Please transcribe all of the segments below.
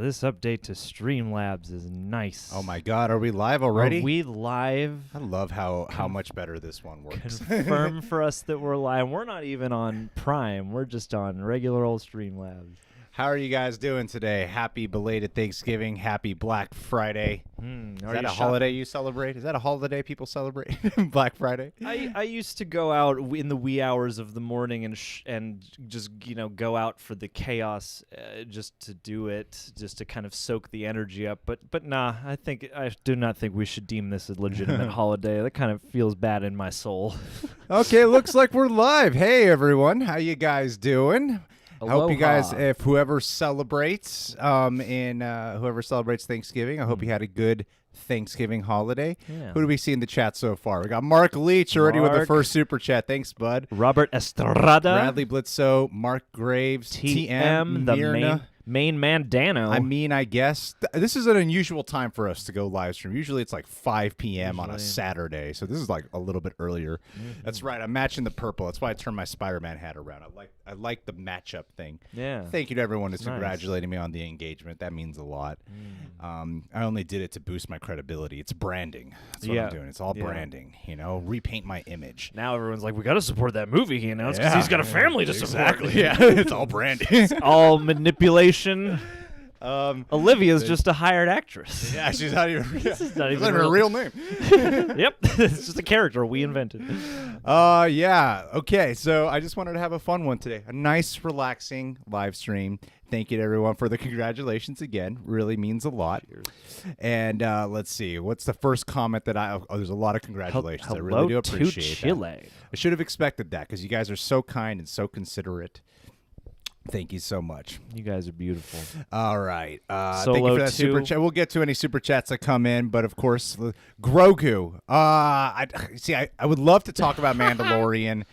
this update to Streamlabs is nice. Oh my God, are we live already? Are we live? I love how much better this one works. Confirm for us that we're live. We're not even on Prime. We're just on regular old Streamlabs. How are you guys doing today? Happy belated Thanksgiving. Happy Black Friday. Is that a holiday you celebrate? Is that a holiday people celebrate? Black Friday? I used to go out in the wee hours of the morning and just go out for the chaos, just to do it, just to kind of soak the energy up. But nah, I do not think we should deem this a legitimate holiday. That kind of feels bad in my soul. Okay, looks like we're live. Hey everyone, how you guys doing? I hope you guys, if whoever celebrates Thanksgiving, I hope you had a good Thanksgiving holiday. Yeah. Who do we see in the chat so far? We got Mark Leach already with the first super chat. Thanks, bud. Robert Estrada. Bradley Blitzo. Mark Graves. TM, the Mirna. main man Dano. I guess this is an unusual time for us to go live stream. Usually it's like 5 p.m. on a Saturday, so this is like a little bit earlier. That's right. I'm matching the purple. That's why I turned my Spider-Man hat around. I like the matchup thing. Yeah. Thank you to everyone who's congratulating me on the engagement. That means a lot. I only did it to boost my credibility. It's branding. That's what I'm doing. It's all branding. Repaint my image. Now everyone's like, we got to support that movie he announced because he's got a family to support. Exactly. Yeah. It's all branding. It's all manipulation. Olivia's just a hired actress. Yeah, she's not even. It's not even her real name. Yep, it's just a character we invented. Yeah. Okay, so I just wanted to have a fun one today. A nice, relaxing live stream. Thank you to everyone for the congratulations again. Really means a lot. Cheers. And let's see. What's the first comment that there's a lot of congratulations. I really do appreciate that. I should have expected that because you guys are so kind and so considerate. Thank you so much. You guys are beautiful. All right. Solo thank you for that super chat. We'll get to any super chats that come in, but of course, Grogu. I would love to talk about Mandalorian,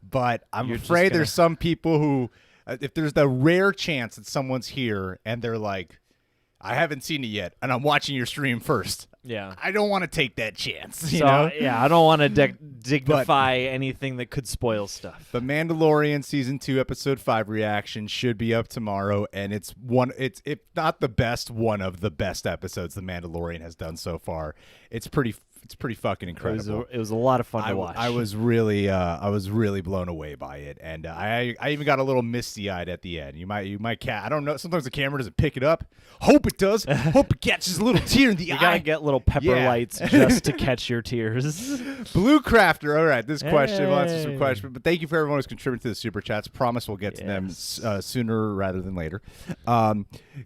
but I'm afraid there's some people who, if there's the rare chance that someone's here and they're like, I haven't seen it yet, and I'm watching your stream first. Yeah. I don't want to take that chance. You know? know? Yeah, I don't want to dignify anything that could spoil stuff. The Mandalorian Season 2, Episode 5 reaction should be up tomorrow, and it's if not the best, one of the best episodes The Mandalorian has done so far. It's pretty fucking incredible. It was a lot of fun to watch. I was really blown away by it, and I even got a little misty-eyed at the end. You might I don't know. Sometimes the camera doesn't pick it up. Hope it does. Hope it catches a little tear in the eye. You gotta get little pepper lights just to catch your tears. Blue Crafter. All right, this question. We'll answer some questions, but thank you for everyone who's contributed to the super chats. Promise we'll get to them sooner rather than later.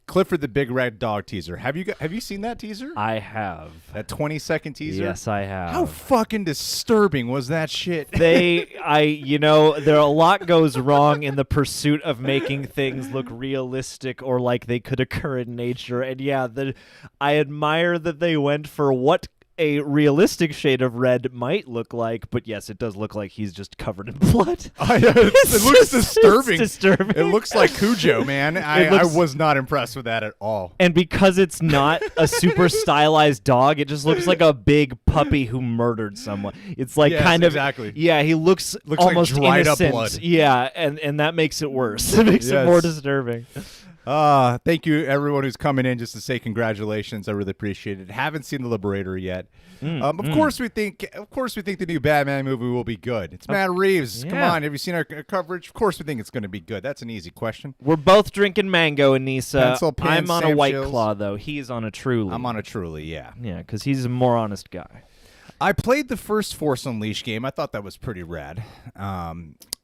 Clifford the Big Red Dog teaser. Have you seen that teaser? I have. That 20-second teaser. Yes, I have. How fucking disturbing was that shit? There a lot goes wrong in the pursuit of making things look realistic or like they could occur in nature. And I admire that they went for what a realistic shade of red might look like, but yes, it does look like he's just covered in blood. It looks disturbing. It's disturbing. It looks like Cujo, man. I was not impressed with that at all. And because it's not a super stylized dog, it just looks like a big puppy who murdered someone. It's like exactly. Yeah, he looks almost like dried innocent. up blood. Yeah, and that makes it worse. It makes it more disturbing. Thank you everyone who's coming in just to say congratulations. I really appreciate it. Haven't seen The Liberator yet. Of course we think the new Batman movie will be good. It's Matt Reeves. Come on, have you seen our coverage? Of course we think it's going to be good. That's an easy question. We're both drinking mango and Nisa. Pencil pin, I'm on Sam a White Chills. Claw though. He's on a Truly. I'm on a Truly, yeah. Yeah, because he's a more honest guy. I played the first Force Unleashed game. I thought that was pretty rad.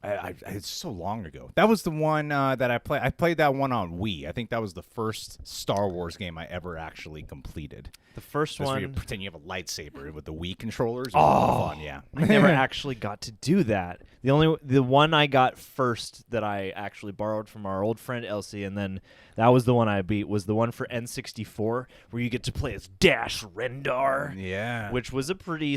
It's so long ago. That was the one that I played. I played that one on Wii. I think that was the first Star Wars game I ever actually completed. The first one, where you pretend you have a lightsaber with the Wii controllers. It was a lot of fun, yeah. I never actually got to do that. The one I got first that I actually borrowed from our old friend Elsie, and then that was the one I beat, was the one for N64 where you get to play as Dash Rendar. Yeah. Which was a pretty,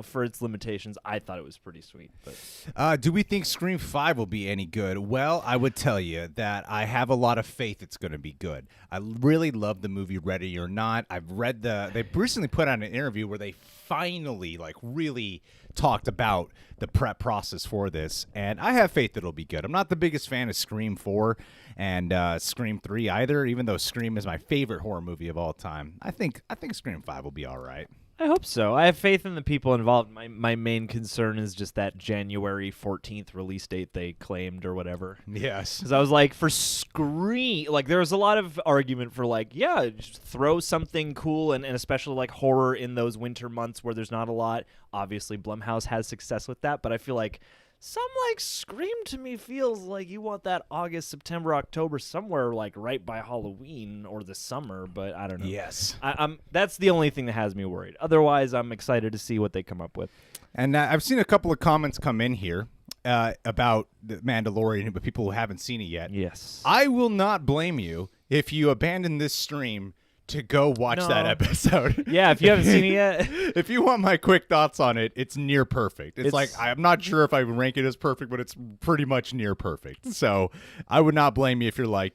for its limitations, I thought it was pretty sweet. But do we think Scream 5 will be any good? Well, I would tell you that I have a lot of faith it's going to be good. I really love the movie Ready or Not. I've read they recently put out an interview where they finally really talked about the prep process for this, and I have faith that it'll be good. I'm not the biggest fan of Scream 4 and Scream 3 either, even though Scream is my favorite horror movie of all time. I think Scream 5 will be all right. I hope so. I have faith in the people involved. My main concern is just that January 14th release date they claimed or whatever. Yes. Because I was like, for Scream, there was a lot of argument for just throw something cool and especially horror in those winter months where there's not a lot. Obviously, Blumhouse has success with that, but I feel like some Scream to me feels like you want that August, September, October, somewhere right by Halloween or the summer, but I don't know. Yes. That's the only thing that has me worried. Otherwise, I'm excited to see what they come up with. And I've seen a couple of comments come in here about the Mandalorian, but people who haven't seen it yet. Yes. I will not blame you if you abandon this stream to go watch that episode. Yeah, if you haven't seen it yet. If you want my quick thoughts on it, it's near perfect. It's I'm not sure if I would rank it as perfect, but it's pretty much near perfect. So I would not blame you if you're like,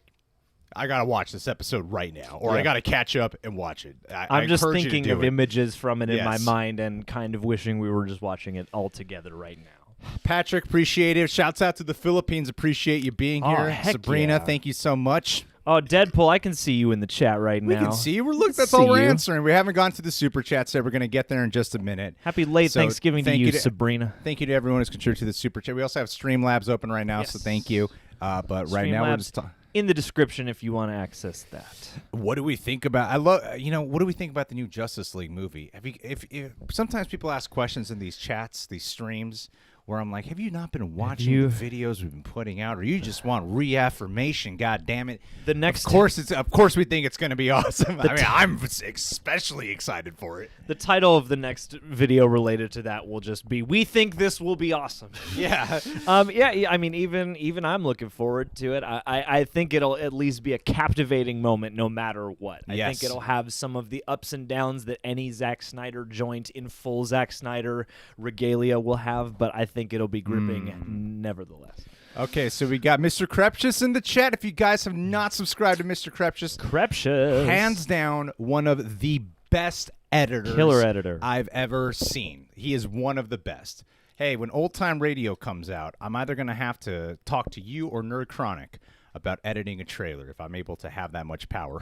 I got to watch this episode right now, or I got to catch up and watch it. I'm just thinking of images from it in my Yes. mind and kind of wishing we were just watching it all together right now. Patrick, appreciate it. Shouts out to the Philippines. Appreciate you being here. Heck Sabrina, yeah. thank you so much. Oh, Deadpool, I can see you in the chat right now. We can see you. Look, that's see all we're you. answering. We haven't gone to the super chat, so we're going to get there in just a minute. Happy late So Thanksgiving to thank you, you to- Sabrina. Thank you to everyone who's contributed to the super chat. We also have Streamlabs open right now, so Yes. thank you. But right now, we're Streamlabs just talking. in the description if you want to access that. What do we think about? What do we think about the new Justice League movie? If sometimes people ask questions in these chats, these streams, where I'm like, have you not been watching the videos we've been putting out, or you just want reaffirmation? God damn it! The next, of course, we think it's going to be awesome. I mean, I'm especially excited for it. the title of the next video related to that will just be, "We think this will be awesome." Yeah. Yeah. I mean, even I'm looking forward to it. I think it'll at least be a captivating moment, no matter what. I Yes. think it'll have some of the ups and downs that any Zack Snyder joint in full Zack Snyder regalia will have, but I think it'll be gripping nevertheless. Okay, so we got Mr. Krepshus in the chat. If you guys have not subscribed to Mr. Krepshus, hands down one of the best editors, Killer editor, I've ever seen. He is one of the best. Hey, when Old Time Radio comes out, I'm either going to have to talk to you or Nerd Chronic about editing a trailer if I'm able to have that much power.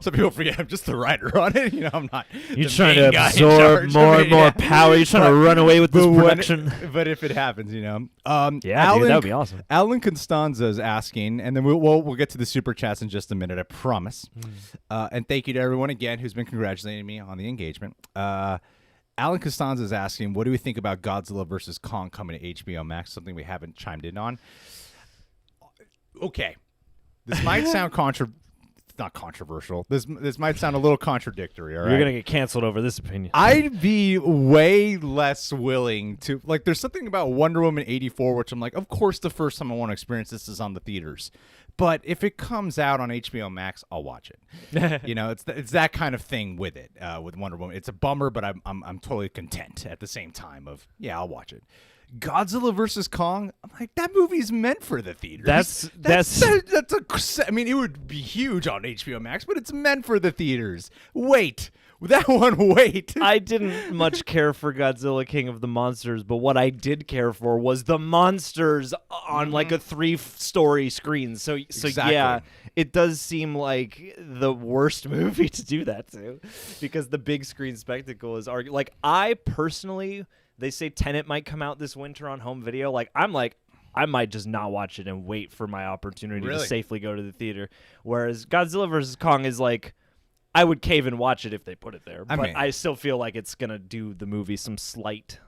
Some people forget I'm just the writer on it. I'm not. You're the trying main to guy in absorb charge of more it. and more power. You're trying to run away with this production. But if it happens, Yeah, Alan, dude, that would be awesome. Alan Constanza is asking, and then we'll get to the super chats in just a minute, I promise. And thank you to everyone again who's been congratulating me on the engagement. Alan Costanza is asking, what do we think about Godzilla versus Kong coming to HBO Max? Something we haven't chimed in on. Okay, this might sound not controversial. This might sound a little contradictory. All right, You're gonna get canceled over this opinion. I'd be way less willing to there's something about Wonder Woman 84 which I'm like, of course the first time I want to experience this is on the theaters. But if it comes out on HBO Max, I'll watch it. It's that kind of thing with it, with Wonder Woman. It's a bummer, but I'm totally content at the same time I'll watch it. Godzilla versus Kong, I'm like, that movie's meant for the theaters. I mean, it would be huge on HBO Max, but it's meant for the theaters. Wait. I didn't much care for Godzilla King of the Monsters, but what I did care for was the monsters on like a 3-story screen. So Exactly. Yeah, it does seem like the worst movie to do that to, because the big screen spectacle is I personally, they say Tenet might come out this winter on home video. I might just not watch it and wait for my opportunity to safely go to the theater. Whereas Godzilla vs. Kong is I would cave and watch it if they put it there. But I still feel like it's going to do the movie some slight.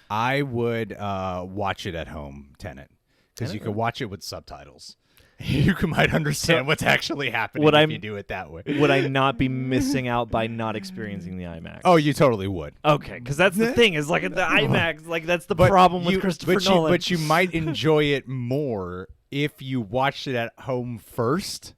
I would watch it at home, Tenet, because you could watch it with subtitles. You might understand what's actually happening if you do it that way. Would I not be missing out by not experiencing the IMAX? Oh, you totally would. Okay, because that's the thing is at the IMAX, that's the problem with Christopher Nolan. But you might enjoy it more if you watched it at home first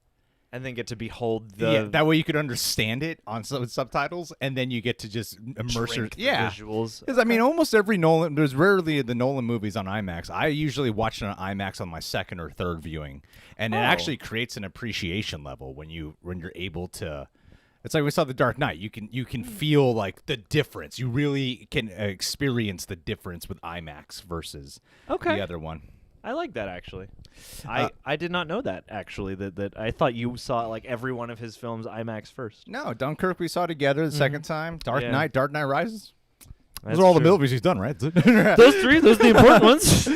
And then get to behold the that way you could understand it on subtitles, and then you get to just immerse your visuals. Because I mean, almost every Nolan, there's rarely the Nolan movies on IMAX. I usually watch it on IMAX on my second or third viewing, and it actually creates an appreciation level when you're able to. It's like we saw The Dark Knight. You can feel like the difference. You really can experience the difference with IMAX versus the other one. I like that actually. I did not know that actually. That I thought you saw like every one of his films IMAX first. No, Dunkirk we saw together the second time. Dark Knight Rises. That's those are all true. the movies he's done, right? Those are the important ones.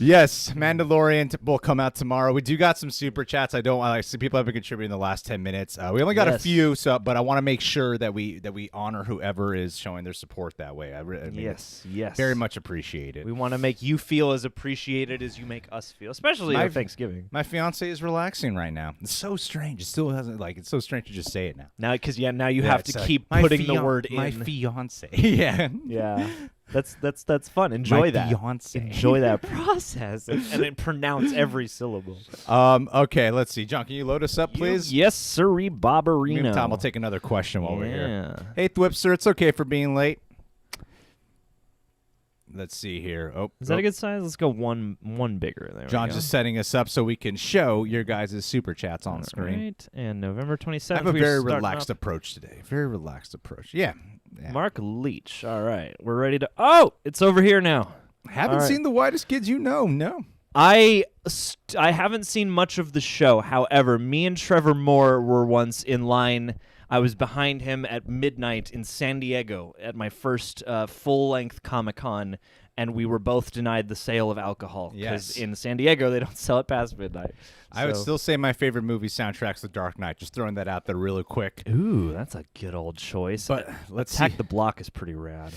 Yes, Mandalorian will come out tomorrow. We do got some super chats. I see people have been contributing in the last 10 minutes. We only got a few, but I want to make sure that we honor whoever is showing their support that way. I mean, yes, very much appreciated. We want to make you feel as appreciated as you make us feel, especially on Thanksgiving. My fiance is relaxing right now. It's so strange. It still hasn't it's so strange to just say it now. Now, because now you have to keep putting the word in. My fiance. Yeah. That's fun. Enjoy my that. Fiance. Enjoy that process and then pronounce every syllable. Okay, let's see. John, can you load us up, please? Yes, sirree, Bobberino. Meantime, I'll take another question while we're here. Yeah. Hey, Thwipster, it's okay for being late. Let's see here. Is that a good size? Let's go one bigger. There John's just setting us up so we can show your guys' super chats on screen. Right. And November 27th. I have a very relaxed approach today. Very relaxed approach. Yeah. Mark Leach. All right. We're ready to... Oh, it's over here now. Haven't seen The Whitest Kids You Know. No. I haven't seen much of the show. However, me and Trevor Moore were once in line. I was behind him at midnight in San Diego at my first full-length Comic-Con, and we were both denied the sale of alcohol because in San Diego they don't sell it past midnight. I would still say my favorite movie soundtrack's The Dark Knight. Just throwing that out there really quick. Ooh, that's a good old choice. But let's Attack the Block is pretty rad.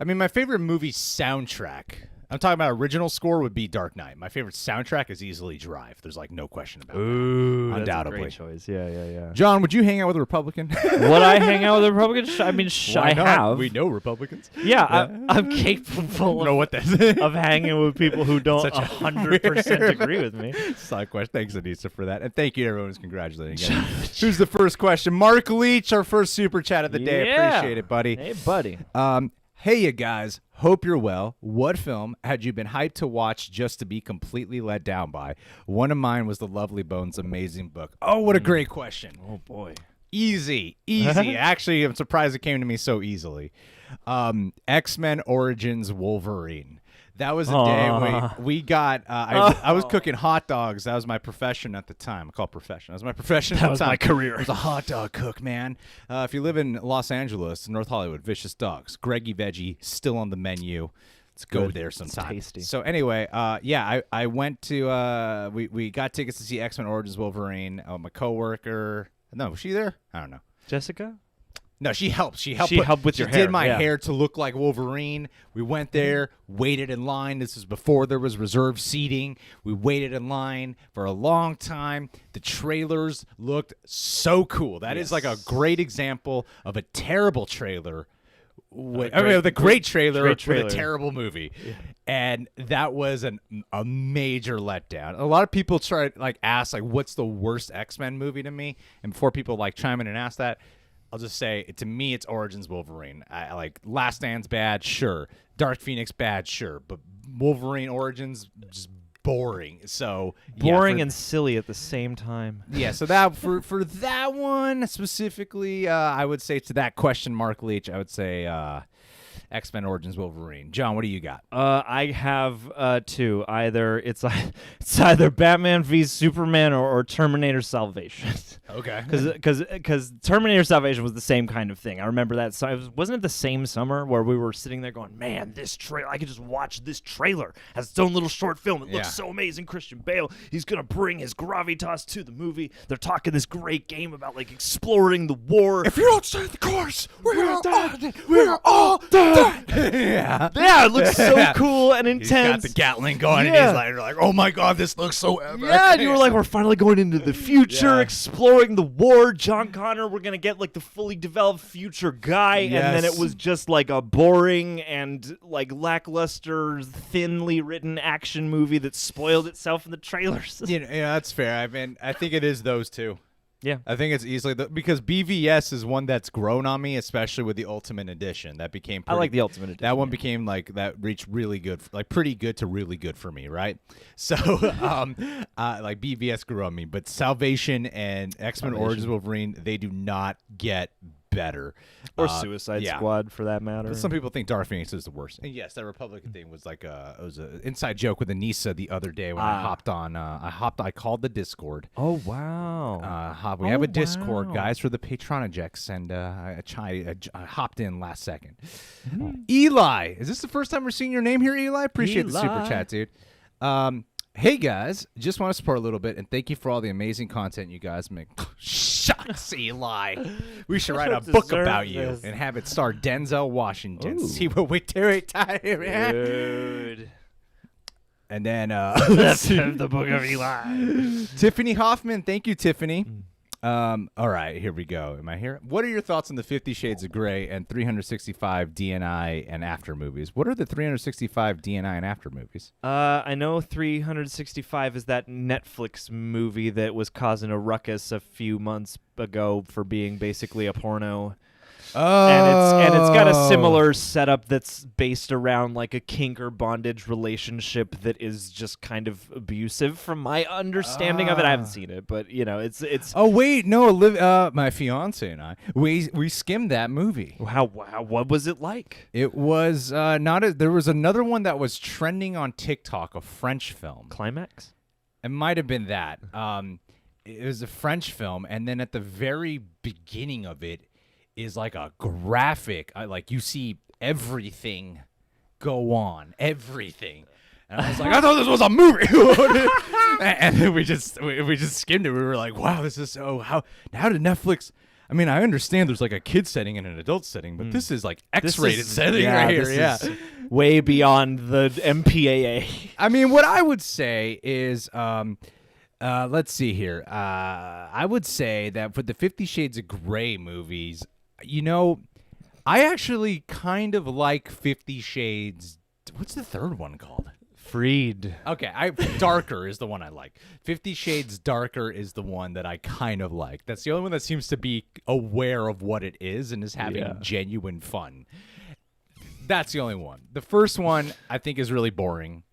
I mean, my favorite movie soundtrack, I'm talking about original score, would be Dark Knight. My favorite soundtrack is easily Drive. There's no question about it. Ooh, undoubtedly. that's a great choice. Yeah. John, would you hang out with a Republican? Would I hang out with a Republican? I mean, I have. We know Republicans. Yeah, I'm capable of hanging with people who don't 100% agree with me. Side question. Thanks, Anissa, for that. And thank you to everyone who's congratulating again. Who's the first question? Mark Leach, our first super chat of the day. Appreciate it, buddy. Hey, buddy. Hey, you guys. Hope you're well. What film had you been hyped to watch just to be completely let down by? One of mine was The Lovely Bones amazing book. Oh, what a great question. Oh, boy. Easy. Actually, I'm surprised it came to me so easily. X-Men Origins Wolverine. That was a day we got. I was cooking hot dogs. That was my profession at the time. I call it profession. That was my profession. That was my career. I was a hot dog cook, man. If you live in Los Angeles, North Hollywood, Vicious Dogs, Greggy Veggie, still on the menu. Let's go there sometime. It's tasty. So anyway, I went to. We got tickets to see X-Men Origins Wolverine. My coworker. No, was she there? I don't know. Jessica? No, she helped. She helped with your hair. She did my hair to look like Wolverine. We went there, waited in line. This was before there was reserved seating. We waited in line for a long time. The trailers looked so cool. That is like a great example of a terrible trailer. The great trailer with a terrible movie. Yeah. And that was a major letdown. A lot of people ask what's the worst X-Men movie to me? And before people chime in and ask that, I'll just say, to me, it's Origins Wolverine. I like Last Stand's bad, sure. Dark Phoenix bad, sure. But Wolverine Origins, just boring. So boring and silly at the same time. Yeah, so that for that one specifically, I would say to that question, Mark Leach, I would say X-Men Origins Wolverine. John, what do you got? I have two. It's either Batman v Superman or Terminator Salvation. Okay. Because Terminator Salvation was the same kind of thing. I remember that. So wasn't it the same summer where we were sitting there going, man, this trailer, I could just watch this trailer as its own little short film. It looks so amazing. Christian Bale, he's going to bring his gravitas to the movie. They're talking this great game about exploring the war. If you don't stay the course, we're all dead. Yeah, it looks so cool and intense. He's got the Gatling going, and he's like, oh my God, this looks so epic. Yeah, and you were like, we're finally going into the future, exploring the war. John Connor, we're going to get the fully developed future guy. Yes. And then it was just a boring and lackluster, thinly written action movie that spoiled itself in the trailers. Yeah, that's fair. I mean, I think it is those two. Yeah. I think it's easily because BVS is one that's grown on me, especially with the Ultimate Edition. That became I like the Ultimate Edition. that one became like that reached really good, like pretty good to really good for me, right? So like BVS grew on me, but Salvation and X-Men Origins Wolverine, they do not get better. Or Suicide Squad, for that matter. Some people think Dark Phoenix is the worst. And yes, that Republican thing was like it was an inside joke with Anissa the other day when I hopped on. I called the Discord. Oh, wow. We have a Discord, guys, for the Patronajects, and I hopped in last second. Eli, is this the first time we're seeing your name here, Eli? Appreciate the super chat, dude. Hey, guys, just want to support a little bit, and thank you for all the amazing content you guys make. Shucks, Eli. We should write a book about you and have it star Denzel Washington. Ooh. See what we do. Dude. And then The Book of Eli. Tiffany Hoffman. Thank you, Tiffany. All right, here we go. Am I here? What are your thoughts on the 50 Shades of Grey and 365 DNI and After movies? What are the 365 DNI and After movies? I know 365 is that Netflix movie that was causing a ruckus a few months ago for being basically a porno. Oh. And it's got a similar setup that's based around like a kink or bondage relationship that is just kind of abusive from my understanding of it. I haven't seen it, but you know, it's Oh wait, no, my fiance and I we skimmed that movie. how what was it like? It was there was another one that was trending on TikTok, a French film. Climax? It might have been that. It was a French film, and then at the very beginning of it is like a graphic, like you see everything go on, everything. And I was like, I thought this was a movie. And then we just skimmed it. We were like, wow, this is so how did Netflix? I mean, I understand there's like a kid setting and an adult setting, but this is like X-rated setting right here. This is way beyond the MPAA. I mean, what I would say is, let's see here. I would say that for the 50 Shades of Grey movies, you know, I actually kind of like 50 Shades. What's the third one called? Freed. Okay, Darker is the one I like. 50 Shades Darker is the one that I kind of like. That's the only one that seems to be aware of what it is and is having genuine fun. That's the only one. The first one I think is really boring.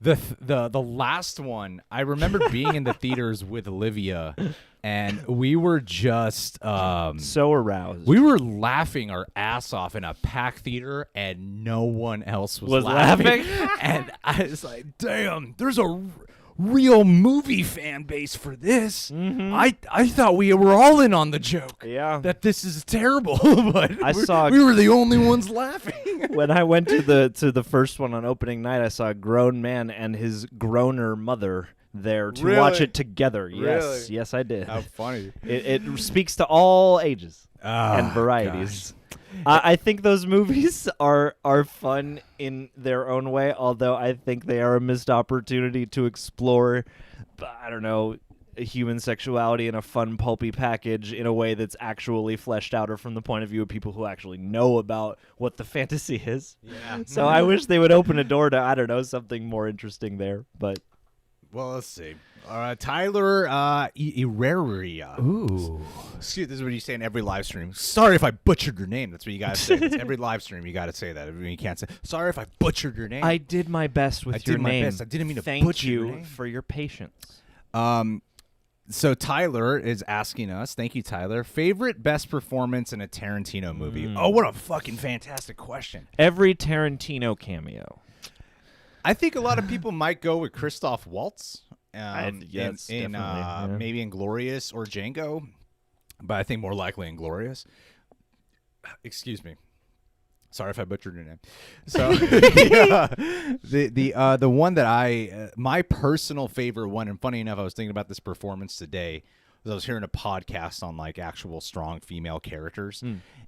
The last one, I remember being in the theaters with Olivia, and we were just so aroused. We were laughing our ass off in a packed theater, and no one else was laughing. And I was like, damn, there's a real movie fan base for this. Mm-hmm. I thought we were all in on the joke. Yeah. That this is terrible, but we were the only ones laughing. When I went to the first one on opening night, I saw a grown man and his groaner mother there to watch it together. Yes, yes, I did. How funny. It speaks to all ages and varieties. I think those movies are fun in their own way, although I think they are a missed opportunity to explore, I don't know, human sexuality in a fun, pulpy package in a way that's actually fleshed out or from the point of view of people who actually know about what the fantasy is. Yeah. So I wish they would open a door to, I don't know, something more interesting there, but... Well, let's see. Tyler Iraria. Ooh. Excuse, this is what you say in every live stream. Sorry if I butchered your name. That's what you got to say. It's every live stream you got to say that. You can't say, sorry if I butchered your name. I did my best with your name. I did my best. I didn't mean to Thank butcher your you name. for your patience. So Tyler is asking us, thank you, Tyler, favorite best performance in a Tarantino movie. Oh, what a fucking fantastic question. Every Tarantino cameo. I think a lot of people might go with Christoph Waltz Yes, in maybe Inglourious or Django, but I think more likely Inglourious. Excuse me. Sorry if I butchered your name. So the one that my personal favorite one, and funny enough, I was thinking about this performance today. I was hearing a podcast on like actual strong female characters,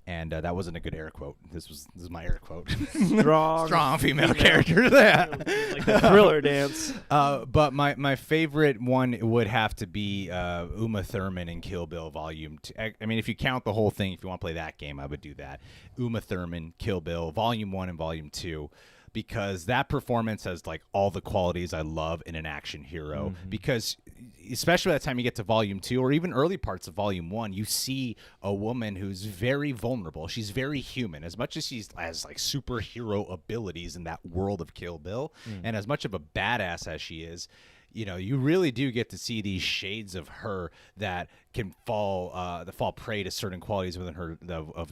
and that wasn't a good air quote. This is my air quote. strong female character. Like the Thriller dance. But my favorite one would have to be Uma Thurman in Kill Bill Volume 2. I mean, if you count the whole thing, if you want to play that game, I would do that. Uma Thurman, Kill Bill, Volume 1 and Volume 2. because that performance has like all the qualities I love in an action hero. Because especially by the time you get to Volume 2 or even early parts of Volume 1, you see a woman who's very vulnerable. She's very human. As much as she has like superhero abilities in that world of Kill Bill, and as much of a badass as she is, you know, you really do get to see these shades of her that can fall prey to certain qualities within her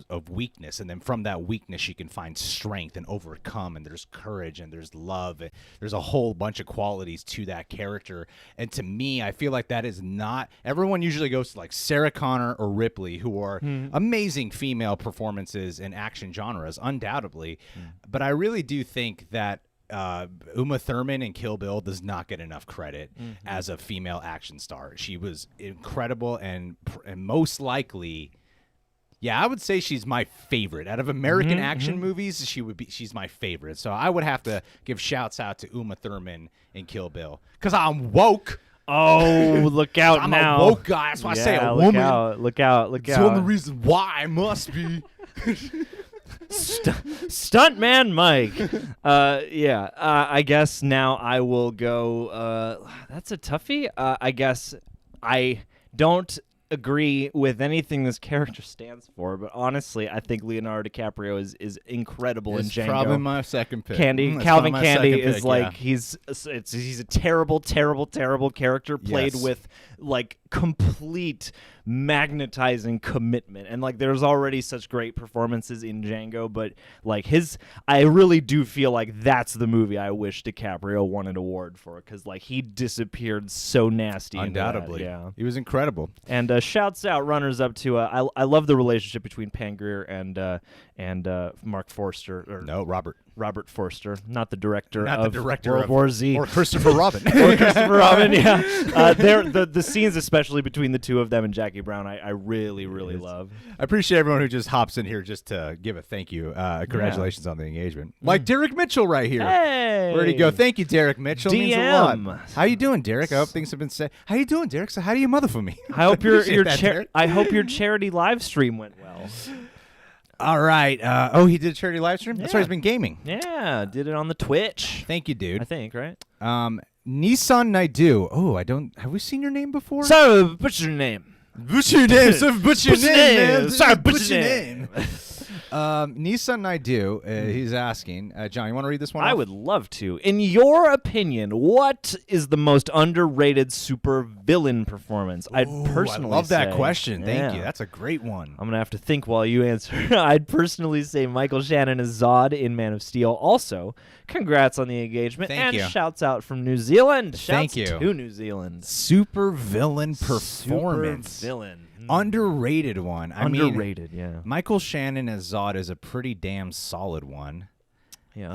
of weakness, and then from that weakness she can find strength and overcome, and there's courage and there's love, and there's a whole bunch of qualities to that character. And to me, I feel like that is not, everyone usually goes to like Sarah Connor or Ripley, who are amazing female performances in action genres, undoubtedly, but I really do think that Uma Thurman in Kill Bill does not get enough credit as a female action star. She was incredible, and most likely, yeah, I would say she's my favorite out of American action movies. She's my favorite. So I would have to give shouts out to Uma Thurman in Kill Bill because I'm woke. Oh, look out I'm now! a woke guy. That's why I say a look woman. Look out! It's the only reason why I must be. Stuntman Mike. I guess now I will go. That's a toughie. I guess I don't agree with anything this character stands for, but honestly, I think Leonardo DiCaprio is incredible in Django. Probably my second pick. Calvin Candy is like he's a terrible character played with like complete magnetizing commitment, and like there's already such great performances in Django, but like I really do feel like that's the movie I wish DiCaprio won an award for, because like he disappeared so nasty. Undoubtedly, yeah, he was incredible. And shouts out, runners up to I love the relationship between Pam Grier and Mark Forster. Robert Forster, not the director of World War Z, or Christopher Robin. Yeah. The scenes, especially between the two of them and Jackie Brown, I really love. I appreciate everyone who just hops in here just to give a thank you. Congratulations on the engagement. Like Derek Mitchell right here. Hey! Where'd he go? Thank you, Derek Mitchell. DM. Means a lot. How you doing, Derek? I hope things have been said. How you doing, Derek? So how do you mother for me? I hope I hope your charity live stream went well. All right. He did a charity live stream? That's why he's been gaming. Yeah, did it on the Twitch. Thank you, dude. I think, right? Nissan Naidu. Oh, have we seen your name before? So, what's your name? What's your name? What's your name, man? Sorry, what's your name? Nissan Naidu, he's asking, John, you want to read this one? I would love to. In your opinion, what is the most underrated super villain performance? I'd personally I love that say, question. Thank you. That's a great one. I'm going to have to think while you answer. I'd personally say Michael Shannon as Zod in Man of Steel. Also, congrats on the engagement. Thank you. Shouts out from New Zealand. Thank you. To New Zealand. Super villain performance. Super villain. Underrated one. Underrated, yeah. Michael Shannon as Zod is a pretty damn solid one. Yeah.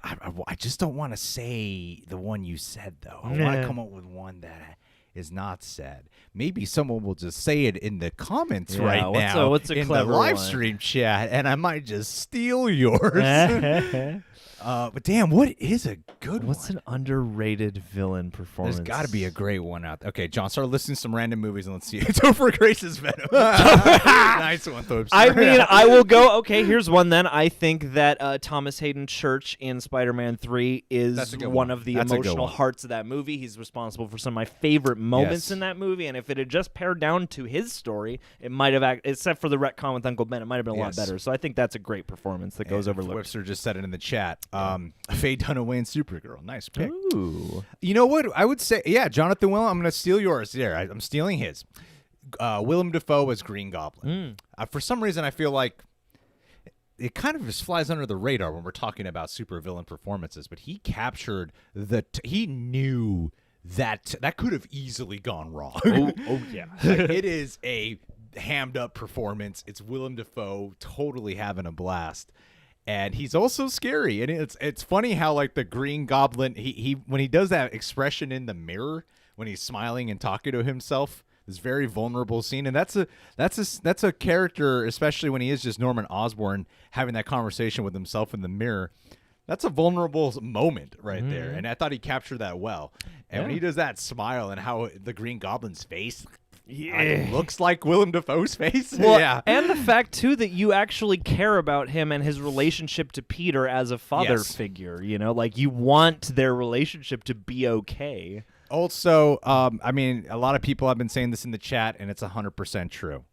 I just don't want to say the one you said, though. I want to come up with one that is not said. Maybe someone will just say it in the comments right now what's a in clever the live one? stream chat, and I might just steal yours. But damn, what is a good one? What's an underrated villain performance? There's got to be a great one out there. Okay, John, start listing some random movies and let's see. Topher Grace's Venom. Nice one, Thorpe. I mean, I will go. Okay, here's one then. I think that Thomas Hayden Church in Spider-Man 3 is one of the emotional hearts of that movie. He's responsible for some of my favorite moments in that movie, and if it had just pared down to his story, it might have, except for the retcon with Uncle Ben, it might have been a lot better. So I think that's a great performance that goes overlooked. Webster just said it in the chat. Faye Dunaway and Supergirl. Nice pick. Ooh. You know what? I would say, Jonathan Willem, I'm going to steal yours. There, I'm stealing his. Willem Dafoe as Green Goblin. For some reason, I feel like it kind of just flies under the radar when we're talking about supervillain performances, but he captured he knew that could have easily gone wrong. Oh yeah. It is a hammed up performance. It's Willem Dafoe totally having a blast. And he's also scary, and it's funny how like the Green Goblin, he when he does that expression in the mirror when he's smiling and talking to himself, this very vulnerable scene, and that's a character, especially when he is just Norman Osborn having that conversation with himself in the mirror. That's a vulnerable moment right there, and I thought he captured that well. And when he does that smile and how the Green Goblin's face Yeah. looks like Willem Dafoe's face. Well, yeah. and the fact too that you actually care about him and his relationship to Peter as a father Yes. figure. You know, like you want their relationship to be okay. Also, I mean, a lot of people have been saying this in the chat, and it's 100% true.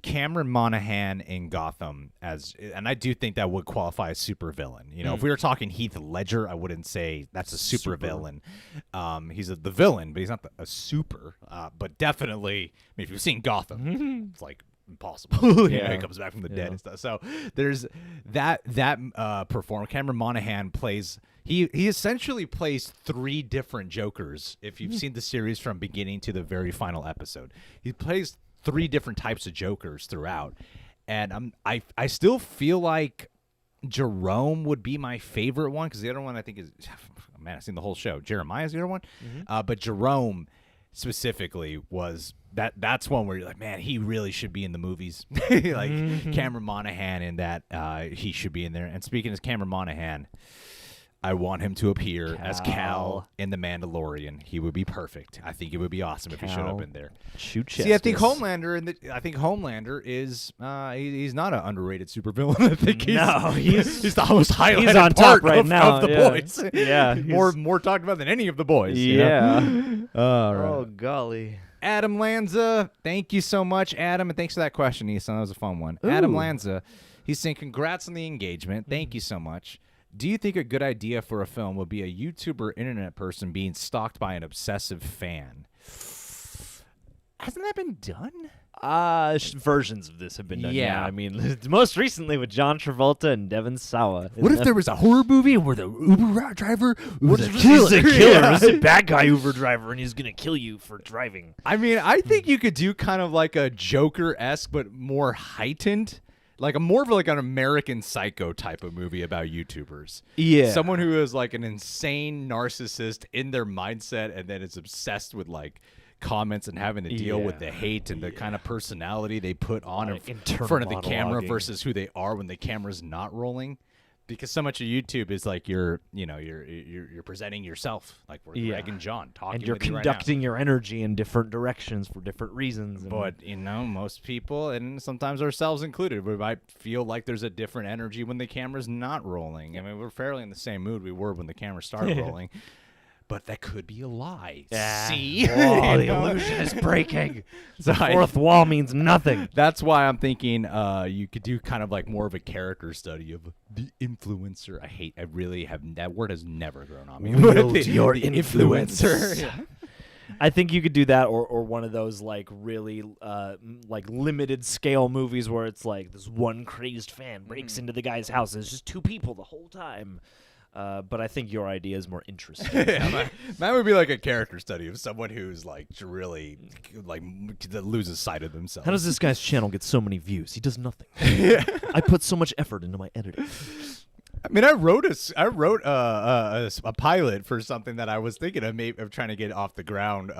Cameron Monahan in Gotham and I do think that would qualify as super villain. You know, if we were talking Heath Ledger, I wouldn't say that's a super villain. He's the villain, but he's not a super. But definitely, I mean, if you've seen Gotham, it's like impossible. You know, he comes back from the dead and stuff. So there's that performer. Cameron Monahan plays. He essentially plays 3 different Jokers. If you've seen the series from beginning to the very final episode, he plays 3 different types of Jokers throughout, and I still feel like Jerome would be my favorite one, because the other one I think is, man, I've seen the whole show. Jeremiah's the other one, but Jerome specifically was that's one where you're like, man, he really should be in the movies. Like Cameron Monahan in that, he should be in there. And speaking of Cameron Monahan, I want him to appear as Cal in The Mandalorian. He would be perfect. I think it would be awesome if he showed up in there. Shoot, See, I think Homelander is he's not an underrated supervillain. I think he's the most highlighted he's on top part right of, now, of the yeah. boys. Yeah, more talked about than any of the boys. Yeah. You know? All right. Oh golly. Adam Lanza, thank you so much, Adam, and thanks for that question, Ethan. That was a fun one. Adam Lanza, he's saying congrats on the engagement. Thank you so much. Do you think a good idea for a film would be a YouTuber internet person being stalked by an obsessive fan? Hasn't that been done? Versions of this have been done. Yeah. I mean, most recently with John Travolta and Devon Sawa. What if there was a horror movie where the Uber driver was a He's killer? a killer. He's a bad guy Uber driver, and he's gonna kill you for driving. I mean, I think you could do kind of like a Joker-esque, but more heightened. Like more of like an American Psycho type of movie about YouTubers. Yeah. Someone who is like an insane narcissist in their mindset and then is obsessed with like comments and having to deal with the hate and the kind of personality they put on in front of the camera versus who they are when the camera's not rolling. Because so much of YouTube is like you're presenting yourself, like we're Greg and John talking, and you're with you conducting right your energy in different directions for different reasons. But most people, and sometimes ourselves included, we might feel like there's a different energy when the camera's not rolling. I mean, we're fairly in the same mood we were when the camera started rolling. But that could be a lie. See? Oh, the illusion is breaking. So The fourth wall means nothing. That's why I'm thinking you could do kind of like more of a character study of the influencer. That word has never grown on me. Wield your influencer. Yeah. I think you could do that, or one of those like really like limited scale movies where it's like this one crazed fan breaks into the guy's house. It's just 2 people the whole time. But I think your idea is more interesting. That would be like a character study of someone who's like really like that loses sight of themselves. How does this guy's channel get so many views? He does nothing. I put so much effort into my editing. I mean, I wrote a pilot for something that I was thinking of trying to get off the ground.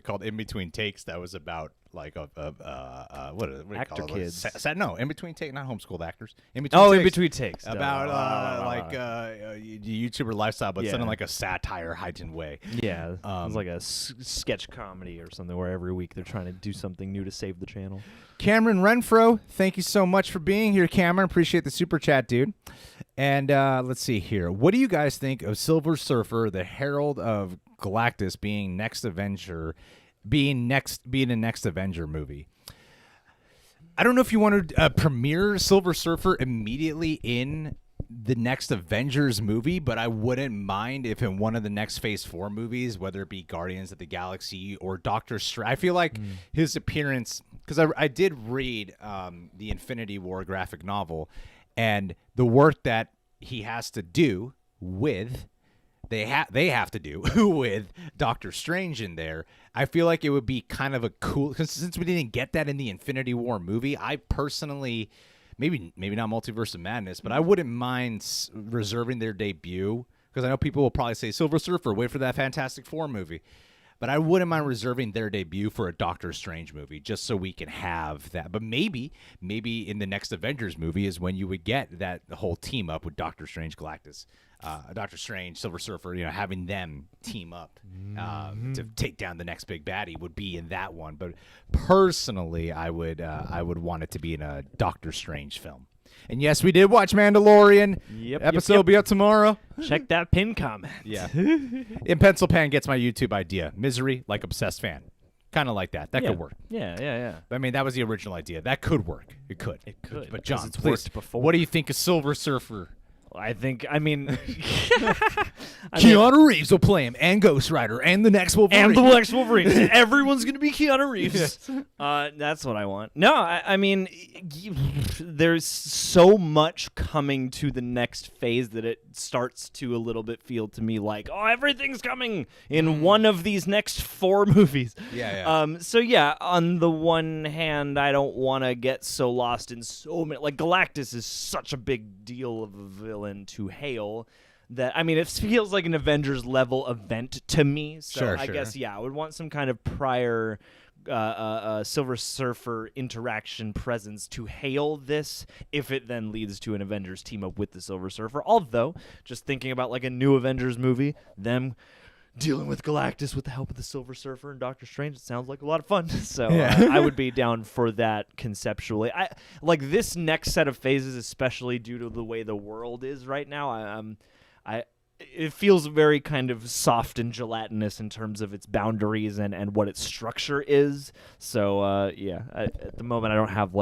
Called In Between Takes. That was about like what do you actor call it? kids. No, In Between Takes, not homeschooled actors. In Takes, Between Takes. about YouTuber lifestyle, but done in like a satire heightened way. Yeah, it was like a sketch comedy or something where every week they're trying to do something new to save the channel. Cameron Renfro, thank you so much for being here, Cameron. Appreciate the super chat, dude. And let's see here. What do you guys think of Silver Surfer, the Herald of Galactus, being a next Avenger movie? I don't know if you want to premiere Silver Surfer immediately in the next Avengers movie, but I wouldn't mind if in one of the next Phase 4 movies, whether it be Guardians of the Galaxy or Doctor Strange, I feel like his appearance, because I did read the Infinity War graphic novel, and the work that he has to do with they have to do with Doctor Strange in there. I feel like it would be kind of a cool, because since we didn't get that in the Infinity War movie, I personally, maybe not Multiverse of Madness, but I wouldn't mind reserving their debut, because I know people will probably say Silver Surfer, wait for that Fantastic Four movie. But I wouldn't mind reserving their debut for a Doctor Strange movie just so we can have that. But maybe in the next Avengers movie is when you would get that whole team up with Doctor Strange, Galactus, Doctor Strange, Silver Surfer, having them team up to take down the next big baddie would be in that one. But personally, I would want it to be in a Doctor Strange film. And yes, we did watch Mandalorian. Episode will be up tomorrow. Check that pin comment. Yeah. In Pencil Pan gets my YouTube idea. Misery, like obsessed fan. Kind of like that. That could work. Yeah. I mean, that was the original idea. That could work. It could. But John, it's please, worked before. what do you think of Silver Surfer? Keanu Reeves will play him, and Ghost Rider, and the next Wolverine. And the next Wolverine. Everyone's going to be Keanu Reeves. That's what I want. No, I mean, there's so much coming to the next phase that it starts to a little bit feel to me like, everything's coming in one of these next 4 movies. Yeah. So, on the one hand, I don't want to get so lost in so many. Like, Galactus is such a big deal of a villain to hail that it feels like an Avengers level event to me. So Sure. I guess I would want some kind of prior Silver Surfer interaction presence to hail this, if it then leads to an Avengers team up with the Silver Surfer. Although, just thinking about like a new Avengers movie, them dealing with Galactus with the help of the Silver Surfer and Doctor Strange, it sounds like a lot of fun. So I would be down for that conceptually. I like this next set of phases, especially due to the way the world is right now. It feels very kind of soft and gelatinous in terms of its boundaries and what its structure is. So at the moment I don't have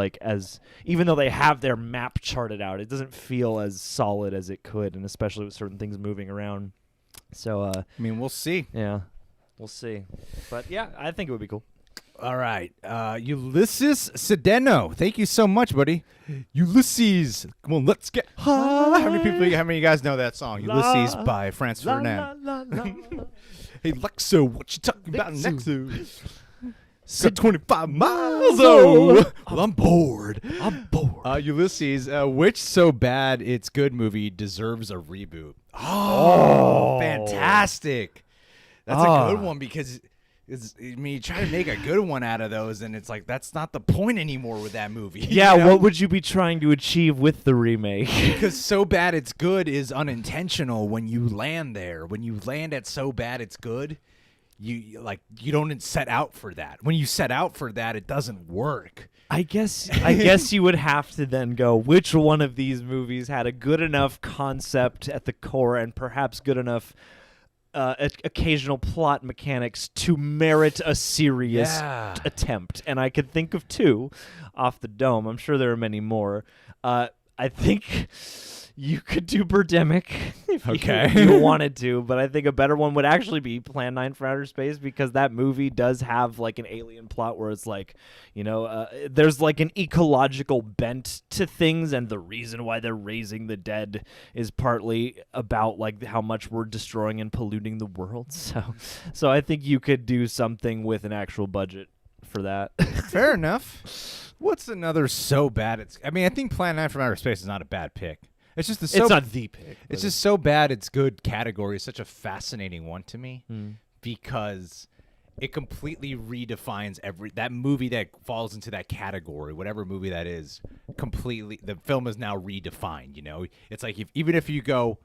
even though they have their map charted out, it doesn't feel as solid as it could, and especially with certain things moving around. So, we'll see. Yeah, we'll see. But, I think it would be cool. All right. Ulysses Sedeno. Thank you so much, buddy. Ulysses. Come on, let's get high. How many of you guys know that song? Ulysses by Franz Ferdinand. Hey, Lexo, what you talking about next? Got 25 miles. Well, I'm bored. Ulysses, which So Bad It's Good movie deserves a reboot? Oh, fantastic. That's a good one because you try to make a good one out of those, and it's like that's not the point anymore with that movie. Yeah, what would you be trying to achieve with the remake? Because So Bad It's Good is unintentional when you land there. When you land at So Bad It's Good, you don't set out for that. When you set out for that, it doesn't work. I guess you would have to then go, which one of these movies had a good enough concept at the core and perhaps good enough occasional plot mechanics to merit a serious attempt. And I could think of 2 off the dome. I'm sure there are many more. I think you could do Birdemic if you wanted to, but I think a better one would actually be Plan 9 for Outer Space, because that movie does have like an alien plot where it's like, there's like an ecological bent to things, and the reason why they're raising the dead is partly about like how much we're destroying and polluting the world. So I think you could do something with an actual budget for that. Fair enough. What's another So Bad? I think Plan 9 from Outer Space is not a bad pick. It's just it's not the pick. It's just So Bad It's Good category is such a fascinating one to me because it completely redefines that movie that falls into that category, whatever movie that is. Completely, the film is now redefined. It's like even if you go,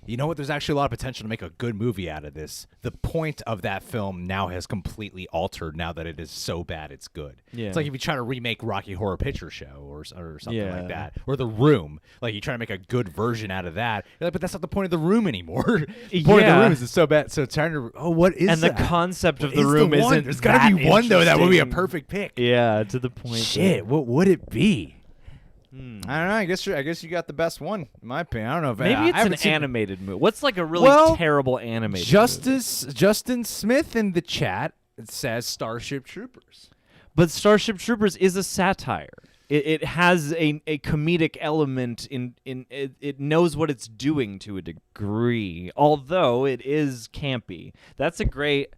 you know what, there's actually a lot of potential to make a good movie out of this. The point of that film now has completely altered now that it is So Bad It's Good. Yeah. It's like if you try to remake Rocky Horror Picture Show or something like that. Or The Room. Like you try to make a good version out of that. You're like, but that's not the point of The Room anymore. The point of The Room is it's so bad. So trying to, what is and that? And the concept of The Room isn't There's got to be one, though, that would be a perfect pick. Yeah, to the point. Shit, what would it be? I don't know. I guess you got the best one, in my opinion. I don't know if maybe it's an animated movie. What's like a really terrible animated movie? Justin Smith in the chat says Starship Troopers. But Starship Troopers is a satire. It has a comedic element in it knows what it's doing to a degree, although it is campy. That's a great.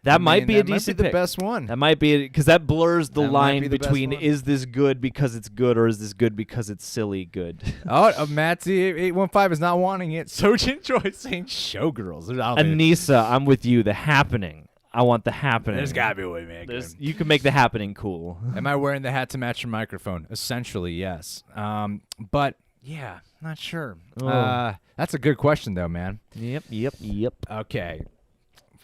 That might be a decent the pick. Best one. That might be because that blurs the line between is this good because it's good or is this good because it's silly good. Matsy815 is not wanting it. Sojin Joy saying Showgirls. Anissa, I'm with you. The Happening. I want the happening. There's gotta be a way to make it. You can make the happening cool. Am I wearing the hat to match your microphone? Essentially, yes. But yeah, not sure. Oh. That's a good question, though, man. Yep. Okay.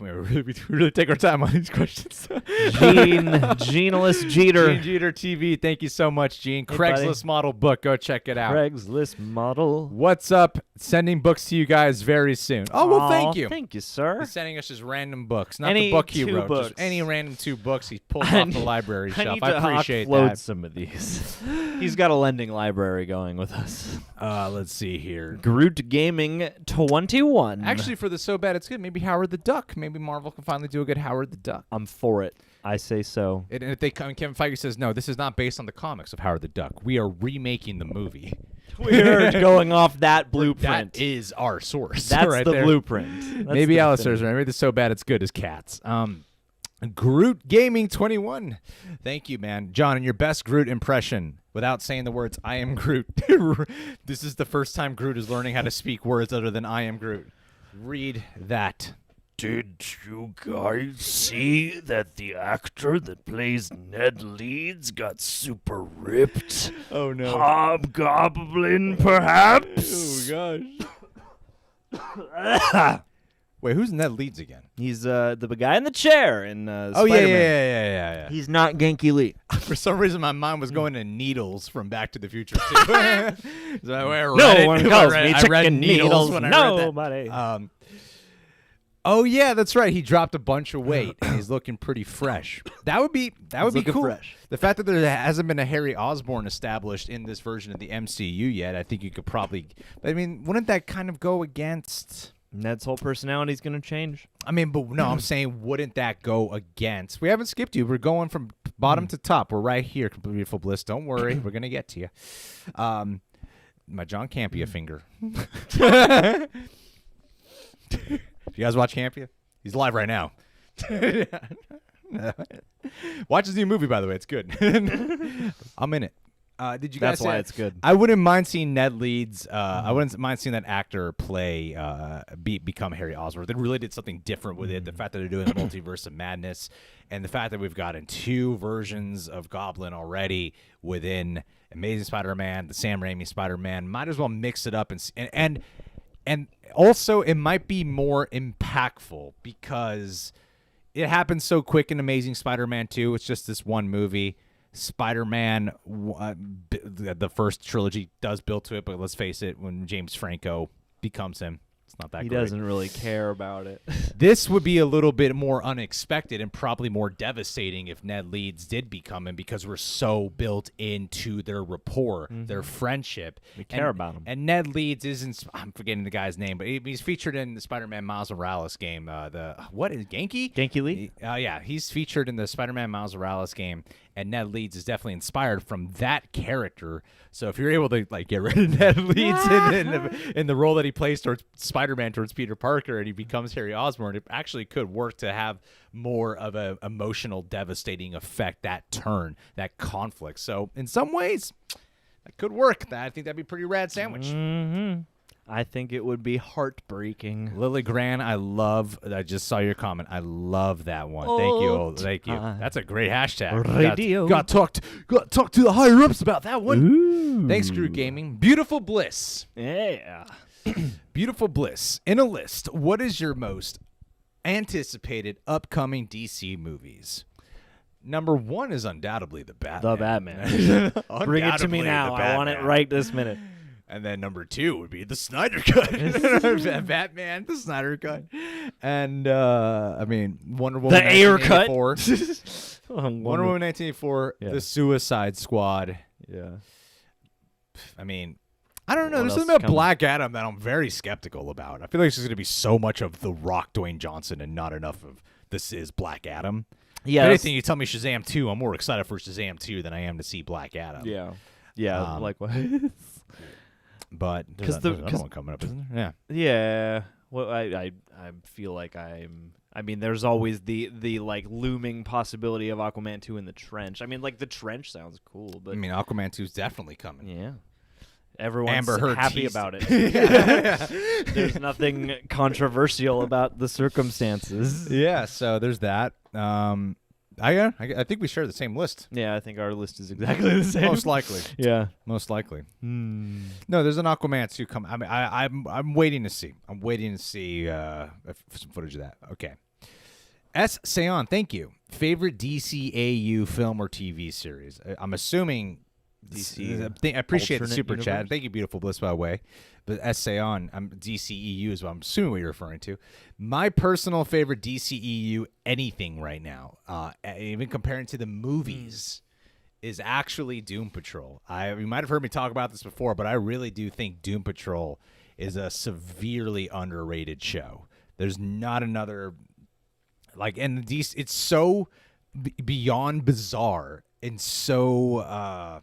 We really take our time on these questions. Geneless Jeter. Gene Jeter TV. Thank you so much, Gene. Hey, Craigslist model book. Go check it out. Craigslist model. What's up? Sending books to you guys very soon. Oh, well, thank you. Thank you, sir. He's sending us just random books, not Any the book he 2 wrote. books. Just any random 2 books he's pulled off the library I shelf. need I to appreciate offload that. some of these. He's got a lending library going with us. Let's see here. Groot Gaming 21. Actually, for the So Bad It's Good, maybe Howard the Duck. Maybe Marvel can finally do a good Howard the Duck. I'm for it. I say so. And if they come, Kevin Feige says, no, this is not based on the comics of Howard the Duck. We are remaking the movie. We're going off that blueprint. That is our source. That's right the there. blueprint. That's Maybe the Alistair's right. Maybe the So Bad It's Good is Cats. Groot Gaming 21. Thank you, man. John, in your best Groot impression, without saying the words, I am Groot. This is the first time Groot is learning how to speak words other than I am Groot. Read that. Did you guys see that the actor that plays Ned Leeds got super ripped? Oh, no. Hobgoblin, perhaps? Oh, gosh. Wait, who's Ned Leeds again? He's the guy in the chair in Oh, Spider-Man. yeah. He's not Genki Lee. For some reason, my mind was going to Needles from Back to the Future, too. So No one calls me I read chicken Needles when I read that. Nobody. Oh yeah, that's right. He dropped a bunch of weight and he's looking pretty fresh. That would be looking cool. fresh. The fact that there hasn't been a Harry Osborn established in this version of the MCU yet, I think you could probably. I mean, wouldn't that kind of go against? Ned's whole personality is going to change. I mean, but no, I'm saying, wouldn't that go against? We haven't skipped you. We're going from bottom to top. We're right here, Beautiful Bliss. Don't worry, we're gonna get to you. My John Campea finger. You guys watch Campea? He's live right now. Watch his new movie, by the way. It's good. I'm in it. Did you guys? That's why it's good. I wouldn't mind seeing Ned Leeds. I wouldn't mind seeing that actor play become Harry Osborn. They really did something different with it. The fact that they're doing the multiverse of madness, and the fact that we've gotten 2 versions of Goblin already within Amazing Spider-Man, the Sam Raimi Spider-Man. Might as well mix it up and also it might be more impactful because it happens so quick in Amazing Spider-Man 2. It's just this one movie. Spider-Man, the first trilogy does build to it, but let's face it, when James Franco becomes him, it's not that He great. doesn't really care about it. This would be a little bit more unexpected and probably more devastating if Ned Leeds did become him because we're so built into their rapport, their friendship. We care about him. And Ned Leeds isn't, I'm forgetting the guy's name, but he's featured in the Spider-Man Miles Morales game. What is Genki? Genki Lee? Yeah, he's featured in the Spider-Man Miles Morales game, and Ned Leeds is definitely inspired from that character. So if you're able to get rid of Ned Leeds in the role that he plays towards Spider-Man, towards Peter Parker, and he becomes Harry Osborn, it actually could work to have more of an emotional, devastating effect, that turn, that conflict. So in some ways, that could work. I think that'd be a pretty rad sandwich. Mm-hmm. I think it would be heartbreaking. Lily Gran, I just saw your comment. I love that one. Thank you. Oh, thank you. That's a great hashtag. Radio. Got talk to the higher ups about that one. Ooh. Thanks, Groot Gaming. Beautiful Bliss. Yeah. Beautiful Bliss. In a list, what is your most anticipated upcoming DC movies? Number 1 is undoubtedly the Batman. The Batman. Bring it to me Undoubtedly now. the I want it Batman. right this minute. And then number 2 would be the Snyder Cut. Batman, the Snyder Cut. And, Wonder Woman The Ayer Cut. 1984. Wonder Woman 1984, Yeah. The Suicide Squad. Yeah. I mean, I don't know. What There's else something about coming? Black Adam that I'm very skeptical about. I feel like there's going to be so much of The Rock, Dwayne Johnson, and not enough of this is Black Adam. Yeah. If anything, you tell me Shazam 2, I'm more excited for Shazam 2 than I am to see Black Adam. Yeah. Yeah. Likewise. But there's another one coming up, isn't there? Yeah. Yeah. Well, I feel like there's always the looming possibility of Aquaman 2 in the trench. I mean, the trench sounds cool, but I mean, Aquaman 2 is definitely coming. yeah. Everyone's Amber Heard happy teased about it. it. There's nothing controversial about the circumstances. Yeah, so there's that. I think we share the same list. Yeah, I think our list is exactly the same. Most likely. Yeah. Most likely. No, there's an Aquaman 2 coming. I mean, I'm waiting to see. I'm waiting to see some footage of that. Okay. S. Seon, thank you. Favorite DCAU film or TV series? I'm assuming DC. I appreciate the alternate super universe? chat. Thank you, Beautiful Bliss, by the way. But S. Seon, DCEU is what I'm assuming what you're referring to. My personal favorite DCEU anything right now, even comparing to the movies, is actually Doom Patrol. You might have heard me talk about this before, but I really do think Doom Patrol is a severely underrated show. There's not another and it's so beyond bizarre and so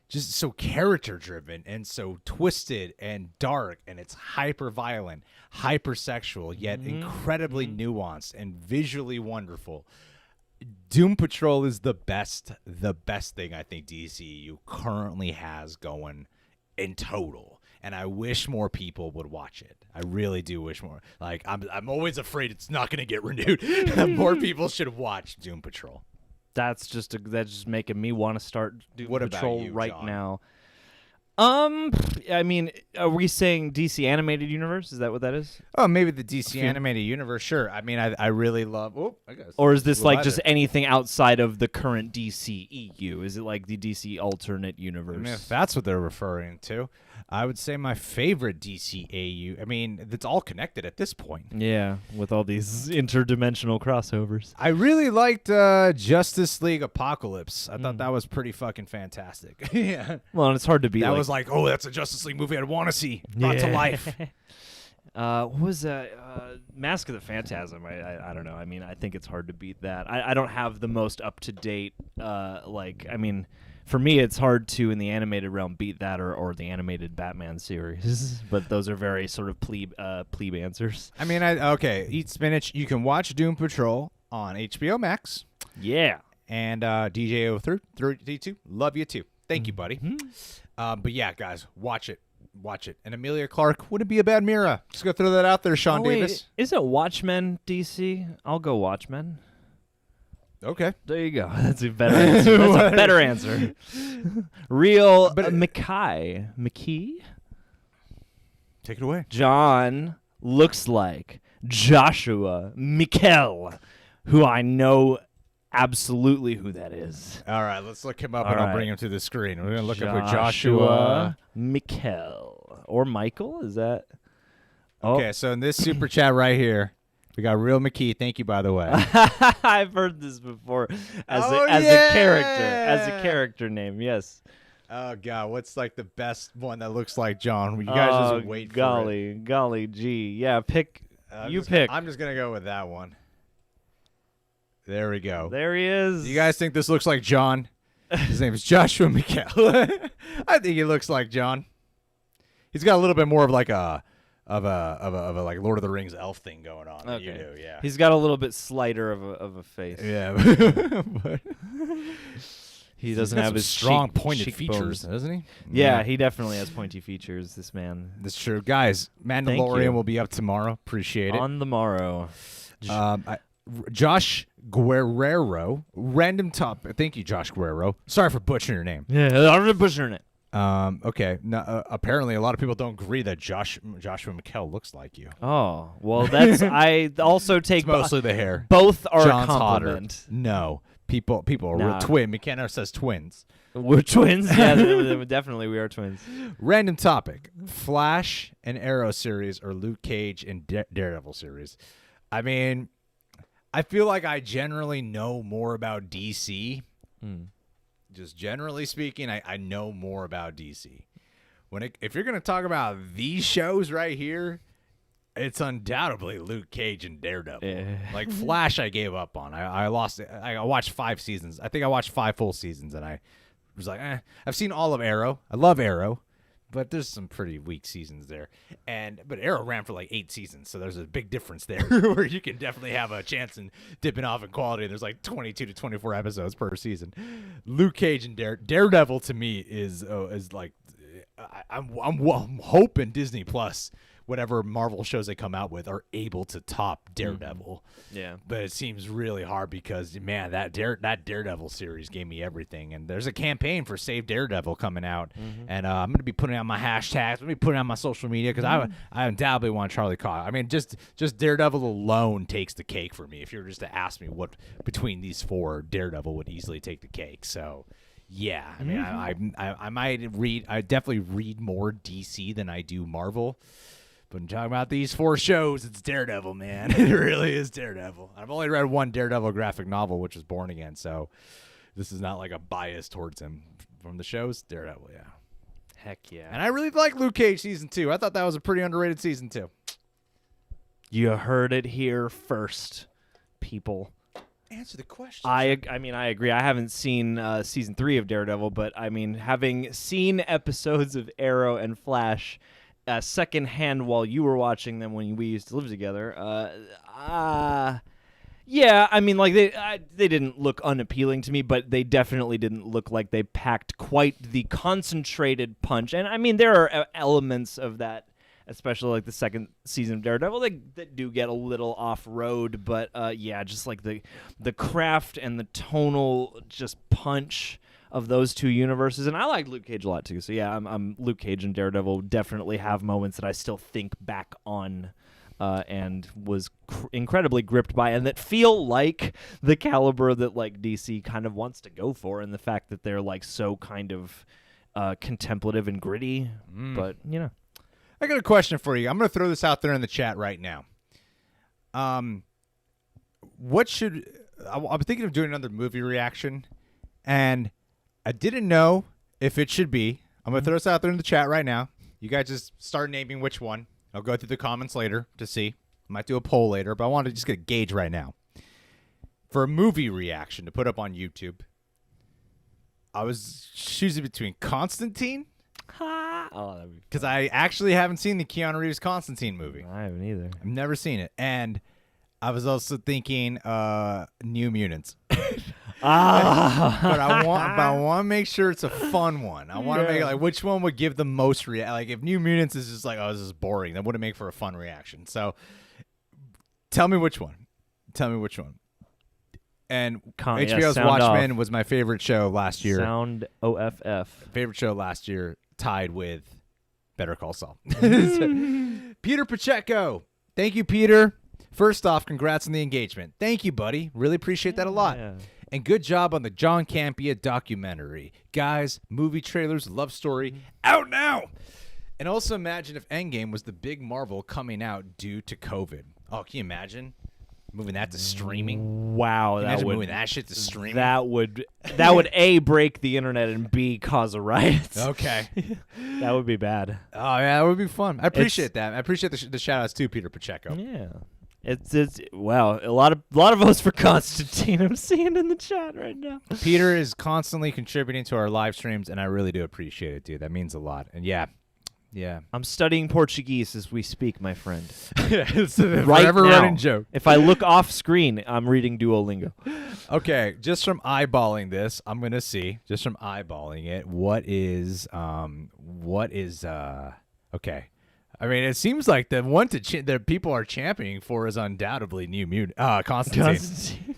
just so character driven and so twisted and dark, and it's hyper violent, hyper sexual, yet incredibly nuanced and visually wonderful. Doom Patrol is the best thing I think DCU currently has going in total. And I wish more people would watch it. I really do wish more. I'm always afraid it's not going to get renewed. More people should watch Doom Patrol. That's just making me want to start Doom What about Patrol you, right John? now. I mean, are we saying DC Animated Universe? Is that what that is? Oh, maybe the DC Animated Universe. Sure. I mean, I really love. Oh, I guess. Or is this just anything outside of the current DCEU? Is it like the DC alternate universe? I mean, if that's what they're referring to, I would say my favorite DCAU. I mean, it's all connected at this point. Yeah, with all these interdimensional crossovers. I really liked Justice League Apocalypse. I thought that was pretty fucking fantastic. Yeah. Well, and it's hard to beat. That was like, oh, that's a Justice League movie I'd want to see brought to life. What was that? Mask of the Phantasm. I don't know. I mean, I think it's hard to beat that. I don't have the most up to date. I mean, for me, it's hard to in the animated realm beat that or the animated Batman series. But those are very sort of plebe answers. I mean, okay. Eat Spinach. You can watch Doom Patrol on HBO Max. Yeah. And DJ0332. Love you too. Thank you, buddy. But yeah, guys, watch it. Watch it. And Emilia Clarke wouldn't be a bad Mira. Just go throw that out there, Sean Davis. Is it Watchmen DC? I'll go Watchmen. Okay. There you go. That's a better answer. That's a better answer. Real McKee? Take it away. John looks like Joshua Mikkel, who I know absolutely who that is. All right, let's look him up All and I'll right. bring him to the screen. We're going to look up for Joshua. Mikkel. Or Michael? Is that? Okay, so in this super chat right here, we got Real McKee. Thank you, by the way. I've heard this before as Oh, a character name. Yes. Oh, God, what's like the best one that looks like John? You guys just wait for it. Golly gee. Yeah, pick. I'm You just pick. I'm just going to go with that one. There we go. There he is. Do you guys think this looks like John? His name is Joshua Mikkel. I think he looks like John. He's got a little bit more of like a like Lord of the Rings elf thing going on. Than you do, yeah. He's got a little bit slighter of a face. Yeah. But He doesn't got have some his strong pointed cheekbones. features, doesn't he? Yeah, he definitely has pointy features, this man. That's true. Guys, you. Mandalorian will be up tomorrow. Appreciate it. On the morrow. Josh Guerrero, random top. Thank you, Josh Guerrero. Sorry for butchering your name. Yeah, I'm butchering it. Okay. No, apparently, a lot of people don't agree that Joshua Mikkel looks like you. Oh, well, that's I also take It's mostly the hair. both are John's a hotter. compliment. No, people are Nah. twin. McKenna says twins. We're twins. Yeah, definitely we are twins. Random topic: Flash and Arrow series or Luke Cage and Daredevil series. I mean, I feel like I generally know more about DC. Just generally speaking, I know more about DC. If you're going to talk about these shows right here, it's undoubtedly Luke Cage and Daredevil. Yeah. Like Flash, I gave up on. I lost it. I watched 5 seasons. I think I watched 5 full seasons, and I was like, I've seen all of Arrow. I love Arrow, but there's some pretty weak seasons there. But Arrow ran for like 8 seasons, so there's a big difference there where you can definitely have a chance in dipping off in quality. There's like 22 to 24 episodes per season. Luke Cage and Daredevil to me is like I'm hoping Disney Plus, whatever Marvel shows they come out with, are able to top Daredevil. Yeah. But it seems really hard because, man, that Daredevil series gave me everything. And there's a campaign for Save Daredevil coming out. And I'm going to be putting out my hashtags. I'm going to be putting out my social media because I undoubtedly want Charlie Cox. I mean, just Daredevil alone takes the cake for me. If you were just to ask me what between these four, Daredevil would easily take the cake. So, yeah. I mean, I might read – I definitely read more DC than I do Marvel. But when talking about these four shows, it's Daredevil, man. It really is Daredevil. I've only read one Daredevil graphic novel, which is Born Again, so this is not like a bias towards him. From the shows, Daredevil, yeah. Heck yeah. And I really like Luke Cage Season 2. I thought that was a pretty underrated Season 2. You heard it here first, people. Answer the question. I mean, I agree. I haven't seen Season 3 of Daredevil, but, I mean, having seen episodes of Arrow and Flash secondhand while you were watching them when we used to live together. Yeah, I mean, like they didn't look unappealing to me, but they definitely didn't look like they packed quite the concentrated punch. And I mean, there are elements of that, especially like the second season of Daredevil, that do get a little off road. But yeah, just like the craft and the tonal just punch of those two universes, and I like Luke Cage a lot too. So yeah, I'm Luke Cage and Daredevil definitely have moments that I still think back on, and was incredibly gripped by, and that feel like the caliber that like DC kind of wants to go for, and the fact that they're like so kind of contemplative and gritty. But you know, I got a question for you. I'm going to throw this out there in the chat right now. What should I'm thinking of doing another movie reaction, and I didn't know if it should be. I'm going to throw this out there in the chat right now. You guys just start naming which one. I'll go through the comments later to see. I might do a poll later, but I want to just get a gauge right now. For a movie reaction to put up on YouTube, I was choosing between Constantine. Because I actually haven't seen the Keanu Reeves Constantine movie. I haven't either. I've never seen it. And I was also thinking New Mutants. But I want to make sure it's a fun one. I want to make like which one would give the most like if New Mutants is just like, oh, this is boring, that wouldn't make for a fun reaction. So tell me which one. And HBO's Watchmen was my favorite show last year. Sound OFF. Favorite show last year, tied with Better Call Saul. Peter Pacheco. Thank you, Peter. First off, congrats on the engagement. Thank you, buddy. Really appreciate that a lot. Yeah. And good job on the John Campea documentary. Guys, movie trailers, love story, out now. And also imagine if Endgame was the big Marvel coming out due to COVID. Oh, can you imagine moving that to streaming? Wow, Imagine moving that shit to streaming. That would A, break the internet, and B, cause a riot. Okay. That would be bad. Oh, yeah, that would be fun. I appreciate that. I appreciate the shout-outs too, Peter Pacheco. Yeah. It's wow, a lot of votes for Constantine I'm seeing in the chat right now. Peter is constantly contributing to our live streams, and I really do appreciate it, dude. That means a lot. And yeah. I'm studying Portuguese as we speak, my friend. It's a Right forever now, running joke. if I look off screen, I'm reading Duolingo. Okay, just from eyeballing this, I'm gonna see. Just from eyeballing it, what is okay. I mean, it seems like the one that people are championing for is undoubtedly New Mutant. Constantine.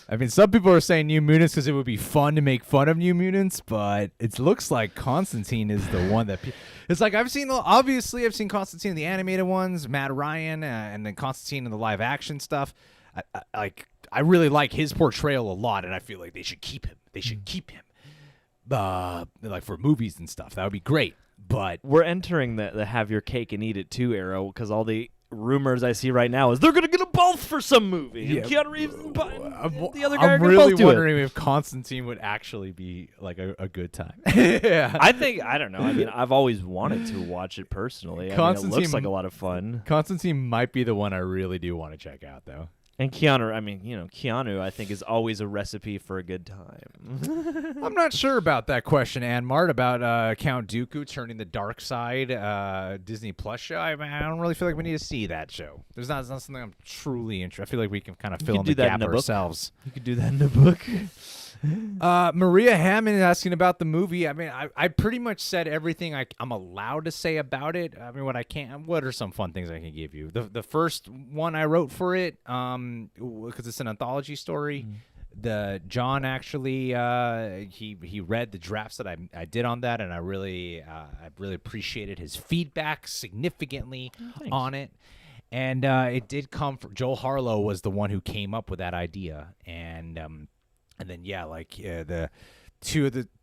I mean, some people are saying New Mutants because it would be fun to make fun of New Mutants, but it looks like Constantine is the one that it's like I've seen Constantine in the animated ones, Matt Ryan, and then Constantine in the live action stuff. I really like his portrayal a lot, and I feel like they should keep him. Like for movies and stuff. That would be great. But we're entering the have your cake and eat it too era because all the rumors I see right now is they're going to get them both for some movie. Yeah, and Keanu Reeves and the other guy are I'm going really to both do wondering it. if Constantine would actually be like a good time. Yeah. I don't know. I mean, I've always wanted to watch it personally. I mean, it looks like a lot of fun. Constantine might be the one I really do want to check out, though. And Keanu, I think, is always a recipe for a good time. I'm not sure about that question, Anmart, about Count Dooku turning the dark side Disney Plus show. I don't really feel like we need to see that show. There's not something I'm truly interested. I feel like we can kind of fill in the gap ourselves. You could do that in a book. Maria Hammond is asking about the movie. I mean, I pretty much said everything I'm allowed to say about it. I mean, what are some fun things I can give you? The first one I wrote for it, because it's an anthology story. The John actually he read the drafts that I did on that, and I really appreciated his feedback significantly on it. And it did come from Joel Harlow was the one who came up with that idea, and then the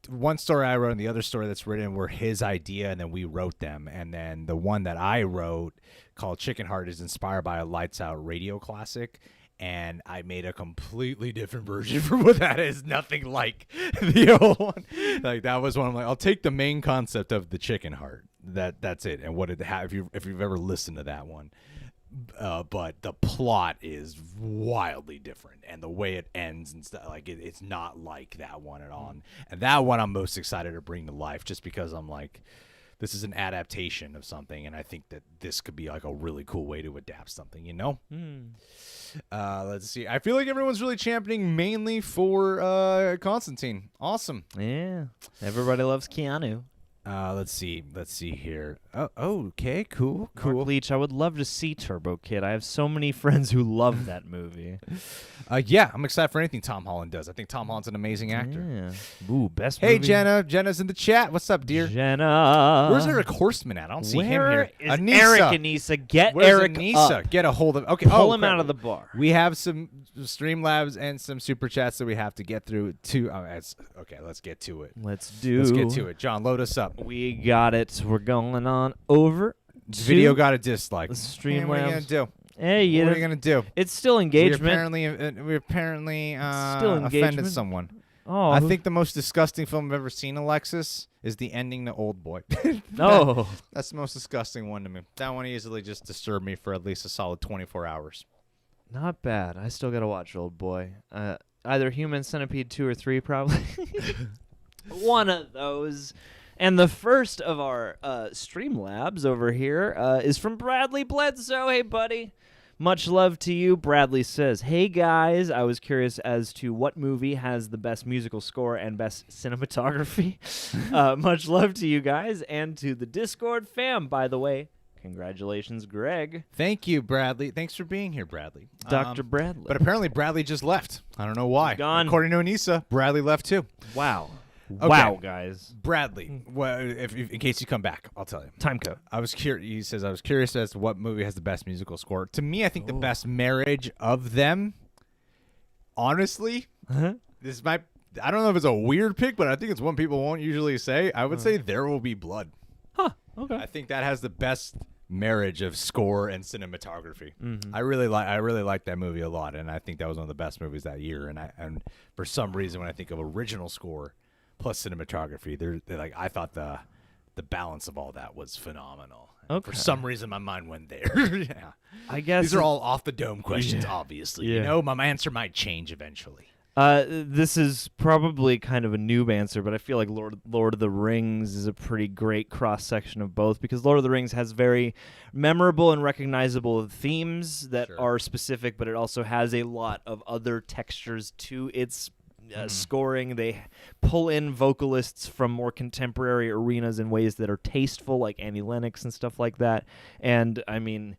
one story I wrote and the other story that's written were his idea, and then we wrote them. And then the one that I wrote called Chicken Heart is inspired by a Lights Out radio classic. And I made a completely different version for what that is. Nothing like the old one. Like that was one. I'm like, I'll take the main concept of the chicken heart. That's it. And what it if you've ever listened to that one, but the plot is wildly different, and the way it ends and stuff like it's not like that one at all. And that one I'm most excited to bring to life, just because I'm like, this is an adaptation of something, and I think that this could be like a really cool way to adapt something, you know? Let's see. I feel like everyone's really championing mainly for Constantine. Awesome. Yeah. Everybody loves Keanu. Let's see here. Oh, okay, cool. Mark Leach, I would love to see Turbo Kid. I have so many friends who love that movie. Yeah, I'm excited for anything Tom Holland does. I think Tom Holland's an amazing actor. Yeah. Ooh, best Hey, movie. Jenna. Jenna's in the chat. What's up, dear? Jenna. Where's Eric Horseman at? I don't see him here. Where is Anissa. Eric Anissa? Get Where's Eric Anissa? up. Get a hold of. Okay, Pull him crap. out of the bar. We have some Streamlabs and some super chats that we have to get through. Okay, let's get to it. Let's get to it. John, load us up. We got it. We're going on over. The video got a dislike. The Hey, what are you Streamlabs. gonna do? Hey, What are you gonna do? it's still engagement. We apparently still offended engagement. someone. Oh, I think the most disgusting film I've ever seen, Alexis, is the ending to Old Boy. Oh, That's the most disgusting one to me. That one easily just disturbed me for at least a solid 24 hours. not bad. I still gotta watch Old Boy. Either Human Centipede 2 or 3, probably. One of those. And the first of our Streamlabs over here is from Bradley Bledsoe. Hey, buddy. Much love to you. Bradley says, hey, guys, I was curious as to what movie has the best musical score and best cinematography. Much love to you guys and to the Discord fam, by the way. Congratulations, Greg. Thank you, Bradley. Thanks for being here, Bradley. Dr. Bradley. But apparently Bradley just left. I don't know why. Gone. According to Anissa, Bradley left too. Wow. Okay. Wow, guys. Bradley, well, if in case you come back, I'll tell you. Time code. He says, I was curious as to what movie has the best musical score. To me, I think the best marriage of them, honestly, this might, I don't know if it's a weird pick, but I think it's one people won't usually say. I would say There Will Be Blood. Huh. Okay. I think that has the best marriage of score and cinematography. I really like that movie a lot, and I think that was one of the best movies that year. And for some reason, when I think of original score plus cinematography, I thought the balance of all that was phenomenal. And Okay. for some reason, my mind went there. Yeah. I guess These are all off the dome questions, Yeah. obviously. Yeah. You know, my answer might change eventually. This is probably kind of a noob answer, but I feel like Lord of the Rings is a pretty great cross-section of both, because Lord of the Rings has very memorable and recognizable themes that are specific, but it also has a lot of other textures to its scoring. They pull in vocalists from more contemporary arenas in ways that are tasteful, like Annie Lennox and stuff like that. And, I mean,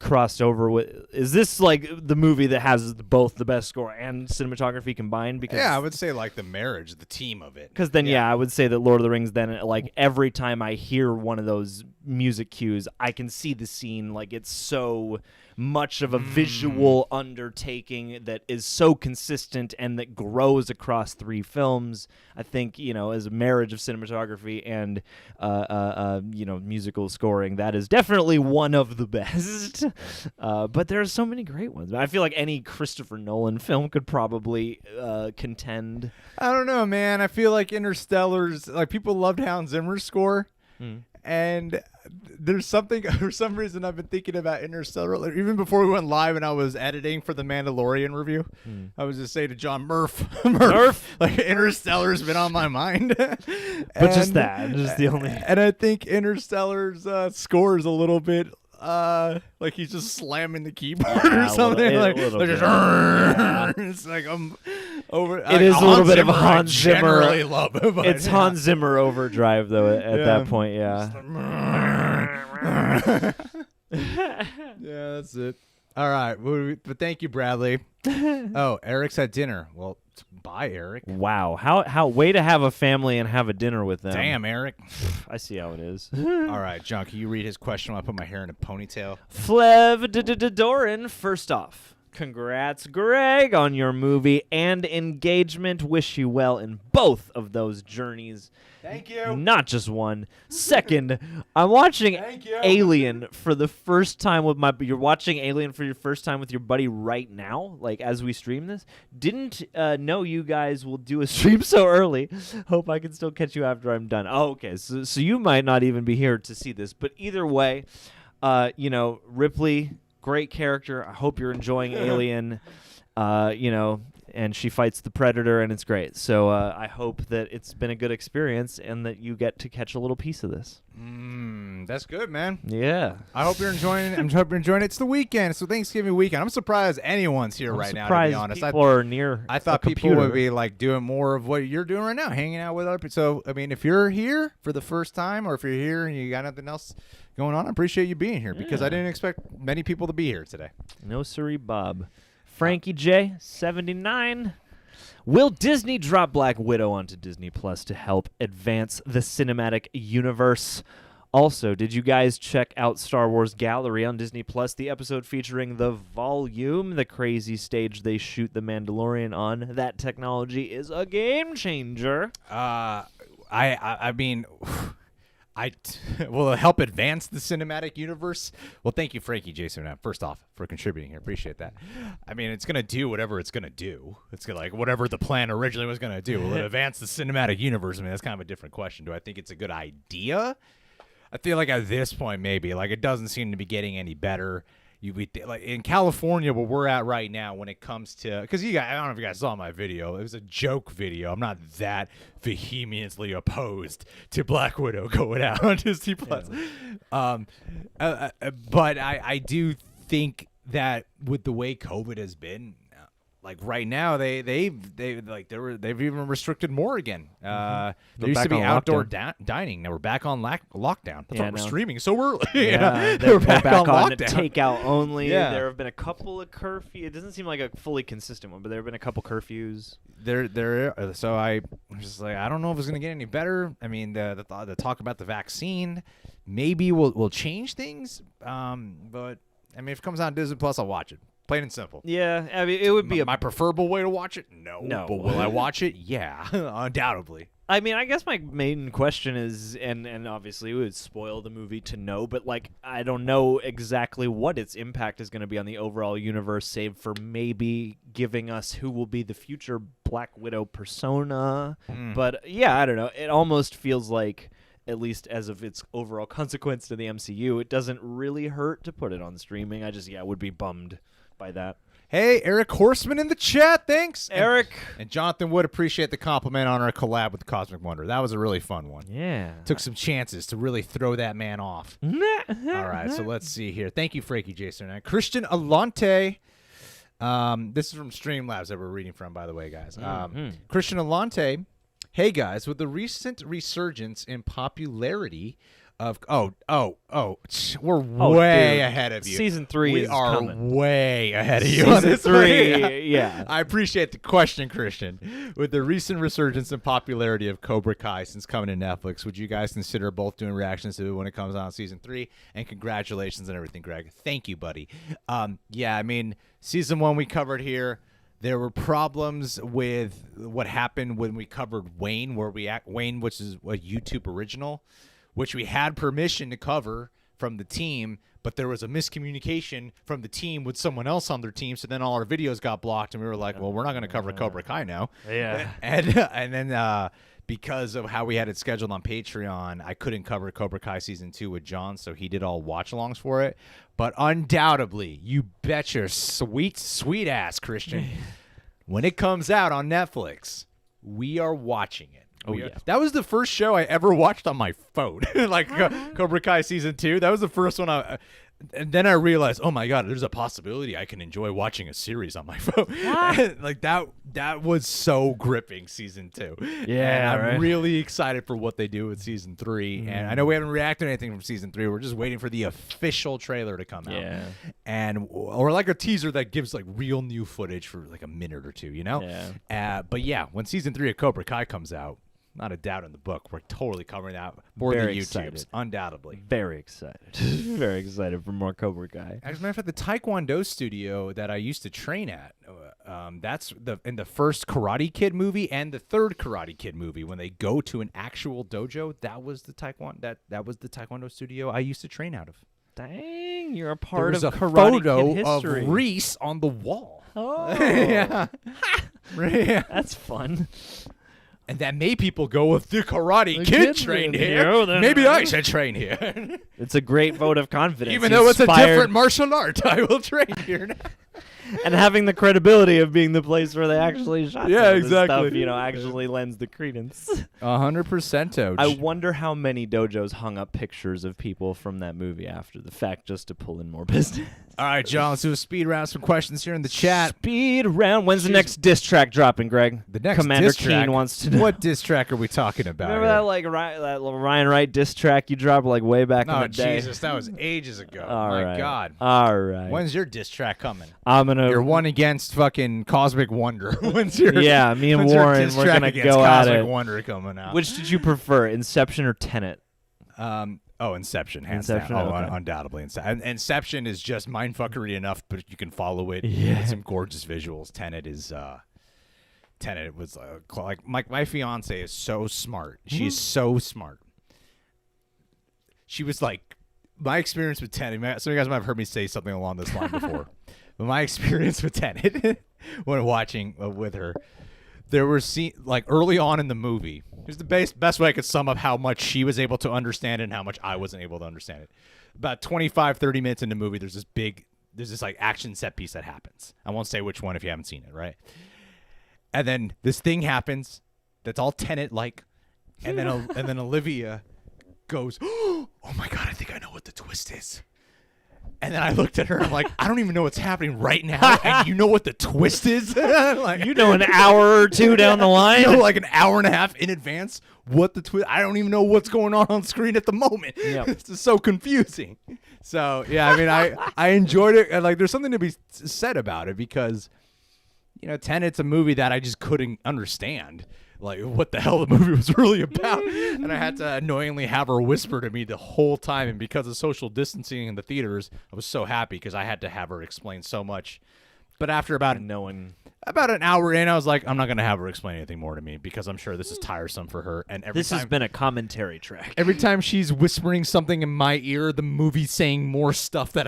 crossed over with, is this like the movie that has both the best score and cinematography combined? Because Yeah, I would say like the marriage, the team of it. because then I would say that Lord of the Rings, then like every time I hear one of those music cues, I can see the scene. Like it's so much of a visual undertaking that is so consistent and that grows across 3 films. I think, as a marriage of cinematography and musical scoring, that is definitely one of the best. But there are so many great ones. I feel like any Christopher Nolan film could probably contend. I don't know, man. I feel like Interstellar's, like, people loved Hans Zimmer's score. And there's something, for some reason, I've been thinking about Interstellar. Like, even before we went live and I was editing for the Mandalorian review, I was just saying to John, Murph, like, Interstellar's been on my mind. But just the only. And I think Interstellar's score is a little bit like he's just slamming the keyboard or something. It's like I'm over. It is a little bit of a Hans Zimmer. I generally love it, but It's Hans Zimmer overdrive though. At that point, yeah. Yeah, that's it. All right, but thank you, Bradley. Oh, Eric's at dinner. Well, bye, Eric. Wow, how way to have a family and have a dinner with them. Damn, Eric. I see how it is. All right, John, can you read his question while I put my hair in a ponytail? Flev Doran, first off, congrats, Greg, on your movie and engagement. Wish you well in both of those journeys. Thank you. Not just one. Second, I'm watching Alien for the first time with my. You're watching Alien for your first time with your buddy right now, like as we stream this. Didn't know you guys will do a stream so early. Hope I can still catch you after I'm done. Oh, okay. So you might not even be here to see this, but either way, Ripley, great character. I hope you're enjoying Alien. And she fights the Predator, and it's great. So I hope that it's been a good experience and that you get to catch a little piece of this. That's good, man. Yeah. I hope you're enjoying it. I hope you're enjoying it. It's the weekend. It's the Thanksgiving weekend. I'm surprised anyone's here right now, to be honest. People are near I thought people would be like doing more of what you're doing right now, hanging out with other people. So, I mean, if you're here for the first time or if you're here and you got nothing else going on, I appreciate you being here because I didn't expect many people to be here today. No siree, Bob. Frankie J, 79. Will Disney drop Black Widow onto Disney Plus to help advance the cinematic universe? Also, did you guys check out Star Wars Gallery on Disney Plus, the episode featuring the volume, the crazy stage they shoot The Mandalorian on? That technology is a game changer. I mean, will it help advance the cinematic universe? Well, thank you, Frankie Jason, first off, for contributing here. Appreciate that. I mean, it's going to do whatever it's going to do. It's gonna, like whatever the plan originally was going to do. Will it advance the cinematic universe? I mean, that's kind of a different question. Do I think it's a good idea? I feel like at this point, maybe. Like, it doesn't seem to be getting any better. Like in California, where we're at right now, when it comes to, because I don't know if you guys saw my video. It was a joke video. I'm not that vehemently opposed to Black Widow going out on Disney Plus, but I do think that with the way COVID has been, like right now, they've even restricted more again. There used to be outdoor dining. Now we're back on lockdown. That's why we're streaming so early. Yeah, we're back on lockdown. Takeout only. Yeah. There have been a couple of curfews. It doesn't seem like a fully consistent one, but there have been a couple curfews. So I'm just like, I don't know if it's gonna get any better. I mean, the talk about the vaccine maybe will change things. But I mean, if it comes out on Disney Plus, I'll watch it. Plain and simple. Yeah, I mean, it would be my preferable way to watch it. No. But will I watch it? Yeah, undoubtedly. I mean, I guess my main question is, and obviously it would spoil the movie to know, but like I don't know exactly what its impact is going to be on the overall universe, save for maybe giving us who will be the future Black Widow persona. But yeah, I don't know. It almost feels like, at least as of its overall consequence to the MCU, it doesn't really hurt to put it on streaming. I just would be bummed by that. Hey, Eric Horseman in the chat. Thanks, Eric. And Jonathan would appreciate the compliment on our collab with the Cosmic Wonder. That was a really fun one. Yeah. Took some chances to really throw that man off. All right, so let's see here. Thank you, Frankie Jason. And Christian Alante. This is from Streamlabs that we're reading from, by the way, guys. Christian Alante. Hey, guys, with the recent resurgence in popularity of we're way ahead of you. Season 3 we is are coming. Way ahead of you. Season 3, yeah. I appreciate the question, Christian. With the recent resurgence in popularity of Cobra Kai since coming to Netflix, would you guys consider both doing reactions to it when it comes out in season 3? And congratulations on everything, Greg. Thank you, buddy. Yeah, I mean, season 1 we covered here. There were problems with what happened when we covered Wayne, Wayne, which is a YouTube original, which we had permission to cover from the team, but there was a miscommunication from the team with someone else on their team, so then all our videos got blocked, and we were like, well, we're not going to cover Cobra Kai now. Yeah. And then because of how we had it scheduled on Patreon, I couldn't cover Cobra Kai Season 2 with John, so he did all watch-alongs for it. But undoubtedly, you bet your sweet, sweet ass, Christian, when it comes out on Netflix, we are watching it. That was the first show I ever watched on my phone. Cobra Kai Season 2. That was the first one And then I realized, oh my god, there's a possibility I can enjoy watching a series on my phone. Like that was so gripping, season 2. Yeah, and I'm right. really excited for what they do with season 3. And I know we haven't reacted to anything from season 3. We're just waiting for the official trailer to come out. Yeah. And or like a teaser that gives like real new footage for like a minute or two, you know? Yeah. But yeah, when season 3 of Cobra Kai comes out, not a doubt in the book, we're totally covering that for Very the YouTubes, excited. undoubtedly. Very excited. Very excited for more Cobra Kai. As a matter of fact, the Taekwondo studio that I used to train at, that's in the first Karate Kid movie and the third Karate Kid movie. When they go to an actual dojo, that was the Taekwondo studio I used to train out of. Dang, you're a There part was of a Karate photo Kid history. of Reese on the wall. Oh, Yeah. Yeah. that's fun. And that made people go, with the Karate The Kid kid trained trained here. here, then- Maybe I should train here. It's a great vote of confidence. Even You though it's a inspired- different martial art, I will train here now. and having the credibility of being the place where they actually shot Yeah, some of this exactly. stuff, actually lends the credence. 100%, Toad. I wonder how many dojos hung up pictures of people from that movie after the fact just to pull in more business. All right, John, let's do a speed round. Some questions here in the chat. Speed round. When's the next diss track dropping, Greg? The next Commander diss track, Keen wants to know. What diss track are we talking about? Remember here? that that little Ryan Wright diss track you dropped like way back in Oh, the day? Jesus, that was ages ago. All My right. God. All right. When's your diss track coming? I'm gonna. You're one against fucking Cosmic Wonder. When's your Yeah, me and when's your Warren, diss we're track gonna against go at Cosmic it. Wonder coming out. Which did you prefer, Inception or Tenet? Inception, hands Inception, down. okay. Undoubtedly. Inception is just mindfuckery enough, but you can follow it. Yeah. With some gorgeous visuals. Tenet was like my fiance is so smart. She's so smart. She was like, my experience with Tenet. Some of you guys might have heard me say something along this line before, but my experience with Tenet when watching with her, there were like early on in the movie. Here's the best way I could sum up how much she was able to understand it and how much I wasn't able to understand it. About 25, 30 minutes into the movie, there's this like action set piece that happens. I won't say which one if you haven't seen it, right? And then this thing happens that's all Tenet-like, and then Olivia goes, "Oh my God, I think I know what the twist is." And then I looked at her and I'm like, I don't even know what's happening right now, and you know what the twist is? Like, You know, an hour or two down the line. you know, like an hour and a half in advance what the twist. I don't even know what's going on screen at the moment. Yep. It's just so confusing. So yeah, I mean, I enjoyed it, and like, there's something to be said about it because, Tenet's a movie that I just couldn't understand. Like, what the hell the movie was really about. And I had to annoyingly have her whisper to me the whole time. And because of social distancing in the theaters, I was so happy because I had to have her explain so much. But after about an hour in, I was like, I'm not going to have her explain anything more to me because I'm sure this is tiresome for her. And This has been a commentary track. every time she's whispering something in my ear, the movie's saying more stuff that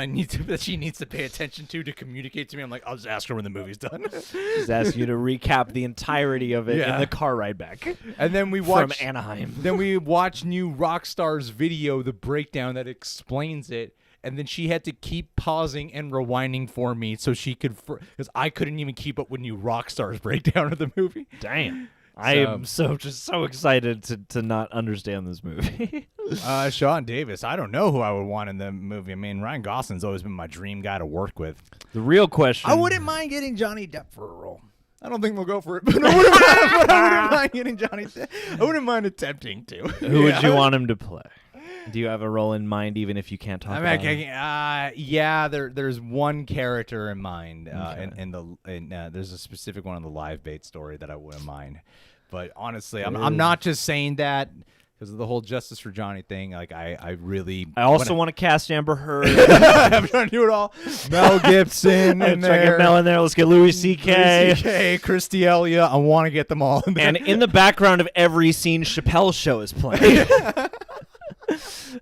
she needs to pay attention to communicate to me. I'm like, I'll just ask her when the movie's done. Just ask you to recap the entirety of it Yeah. in the car ride back And then we from watch Anaheim. Then we watch new Rockstar's video, the breakdown that explains it. And then she had to keep pausing and rewinding for me so she could, because I couldn't even keep up with new Rockstar's breakdown of the movie. Damn. I am so excited to not understand this movie. Sean Davis, I don't know who I would want in the movie. I mean, Ryan Gosling's always been my dream guy to work with. The real question. I wouldn't mind getting Johnny Depp for a role. I don't think we'll go for it, but I wouldn't mind getting Johnny Depp. I wouldn't mind attempting to. Who would you want him to play? Do you have a role in mind, even if you can't talk about it? Yeah, there's one character in mind, Okay. and there's a specific one on the live bait story that I wouldn't mind. But honestly, I'm not just saying that because of the whole Justice for Johnny thing. Like, I really. I also want to cast Amber Heard. I'm trying to do it all. Mel Gibson in Try to get there. Mel in there. Let's get Louis C.K. Louis C.K., Christy Elliott. I want to get them all in there. And in the background of every scene, Chappelle's show is playing.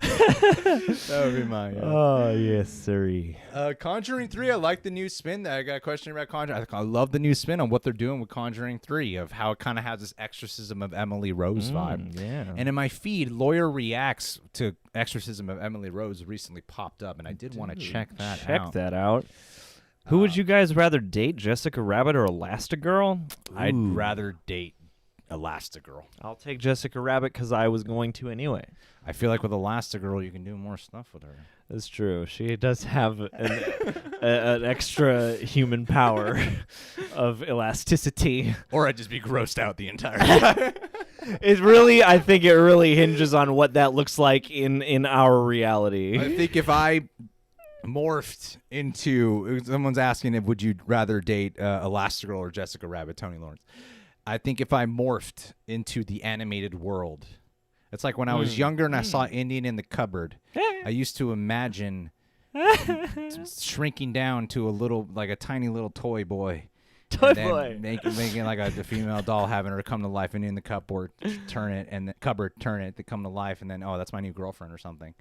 That would be mine. Yeah. Oh, yes, sirree. Conjuring 3, I like the new spin. I got a question about Conjuring. I love the new spin on what they're doing with Conjuring 3, of how it kind of has this exorcism of Emily Rose vibe. Yeah. And in my feed, Lawyer Reacts to Exorcism of Emily Rose recently popped up, and I did want to check that out. Check that out. Who would you guys rather date, Jessica Rabbit or Elastigirl? I'd rather date Elastigirl. I'll take Jessica Rabbit because I was going to anyway. I feel like with Elastigirl, you can do more stuff with her. That's true. She does have an extra human power of elasticity. Or I'd just be grossed out the entire time. I think it really hinges on what that looks like in our reality. I think if I morphed into, someone's asking if would you rather date Elastigirl or Jessica Rabbit, Tony Lawrence. I think if I morphed into the animated world, it's like when I was younger and I saw Indian in the cupboard, I used to imagine shrinking down to a tiny little toy boy. Making like a female doll, having her come to life, and in the cupboard, turn it, to come to life, and then, that's my new girlfriend or something.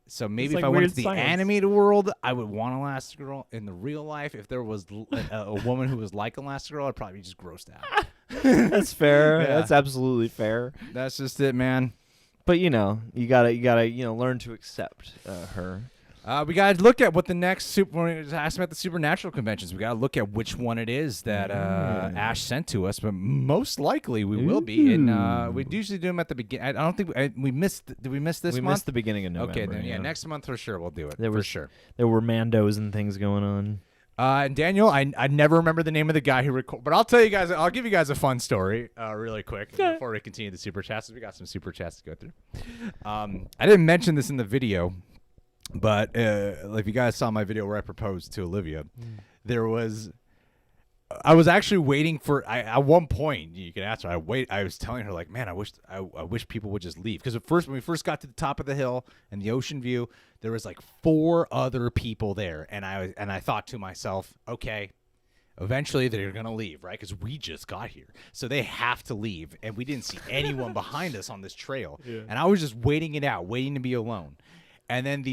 So maybe if I went to the animated world, I would want Elastigirl. In the real life, if there was a woman who was like Elastigirl, I'd probably be just grossed out. That's fair. Yeah. That's absolutely fair. That's just it, man. But you gotta learn to accept her. We gotta look at what the next when we asked about the supernatural conventions. We gotta look at which one it is that Ash sent to us. But most likely we will be. And we usually do them at the beginning. I don't think we missed. Did we miss this month? We missed the beginning of November. Okay, then next month for sure we'll do it. For sure. There were Mandos and things going on. And Daniel, I never remember the name of the guy who recorded, but I'll tell you guys. I'll give you guys a fun story really quick before we continue the super chats. We got some super chats to go through. I didn't mention this in the video, but if you guys saw my video where I proposed to Olivia, I was actually waiting for. At one point, you can ask her. I was telling her like, man, I wish people would just leave, because at first when we first got to the top of the hill and the ocean view, there was like 4 other people there, and I thought to myself, okay, eventually they're gonna leave, right? Because we just got here, so they have to leave, and we didn't see anyone behind us on this trail, and I was just waiting it out, waiting to be alone, and then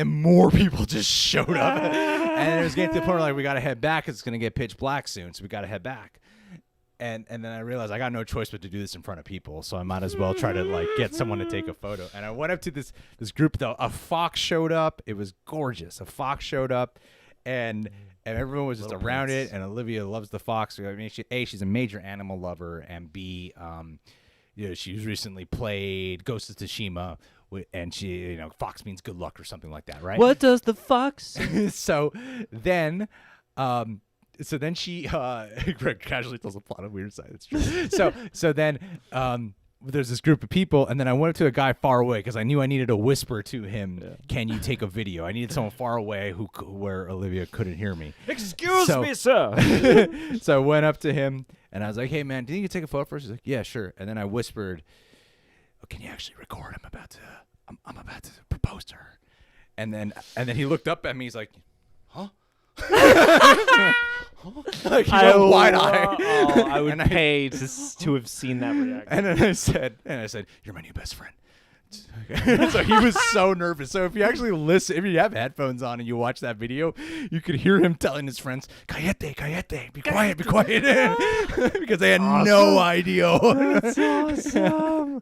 more people just showed up, and it was getting to the point where like we gotta head back. It's gonna get pitch black soon, so we gotta head back. And then I realized I got no choice but to do this in front of people, so I might as well try to like get someone to take a photo. And I went up to this group though. A fox showed up. It was gorgeous. A fox showed up, and everyone was just around it. And Olivia loves the fox. I mean, she's a major animal lover, and B, she's recently played Ghost of Tsushima. And she, fox means good luck or something like that, right? What does the fox? So then she Greg casually tells a plot of Weird Side. It's true. So then there's this group of people, and then I went up to a guy far away because I knew I needed to whisper to him, "Can you take a video?" I needed someone far away where Olivia couldn't hear me. Excuse me, sir. So I went up to him and I was like, "Hey man, do you think you could take a photo first?" He's like, "Yeah, sure." And then I whispered, "Can you actually record? I'm about to propose to her." And then he looked up at me. He's like, "Huh?" Like, wide eye. I would pay to have seen that reaction. And then I said, "You're my new best friend." So he was so nervous. So if you actually listen, if you have headphones on and you watch that video, you could hear him telling his friends, "Cállate, cállate, be quiet, be quiet," because they had no idea. That's awesome.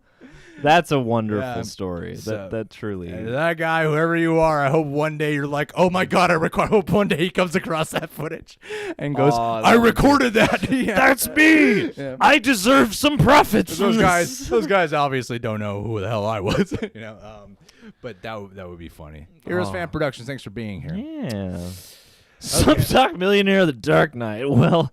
That's a wonderful story. So, that truly is. That guy, whoever you are, I hope one day you're like, "Oh my God, I hope one day he comes across that footage and goes, "I recorded that." Yeah. That's me. Yeah. I deserve some profits. Those guys obviously don't know who the hell I was, but that would be funny. Heroes Fan Productions, thanks for being here. Yeah. Some Talk Millionaire of the Dark Knight. Well,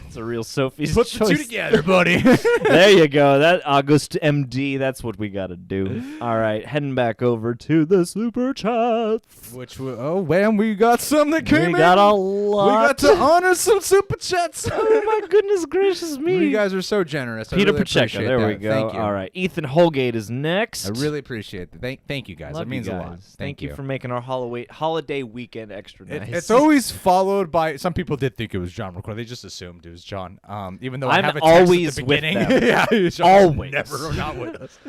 it's a real Sophie's Put choice. the two together, buddy. There you go. That August MD. That's what we got to do. All right, heading back over to the super chats. Man, we got some that came in. We got a lot. We got to honor some super chats. Oh my goodness gracious me! You guys are so generous. Peter really Pacheco. There that. we go. Thank you. All right, Ethan Holgate is next. I really appreciate it. Thank you guys. Love that means you a guys. lot. Thank you for making our holiday weekend extra nice. It's always followed by. Some people did think it was John recording. They just assumed it was John. Even though I have a text always at the beginning. with them. Yeah, always. Never not with us.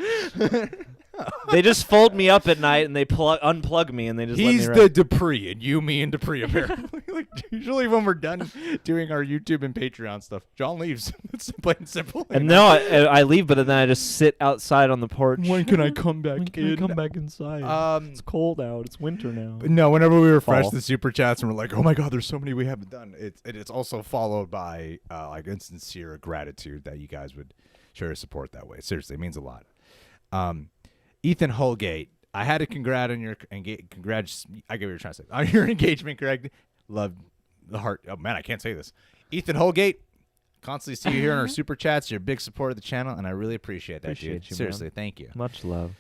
They just fold me up at night and they unplug me and they just He's let me the Dupree, and you, me, and Dupree apparently. Like usually when we're done doing our YouTube and Patreon stuff, John leaves. It's plain and simple. And no, I leave, but then I just sit outside on the porch. When can I come back? When can I come back inside? It's cold out. It's winter now. No, whenever we refresh the super chats and we're like, "Oh my God, there's so many we haven't done." It's also followed by like insincere gratitude that you guys would share your support that way. Seriously, it means a lot. Ethan Holgate I had to congrat on your I get what you're trying to say. On your engagement, Greg. Love the heart. Oh man, I can't say this. Ethan Holgate. Constantly see you here on our super chats. You're a big supporter of the channel, and I really appreciate that, dude. Seriously, thank you. Much love.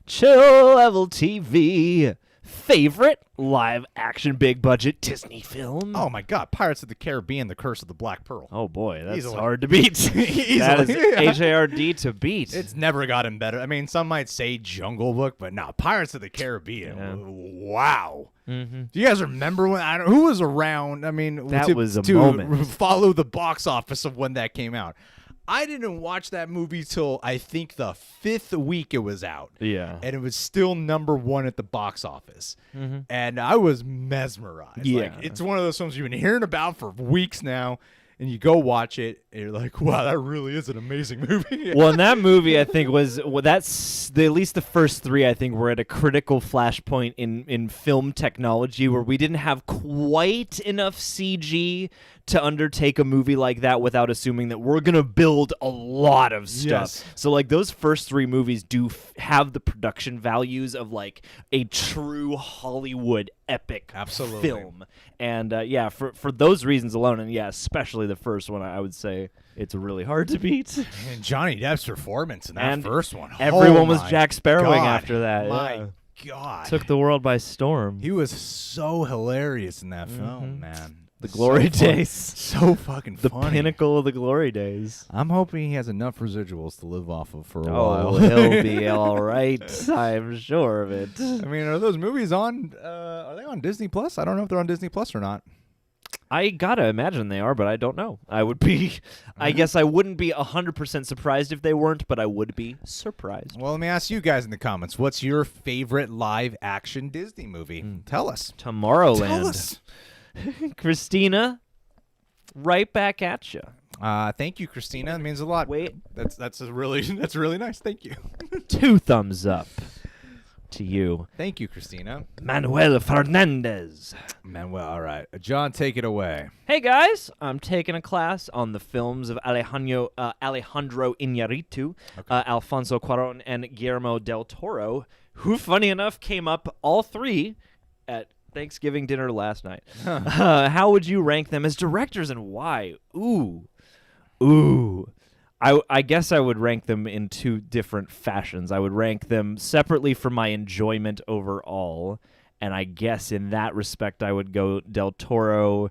Chill Level TV. Favorite live action big budget Disney film? Oh my God, Pirates of the Caribbean: The Curse of the Black Pearl. Oh boy, that's Easily. hard to beat. That is HARD to beat. It's never gotten better. I mean, some might say Jungle Book, but no, Pirates of the Caribbean. Yeah. Wow. Do you guys remember when? Who was around? I mean, That was a to moment. follow the box office of when that came out. I didn't watch that movie till I think the 5th week it was out. Yeah. And it was still #1 at the box office. And I was mesmerized. Yeah. Like, it's one of those films you've been hearing about for weeks now. And you go watch it, and you're like, wow, that really is an amazing movie. Well, and that movie, I think, that's at least the first 3, I think, were at a critical flashpoint in film technology where we didn't have quite enough CG to undertake a movie like that without assuming that we're going to build a lot of stuff. Yes. So, like, those first 3 movies do have the production values of, like, a true Hollywood epic Absolutely. film. And, yeah, for those reasons alone, and, yeah, especially the first one, I would say it's really hard to beat. And Johnny Depp's performance in that And first one. Everyone Oh was my Jack Sparrowing God. after that. My yeah. God. Took the world by storm. He was so hilarious in that film, man. The glory So fun- days. So fucking The funny. pinnacle of the glory days. I'm hoping he has enough residuals to live off of for a Oh, while. he'll be all right. I'm sure of it. I mean, are those movies on? Are they on Disney Plus? I don't know if they're on Disney Plus or not. I gotta imagine they are, but I don't know. I would be. I guess I wouldn't be 100% surprised if they weren't, but I would be surprised. Well, let me ask you guys in the comments. What's your favorite live-action Disney movie? Tell us. Tomorrowland. Tell us. Christina, right back at you. Thank you, Christina. It means a lot. Wait. That's really nice. Thank you. 2 thumbs up to you, Thank you, Christina. Manuel Fernandez. Manuel, all right. John, take it away. Hey guys, I'm taking a class on the films of Alejandro Iñárritu, Alfonso Cuarón, and Guillermo del Toro, who, funny enough, came up all 3 at Thanksgiving dinner last night. How would you rank them as directors and why? Ooh. I guess I would rank them in 2 different fashions. I would rank them separately for my enjoyment overall, and I guess in that respect I would go Del Toro,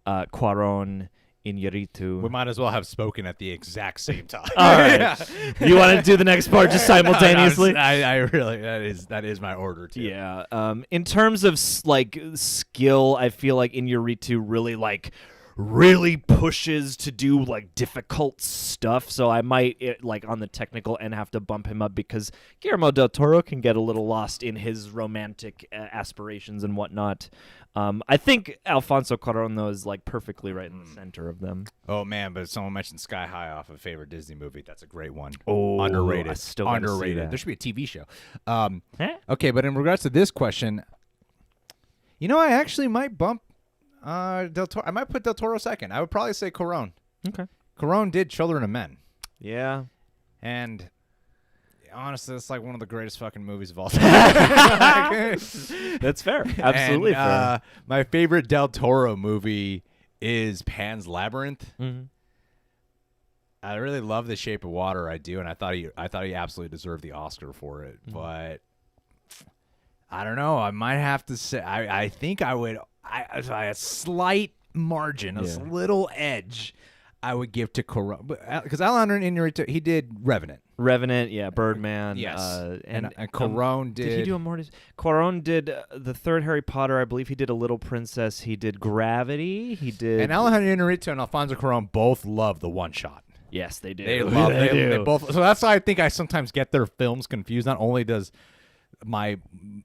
Cuarón, Iñárritu. We might as well have spoken at the exact same time. All right. You want to do the next part just simultaneously? I really that is my order too. Yeah. In terms of skill, I feel like Iñárritu really pushes to do difficult stuff, so I might on the technical end have to bump him up because Guillermo del Toro can get a little lost in his romantic aspirations and whatnot. I think Alfonso Cuarón though is perfectly right in the center of them. Oh man, but someone mentioned Sky High off a favorite Disney movie. That's a great one. Oh, underrated. I still gotta see underrated. that. There should be a TV show. Huh? Okay, but in regards to this question, I actually might bump Del Toro. I might put Del Toro second. I would probably say Cuarón. Okay. Cuarón did Children of Men, Yeah. and honestly, it's one of the greatest fucking movies of all time. That's fair. Absolutely and, my favorite Del Toro movie is Pan's Labyrinth. fair. Mm-hmm. I really love The Shape of Water. I do, and I thought he absolutely deserved the Oscar for it. But I don't know. I might have to say I think I would. By a slight margin, a little edge, I would give to Cuarón, because Alejandro Iñárritu, he did Revenant. Yeah, Birdman. Yes, and Cuarón did. Did he do a Morty? Cuarón did the 3rd Harry Potter. I believe he did A Little Princess. He did Gravity. He did. And Alejandro Iñárritu and Alfonso Cuarón both love the one shot. Yes, they do. They love They they do. both. So that's why I think I sometimes get their films confused. Not only does my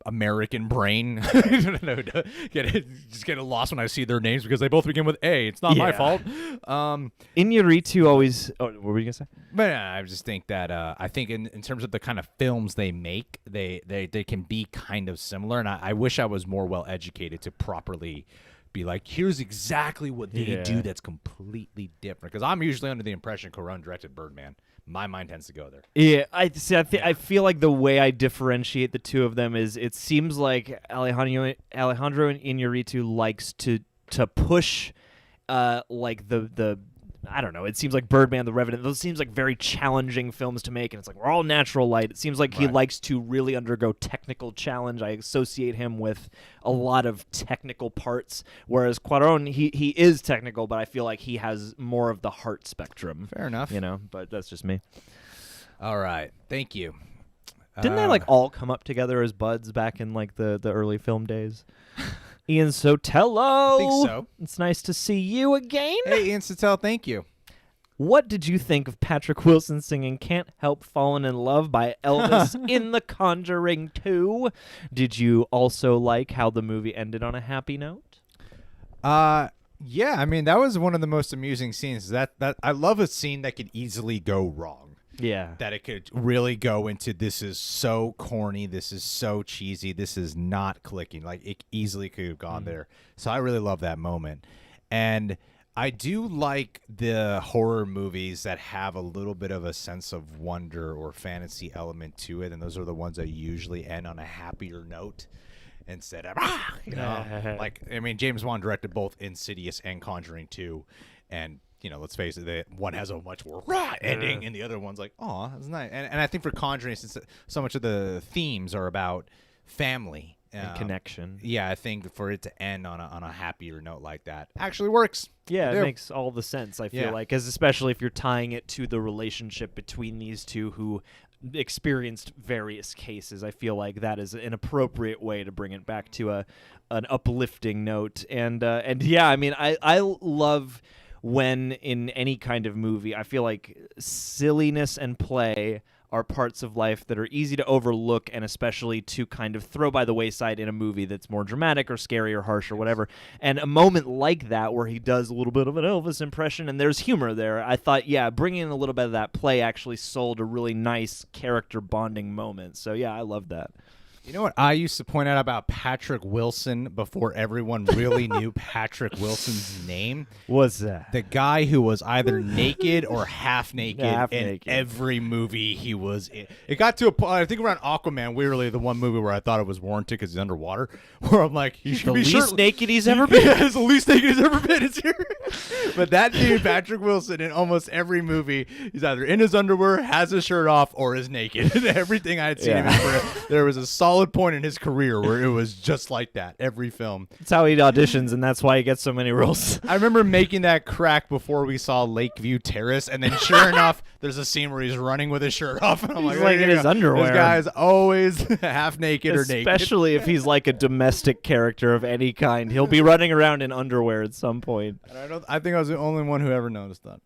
American brain just get lost when I see their names because they both begin with A. It's not my Yeah. fault. Iñárritu always. Oh, what were you gonna say? But I just think that I think in terms of the kind of films they make, they can be kind of similar, and I wish I was more well educated to properly be like, here's exactly what they do that's completely different. Because I'm usually under the impression Cuarón directed Birdman. My mind tends to go there. Yeah, I see. I feel like the way I differentiate the two of them is it seems like Alejandro Iñárritu likes to push, like the I don't know. It seems like Birdman, The Revenant. Those seems like very challenging films to make, and it's like we're all natural light. It seems like he likes to really undergo technical challenge. I associate him with a lot of technical parts, whereas Cuarón, he is technical, but I feel like he has more of the heart spectrum. Fair enough. But that's just me. All right, thank you. Didn't they like all come up together as buds back in like the early film days? Ian Sotelo. I think so. It's nice to see you again. Hey, Ian Sotelo, thank you. What did you think of Patrick Wilson singing Can't Help Falling in Love by Elvis in The Conjuring 2? Did you also like how the movie ended on a happy note? Yeah, I mean, that was one of the most amusing scenes. That I love a scene that could easily go wrong. Yeah. That it could really go into, this is so corny, this is so cheesy, this is not clicking. Like, it easily could have gone there. So I really love that moment. And I do like the horror movies that have a little bit of a sense of wonder or fantasy element to it, and those are the ones that usually end on a happier note instead of, like, I mean, James Wan directed both Insidious and Conjuring 2, and let's face it, one has a much more ending, and the other one's like, oh, that's nice. And I think for Conjuring, since so much of the themes are about family and connection. Yeah, I think for it to end on a happier note like that actually works. Yeah, it makes all the sense, I feel like, because especially if you're tying it to the relationship between these two who experienced various cases. I feel like that is an appropriate way to bring it back to an uplifting note. And yeah, I mean, I love when in any kind of movie, I feel like silliness and play are parts of life that are easy to overlook and especially to kind of throw by the wayside in a movie that's more dramatic or scary or harsh or whatever. And a moment like that where he does a little bit of an Elvis impression and there's humor there, I thought, yeah, bringing in a little bit of that play actually sold a really nice character bonding moment. So, yeah, I love that. You know what I used to point out about Patrick Wilson before everyone really knew Patrick Wilson's name? What's that? The guy who was either naked or half naked in every movie he was in. It got to a point, I think around Aquaman, weirdly, the one movie where I thought it was warranted because he's underwater, where I'm like, he should the be least naked he's ever been. Yeah, it's the least naked he's ever been. It's here. But that dude, Patrick Wilson, in almost every movie, he's either in his underwear, has his shirt off, or is naked. Everything I had seen him in, there was a solid point in his career where it was just like that every film. That's how he auditions, and that's why he gets so many roles. I remember making that crack before we saw Lakeview Terrace, and then sure enough, there's a scene where he's running with his shirt off, and I'm he's like in his underwear. This guy's always half naked or naked. Especially if he's like a domestic character of any kind. He'll be running around in underwear at some point. And I think I was the only one who ever noticed that.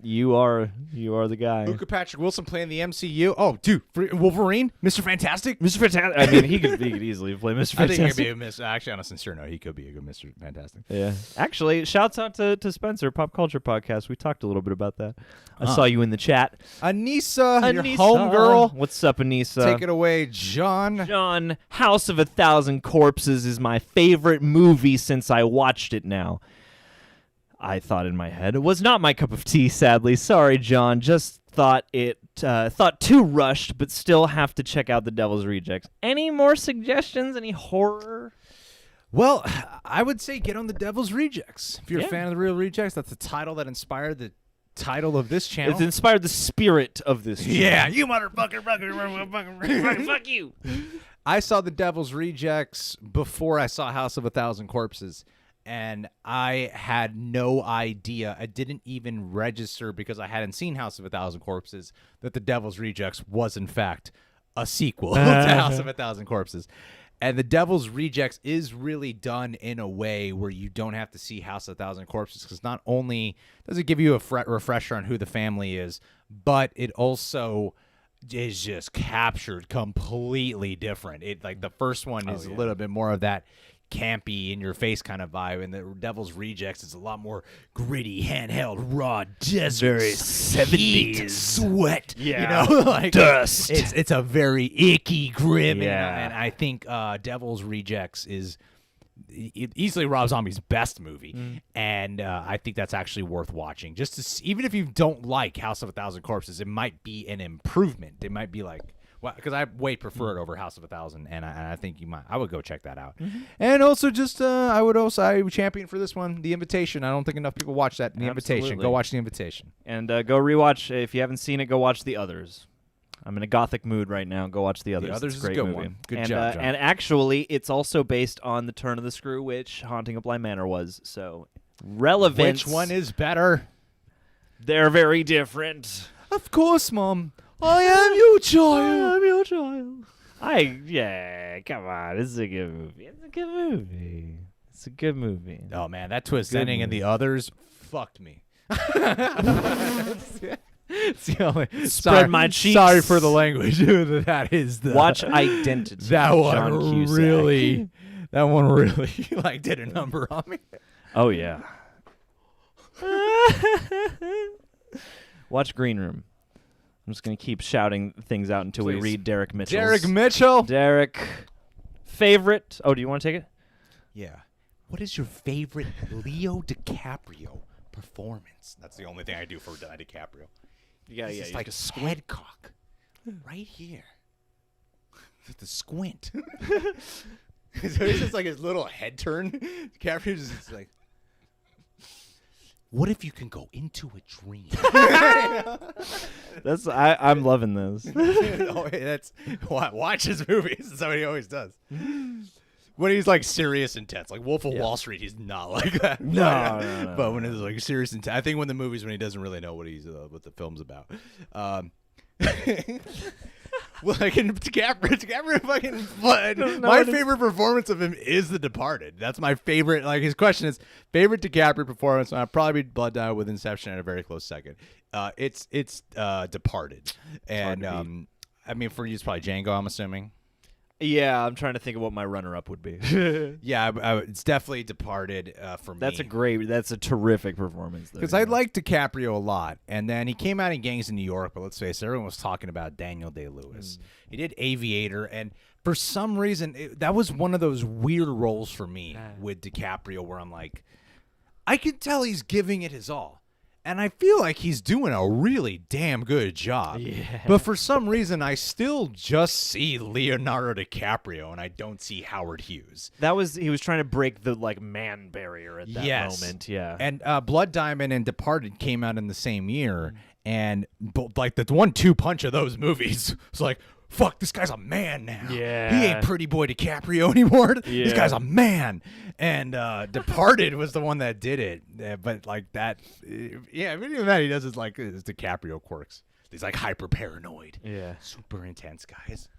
You are the guy. Who could Patrick Wilson play in the MCU? Oh, dude, Wolverine? Mr. Fantastic? Mr. Fantastic. I mean, he could easily play Mr. Fantastic. I think he could be a Mr. Actually, on a sincere note, he could be a good Mr. Fantastic. Yeah. Actually, shouts out to Spencer, Pop Culture Podcast. We talked a little bit about that. I saw you in the chat. Anissa, your homegirl. What's up, Anissa? Take it away, John. John, House of a Thousand Corpses is my favorite movie since I watched it now. I thought in my head. It was not my cup of tea, sadly. Sorry, John. Just thought too rushed, but still have to check out The Devil's Rejects. Any more suggestions? Any horror? Well, I would say get on The Devil's Rejects. If you're a fan of The Real Rejects, that's the title that inspired the title of this channel. It's inspired the spirit of this channel. Yeah, you motherfucker, fuck you. I saw The Devil's Rejects before I saw House of a Thousand Corpses. And I had no idea. I didn't even register because I hadn't seen House of a Thousand Corpses that The Devil's Rejects was, in fact, a sequel to House of a Thousand Corpses. And The Devil's Rejects is really done in a way where you don't have to see House of a Thousand Corpses because not only does it give you a refresher on who the family is, but it also is just captured completely different. It like the first one is a little bit more of that campy in your face kind of vibe, and the Devil's Rejects is a lot more gritty, handheld, raw, desert, very 70s sweat, like dust. It's a very icky, grim, and I think Devil's Rejects is easily Rob Zombie's best movie, and I think that's actually worth watching. Just to see, even if you don't like House of a Thousand Corpses, it might be an improvement. It might be like, well, because I way prefer it over House of a Thousand, and I think you might. I would go check that out. And also, just I would champion for this one, The Invitation. I don't think enough people watch that. The Invitation. Go watch The Invitation, and go rewatch. If you haven't seen it, go watch The Others. I'm in a gothic mood right now. Go watch The Others. The Others it's is a great good movie. one. Good job, John. And actually, it's also based on The Turn of the Screw, which Haunting of Bly Manor was. So, relevance. Which one is better? They're very different. Of course, Mom. I am your child. I am your child. Yeah, come on. This is a good movie. It's a good movie. It's a good movie. Oh, man, that twist Good ending in movie. The Others fucked me. It's the only, Spread my cheeks. Sorry for the language. That is the Watch Identity. That John one Cusack. really. That one really like did a number on me. Oh yeah. Watch Green Room. I'm just gonna keep shouting things out until we Please. read Derek Mitchell's. Derek Mitchell. Derek. Favorite. Oh, do you want to take it? Yeah. What is your favorite Leo DiCaprio performance? That's the only thing I do for DiCaprio. Yeah, It's like a squid cock, right here. The squint. So it's just like his little head turn. DiCaprio's just like, what if you can go into a dream? That's I'm loving this. Oh, that's watch his movies. That's what he always does. When he's like serious intense, like Wolf of Wall Street, he's not like that. No. But when it's like serious intense, I think when the movies when he doesn't really know what the film's about. Well, like in DiCaprio fucking. My favorite performance of him is The Departed. That's my favorite. Like his question is favorite DiCaprio performance. And I'd probably be Blood Diamond with Inception at a very close second. It's Departed, and I mean for you it's probably Django. I'm assuming. Yeah, I'm trying to think of what my runner-up would be. Yeah, it's definitely Departed for me. That's a terrific performance. Because I like DiCaprio a lot, and then he came out in Gangs in New York, but let's face it, everyone was talking about Daniel Day-Lewis. He did Aviator, and for some reason, that was one of those weird roles for me with DiCaprio where I'm like, I can tell he's giving it his all. And I feel like he's doing a really damn good job. Yeah. But for some reason, I still just see Leonardo DiCaprio, and I don't see Howard Hughes. He was trying to break the man barrier at that moment. Yeah. And Blood Diamond and Departed came out in the same year, and like the 1-2 punch of those movies was like, fuck, this guy's a man now. Yeah. He ain't Pretty Boy DiCaprio anymore. Yeah. This guy's a man. And Departed was the one that did it. But like that, yeah, but even that he does is like his DiCaprio quirks. He's like hyper paranoid. Yeah. Super intense guys.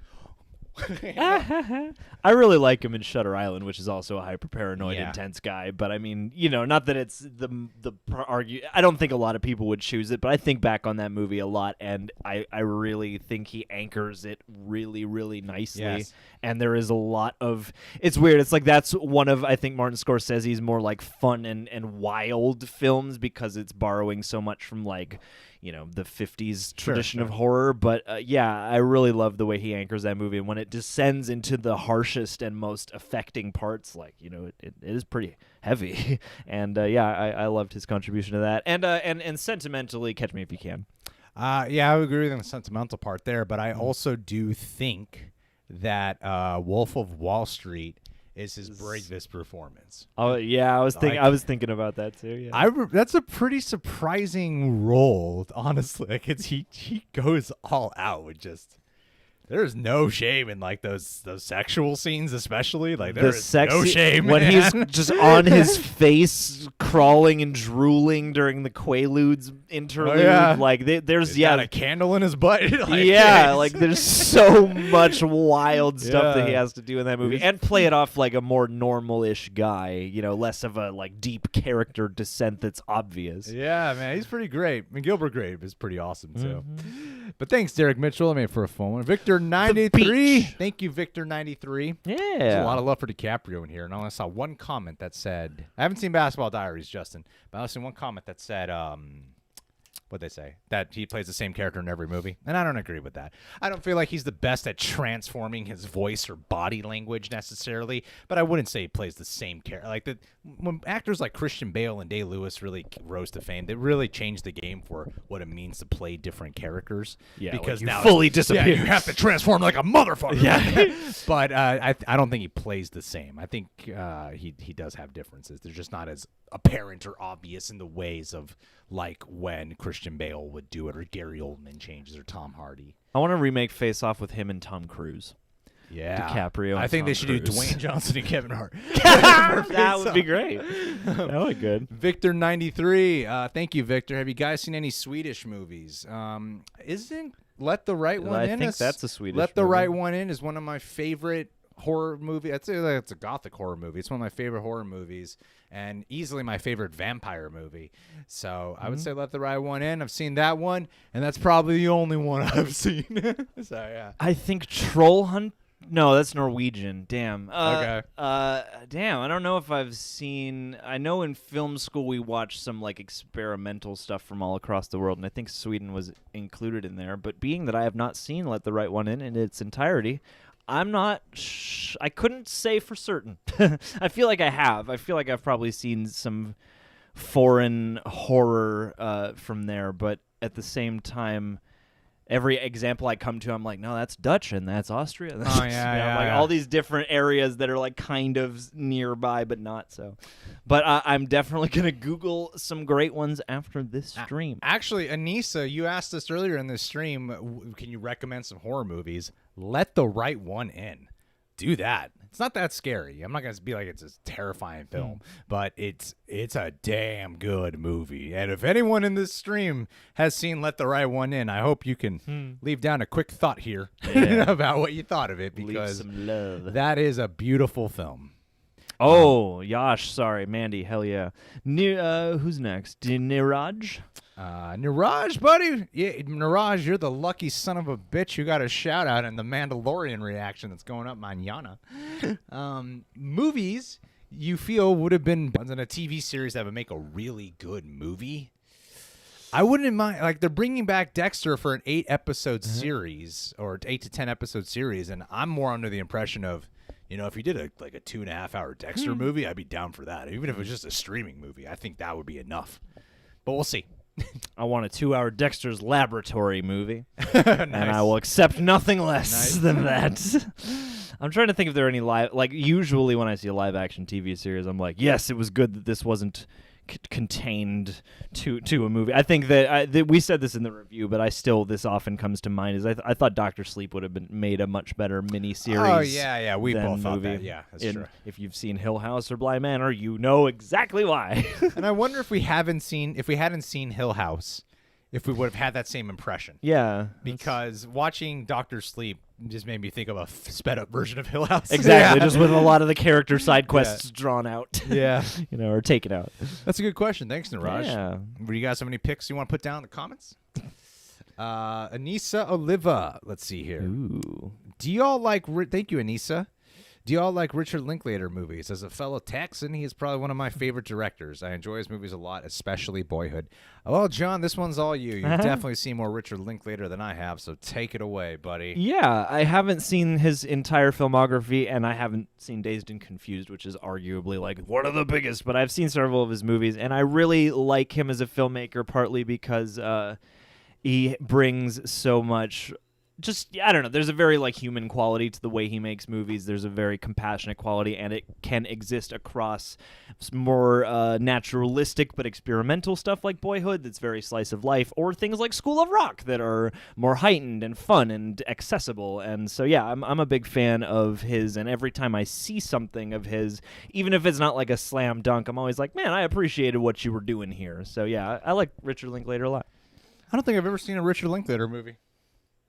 I really like him in Shutter Island, which is also a hyper paranoid, intense guy. But I mean, not that it's the argue. I don't think a lot of people would choose it, but I think back on that movie a lot, and I really think he anchors it really, really nicely. Yes. And there is a lot of. It's weird. It's like that's one of I think Martin Scorsese's more like fun and wild films because it's borrowing so much from like. The 50s tradition of horror. But I really love the way he anchors that movie. And when it descends into the harshest and most affecting parts, like, it is pretty heavy. And I loved his contribution to that. And sentimentally, Catch Me If You Can. I would agree with the sentimental part there. But I also do think that Wolf of Wall Street is his bravest performance. Oh yeah, I was thinking about that too. Yeah. That's a pretty surprising role, honestly. Like he goes all out with just. There's no shame in like those sexual scenes, especially like there's no shame when man. he's just on his face, crawling and drooling during the Quaaludes interlude. Oh, yeah. Like there's He's got a candle in his butt. Like there's so much wild stuff that he has to do in that movie, and play it off like a more normal-ish guy. Less of a like deep character descent that's obvious. Yeah, man, he's pretty great. I mean, Gilbert Grape is pretty awesome too. But thanks, Derek Mitchell. I mean, for a phone one, Victor 93. Thank you, Victor 93. Yeah, there's a lot of love for DiCaprio in here, and I only saw one comment that said, "I haven't seen Basketball Diaries, Justin, but I only seen one comment that said, what they say, that he plays the same character in every movie, and I don't agree with that. I don't feel like he's the best at transforming his voice or body language necessarily, but I wouldn't say he plays the same character. Like when actors like Christian Bale and Day-Lewis really rose to fame, they really changed the game for what it means to play different characters. Yeah, because like now fully disappear. Yeah, you have to transform like a motherfucker. Yeah. But I don't think he plays the same. I think he does have differences. They're just not as apparent or obvious in the ways of like when Christian Bale would do it, or Gary Oldman changes, or Tom Hardy. I want to remake Face Off with him and Tom Cruise. Yeah, DiCaprio. I think Tom they should do Cruise. Dwayne Johnson and Kevin Hart. That would be great. That would be good. Victor 93. Thank you, Victor. Have you guys seen any Swedish movies? Isn't Let the Right One I In? think that's a Swedish Let the movie. Right One In is one of my favorite horror movie. I'd say that it's a gothic horror movie. It's one of my favorite horror movies, and easily my favorite vampire movie. So I would say Let the Right One In. I've seen that one, and that's probably the only one I've seen. So yeah. I think Troll Hunt. No, that's Norwegian. Damn. Okay. Damn. I don't know if I've seen. I know in film school we watched some like experimental stuff from all across the world, and I think Sweden was included in there. But being that I have not seen Let the Right One In its entirety, I'm not. I couldn't say for certain. I feel like I have. I feel like I've probably seen some foreign horror from there, but at the same time, every example I come to, I'm like, no, that's Dutch and that's Austria. Oh, yeah, like yeah. all these different areas that are like kind of nearby, but not so. But I'm definitely gonna Google some great ones after this stream. Actually, Anissa, you asked us earlier in this stream, can you recommend some horror movies? Let the Right One In. Do that. It's not that scary. I'm not going to be like it's a terrifying film, but it's a damn good movie. And if anyone in this stream has seen Let the Right One In, I hope you can leave down a quick thought here about what you thought of it, because Leave some love. that is a beautiful film. Oh, Yash, sorry, Mandy, hell yeah. Who's next? Niraj? Niraj, buddy. Yeah, Niraj, you're the lucky son of a bitch who got a shout out in the Mandalorian reaction that's going up manana. Movies you feel would have been in a TV series that would make a really good movie? I wouldn't mind. Like, they're bringing back Dexter for an 8-episode series, or 8 to 10 episode series, and I'm more under the impression of, you know, if you did a 2.5-hour Dexter movie, I'd be down for that. Even if it was just a streaming movie, I think that would be enough. But we'll see. I want a 2-hour Dexter's Laboratory movie, and I will accept nothing less than that. I'm trying to think if there are any live. Like, usually when I see a live-action TV series, I'm like, yes, it was good that this wasn't contained to a movie. I think that we said this in the review, but this often comes to mind. Is I thought Dr. Sleep would have been made a much better miniseries. Oh yeah, we than both thought movie. that. Yeah, that's true. If you've seen Hill House or Bly Manor, you know exactly why. And I wonder if we hadn't seen Hill House, if we would have had that same impression. Yeah, Because watching Dr. Sleep just made me think of a sped up version of Hill House. exactly. Just with a lot of the character side quests drawn out. Yeah. Or taken out. That's a good question. Thanks, Niraj. Yeah. Do you guys have any picks you want to put down in the comments? Anissa Oliva. Let's see here. Ooh. Do y'all like... Thank you, Anissa. Do y'all like Richard Linklater movies? As a fellow Texan, he is probably one of my favorite directors. I enjoy his movies a lot, especially Boyhood. Well, John, this one's all you. You've definitely seen more Richard Linklater than I have, so take it away, buddy. Yeah, I haven't seen his entire filmography, and I haven't seen Dazed and Confused, which is arguably like one of the biggest, but I've seen several of his movies, and I really like him as a filmmaker, partly because he brings so much... I don't know, there's a very human quality to the way he makes movies. There's a very compassionate quality, and it can exist across more naturalistic but experimental stuff like Boyhood that's very slice of life, or things like School of Rock that are more heightened and fun and accessible. And so yeah, I'm a big fan of his, and every time I see something of his, even if it's not like a slam dunk, I'm always like, man, I appreciated what you were doing here. So yeah, I like Richard Linklater a lot. I don't think I've ever seen a Richard Linklater movie.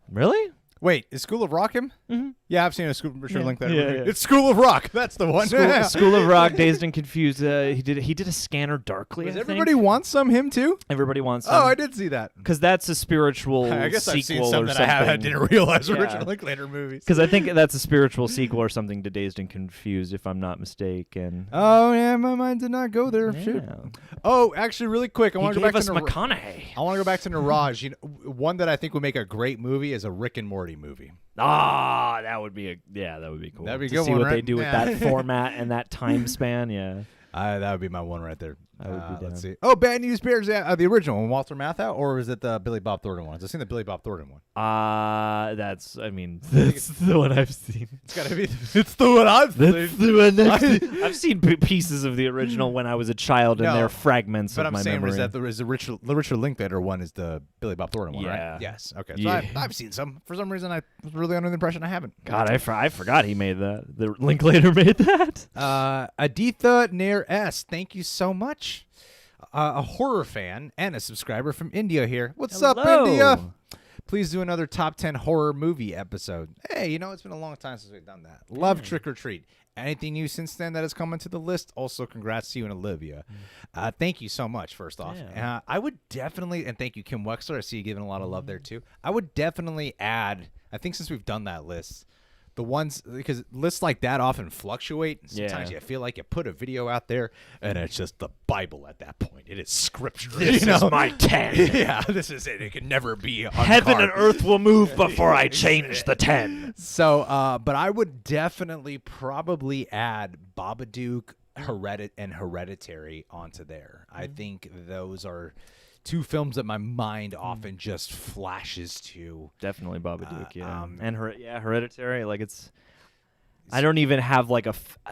Really? Wait, is School of Rock him? Mm-hmm. Yeah, I've seen a School link that. Yeah. It's School of Rock. That's the one. School of Rock, Dazed and Confused. He did a Scanner Darkly. Does I everybody think. want some? Him too? Everybody wants. Oh, I did see that. Because that's a spiritual I guess sequel I've seen some or that something. I didn't realize were Yeah. original Linklater movies. Because I think that's a spiritual sequel or something to Dazed and Confused, if I'm not mistaken. Oh yeah, my mind did not go there. Shoot. Yeah. Oh, actually, really quick, I want to He go gave back us to McConaughey. I want to go back to Niraj. You know, one that I think would make a great movie is a Rick and Morty movie. Ah, that would be cool. That'd be a to good see one, what they right? do with Yeah. that format and that time span. Yeah. That would be my one right there. I would be down. Let's see. Oh, Bad News Bears, the original one, Walter Matthau, or is it the Billy Bob Thornton one? I've seen the Billy Bob Thornton one. That's the one I've seen. It's gotta be. It's the one I've seen. That's the one I've seen pieces of the original when I was a child, and No, they're fragments But of I'm my saying memory. is that the Richard Linklater one is the Billy Bob Thornton one, Yeah. right? Yes. Okay. So Yeah. I've seen some. For some reason, I was really under the impression I haven't. God, I forgot he made that. The Linklater made that. Aditha Nair S, thank you so much. A horror fan and a subscriber from India here. What's up, Hello. India? Please do another top 10 horror movie episode. Hey, it's been a long time since we've done that. Love Trick or Treat. Anything new since then that has come into the list? Also, congrats to you and Olivia. Thank you so much, first off. Yeah. I would definitely, and thank you, Kim Wexler. I see you giving a lot of love there, too. I would definitely add, I think since we've done that list, the ones, because lists like that often fluctuate. Sometimes Yeah. you feel like you put a video out there, and it's just the Bible at that point. It is scripture. This is my 10. Yeah, this is it. It can never be Heaven and uncarved. earth will move before I change the 10. So, but I would definitely probably add Babadook, and Hereditary onto there. I think those are two films that my mind often just flashes to. Definitely Babadook, and um, Hereditary. Like I don't even have like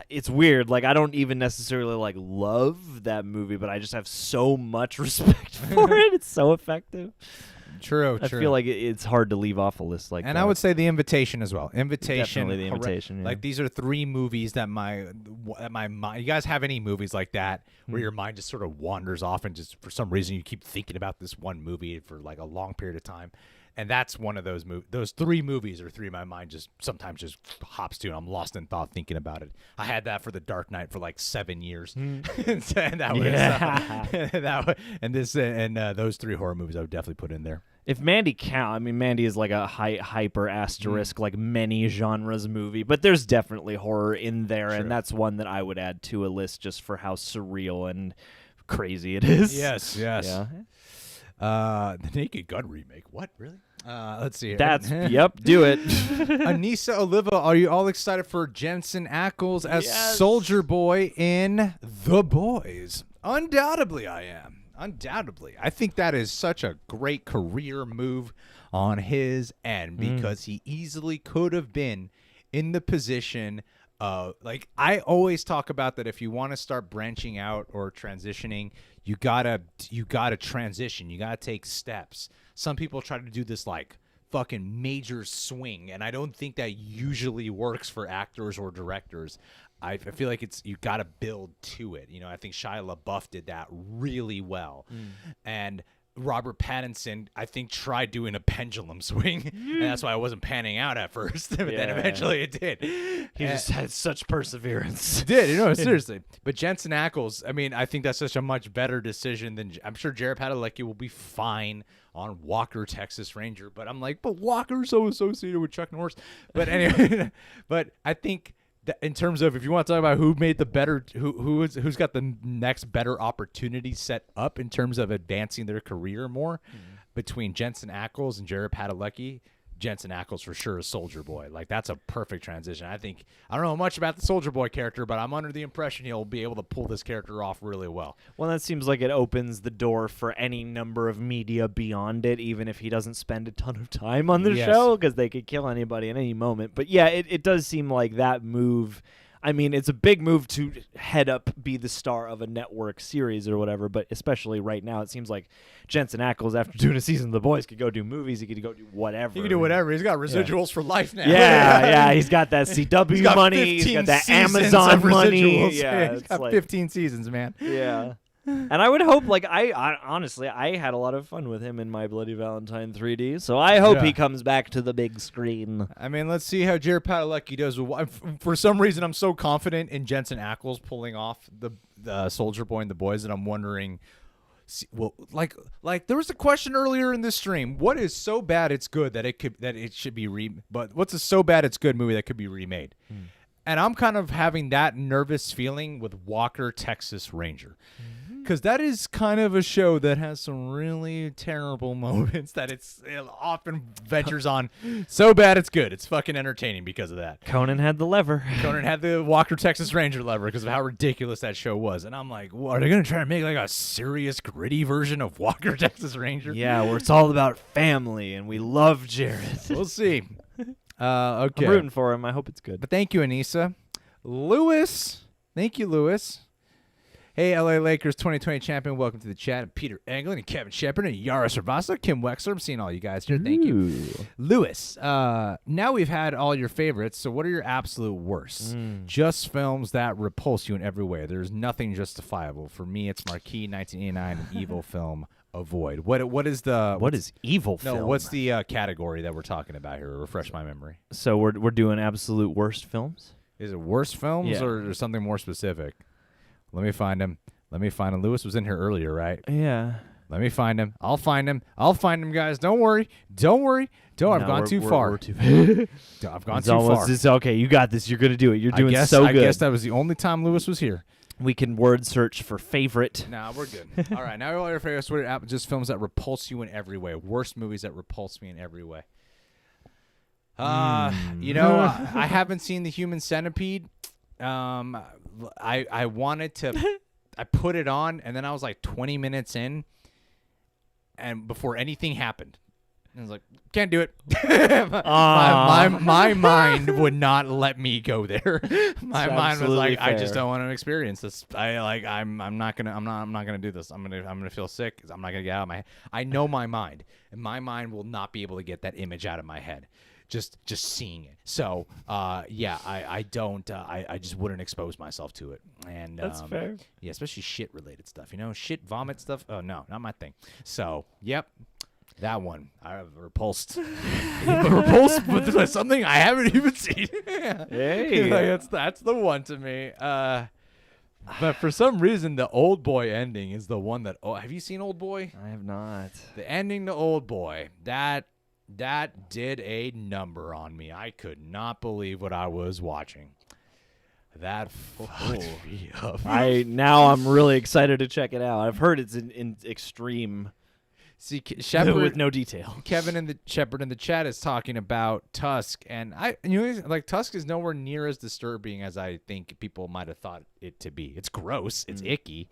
it's weird. Like I don't even necessarily like love that movie, but I just have so much respect for it. It's so effective. True. I feel like it's hard to leave off a list like that. And I would say The Invitation as well. Invitation. Definitely The Invitation, yeah. Like these are three movies that my mind. You guys have any movies like that where your mind just sort of wanders off and just for some reason you keep thinking about this one movie for like a long period of time? And that's one of those movies. Those three movies are three my mind just sometimes just hops to, and I'm lost in thought thinking about it. I had that for The Dark Knight for like 7 years, and that was those three horror movies I would definitely put in there. If Mandy count, I mean, Mandy is like a hyper asterisk, like many genres movie, but there's definitely horror in there, and that's one that I would add to a list just for how surreal and crazy it is. Yes. Yeah. The Naked Gun remake. What, really? Let's see here. That's yep. Do it. Anissa Oliva, are you all excited for Jensen Ackles as Yes. Soldier Boy in The Boys? Undoubtedly, I am. Undoubtedly. I think that is such a great career move on his end because he easily could have been in the position like I always talk about that if you want to start branching out or transitioning, you gotta transition. You gotta take steps. Some people try to do this like fucking major swing, and I don't think that usually works for actors or directors. I feel like you got to build to it. I think Shia LaBeouf did that really well, and Robert Pattinson, I think, tried doing a pendulum swing, and that's why it wasn't panning out at first, but then eventually it did. He just had such perseverance. It did, seriously. But Jensen Ackles, I mean, I think that's such a much better decision than I'm sure Jared Padalecki will be fine on Walker, Texas Ranger, but I'm like, but Walker's so associated with Chuck Norris. But anyway, but I think that in terms of if you want to talk about who made the better, who's got the next better opportunity set up in terms of advancing their career more, between Jensen Ackles and Jared Padalecki, Jensen Ackles for sure is Soldier Boy. Like that's a perfect transition. I don't know much about the Soldier Boy character, but I'm under the impression he'll be able to pull this character off really well. Well, that seems like it opens the door for any number of media beyond it, even if he doesn't spend a ton of time on the show, because they could kill anybody at any moment. But yeah, it does seem like that move. I mean, it's a big move to be the star of a network series or whatever, but especially right now, it seems like Jensen Ackles, after doing a season of The Boys, could go do movies. He could go do whatever. He can do whatever. He's got residuals for life now. Yeah. He's got that CW He's got money. He's 15 got that seasons Amazon of money. residuals. Yeah, He's it's got like, 15 seasons, man. Yeah. And I would hope, like, I honestly, I had a lot of fun with him in My Bloody Valentine 3D, so I hope he comes back to the big screen. I mean, let's see how Jared Padalecki does. For some reason, I'm so confident in Jensen Ackles pulling off the Soldier Boy and the Boys that I'm wondering. Well, like there was a question earlier in this stream. What is so bad it's good that it should be but what's a so bad it's good movie that could be remade? And I'm kind of having that nervous feeling with Walker, Texas Ranger. Because that is kind of a show that has some really terrible moments that it often ventures on. So bad it's good. It's fucking entertaining because of that. Conan had the lever. Conan had the Walker, Texas Ranger lever because of how ridiculous that show was. And I'm like, what, are they going to try to make like a serious, gritty version of Walker, Texas Ranger? Yeah, where it's all about family and we love Jared. We'll see. Okay. I'm rooting for him. I hope it's good. But thank you, Anissa. Lewis. Thank you, Lewis. Hey, LA Lakers 2020 champion. Welcome to the chat. Peter Anglin and Kevin Shepard and Yara Servasa, Kim Wexler. I'm seeing all you guys here. Thank you. Lewis, now we've had all your favorites, so what are your absolute worsts? Just films that repulse you in every way. There's nothing justifiable. For me, it's Marquis, 1989, an evil film. Avoid. What is evil film? No, what's the category that we're talking about here? Refresh my memory. So we're doing absolute worst films? Is it worst films or something more specific? Let me find him. Lewis was in here earlier, right? Yeah. Let me find him. I'll find him, guys. Don't worry. I've gone too far. I've gone too far. It's okay. You got this. You're going to do it. You're doing so good. I guess that was the only time Lewis was here. We can word search for favorite. Nah, we're good. All right. Now all your favorites. What are just films that repulse you in every way? Worst movies that repulse me in every way. I haven't seen the Human Centipede. I wanted to I put it on and then I was like 20 minutes in and before anything happened. I was like, can't do it. my mind would not let me go there. My mind was like, fair. I just don't want to experience this. I'm not gonna do this. I'm gonna feel sick. I'm not gonna get out of my head. I know my mind, and my mind will not be able to get that image out of my head. Just seeing it. So I don't. I just wouldn't expose myself to it. And that's fair. Yeah, especially shit related stuff. Shit, vomit stuff. Oh no, not my thing. So yep. That one I have repulsed. Repulsed with something I haven't even seen. Hey, that's the one to me. But for some reason, the Old Boy ending is the one that. Oh, have you seen Old Boy? I have not. The ending to Old Boy that did a number on me. I could not believe what I was watching. That fucked me up. I'm really excited to check it out. I've heard it's in extreme. See, Shepard with no detail. Kevin and the Shepard in the chat is talking about Tusk, and Tusk is nowhere near as disturbing as I think people might have thought it to be. It's gross, it's icky,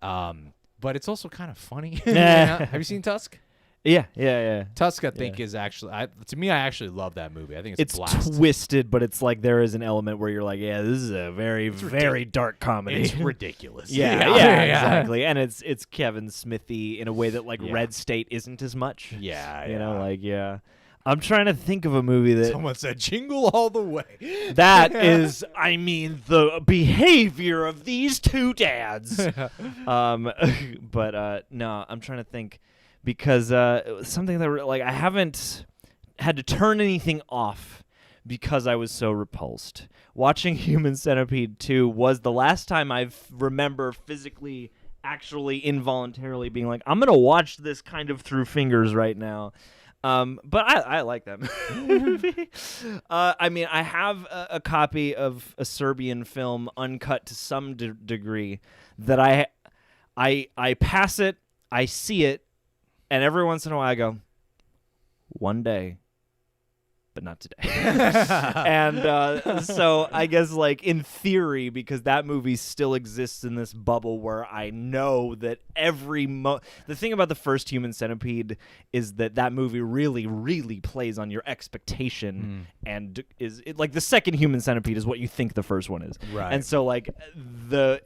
but it's also kind of funny. Have you seen Tusk? Yeah. Tusk, I think, is actually to me. I actually love that movie. I think it's blast. Twisted, but it's like there is an element where you're like, yeah, this is a very, very dark comedy. It's ridiculous. Yeah, exactly. And it's Kevin Smithy in a way that Red State isn't as much. Yeah. I'm trying to think of a movie that someone said "Jingle All the Way." That is, the behavior of these two dads. But no, I'm trying to think. Because it was something that I haven't had to turn anything off because I was so repulsed. Watching Human Centipede 2 was the last time I remember physically, actually, involuntarily being like, I'm going to watch this kind of through fingers right now. But I like that movie. I have a copy of a Serbian film, uncut to some degree, that I pass it, I see it, and every once in a while I go, one day, but not today. And so I guess in theory, because that movie still exists in this bubble where I know that the thing about the first Human Centipede is that movie really, really plays on your expectation and the second Human Centipede is what you think the first one is. Right. And so the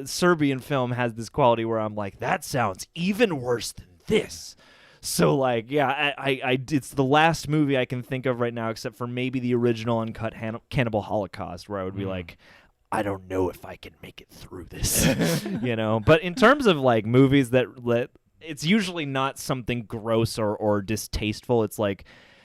Serbian film has this quality where I'm like, that sounds even worse than this. So it's the last movie I can think of right now, except for maybe the original uncut Cannibal Holocaust, where I would be like, I don't know if I can make it through this, you know. But in terms of like movies that it's usually not something gross or distasteful. It's like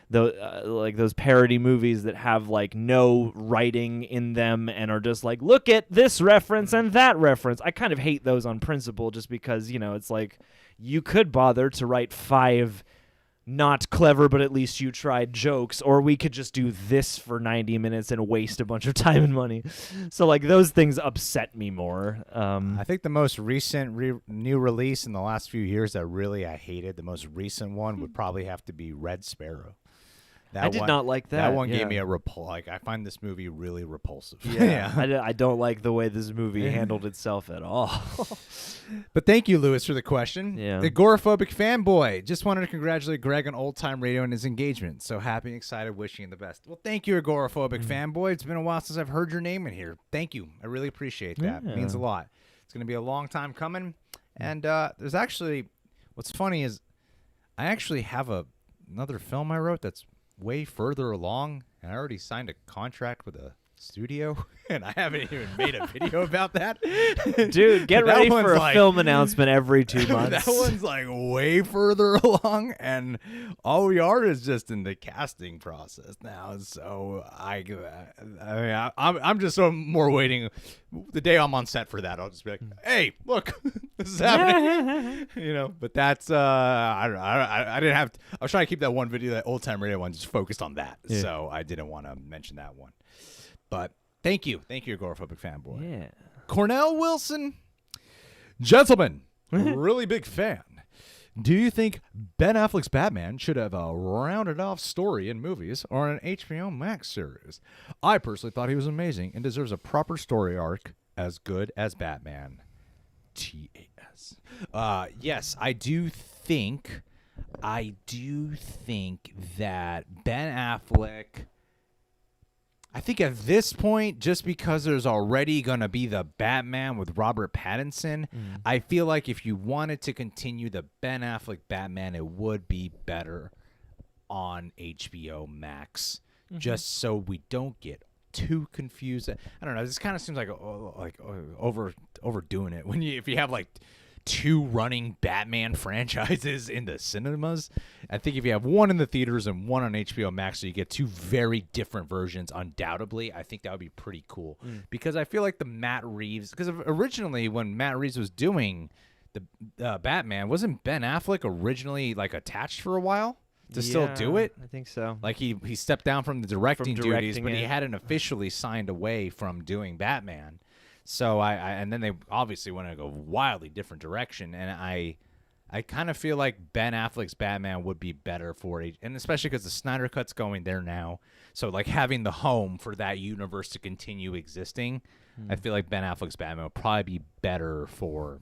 like those parody movies that have like no writing in them and are just like, look at this reference and that reference. I kind of hate those on principle, just because, you know, it's like you could bother to write 5 not clever, but at least you tried jokes, or we could just do this for 90 minutes and waste a bunch of time and money. So like those things upset me more. I think the most recent new release in the last few years that really I hated, the most recent one would probably have to be Red Sparrow. I did not like that. That one gave me a like, I find this movie really repulsive. Yeah. I don't like the way this movie handled itself at all. But thank you, Lewis, for the question. Yeah. Agoraphobic fanboy. Just wanted to congratulate Greg on Old Time Radio and his engagement. So happy and excited, wishing him the best. Well, thank you, Agoraphobic fanboy. It's been a while since I've heard your name in here. Thank you. I really appreciate that. It means a lot. It's going to be a long time coming. And there's actually, what's funny is I actually have another film I wrote that's way further along, and I already signed a contract with a studio, and I haven't even made a video about that. Dude, get ready for a film announcement every 2 months. That one's like way further along, and all we are is just in the casting process now. So I'm just so more waiting. The day I'm on set for that, I'll just be like, "Hey, look, this is happening," you know. But that's I didn't have. I was trying to keep that one video, that Old Time Radio one, just focused on that. Yeah. So I didn't want to mention that one. But thank you, agoraphobic fanboy. Yeah, Cornell Wilson, gentlemen, really big fan. Do you think Ben Affleck's Batman should have a rounded off story in movies or an HBO Max series? I personally thought he was amazing and deserves a proper story arc as good as Batman. TAS. Yes, I do think that Ben Affleck, I think at this point, just because there's already going to be the Batman with Robert Pattinson, I feel like if you wanted to continue the Ben Affleck Batman, it would be better on HBO Max, just so we don't get too confused. I don't know. This kind of seems like overdoing it if you have like 2 running Batman franchises in the cinemas. I think if you have one in the theaters and one on HBO Max, so you get 2 very different versions, undoubtedly, I think that would be pretty cool. Because I feel like the Matt Reeves, because originally when Matt Reeves was doing the Batman, wasn't Ben Affleck originally like attached for a while to still do it? I think so. Like he stepped down from the directing duties, but he it. hadn't officially signed away from doing Batman. So and then they obviously went in a wildly different direction, and I kind of feel like Ben Affleck's Batman would be better for it, and especially because the Snyder Cut's going there now. So like having the home for that universe to continue existing, I feel like Ben Affleck's Batman would probably be better for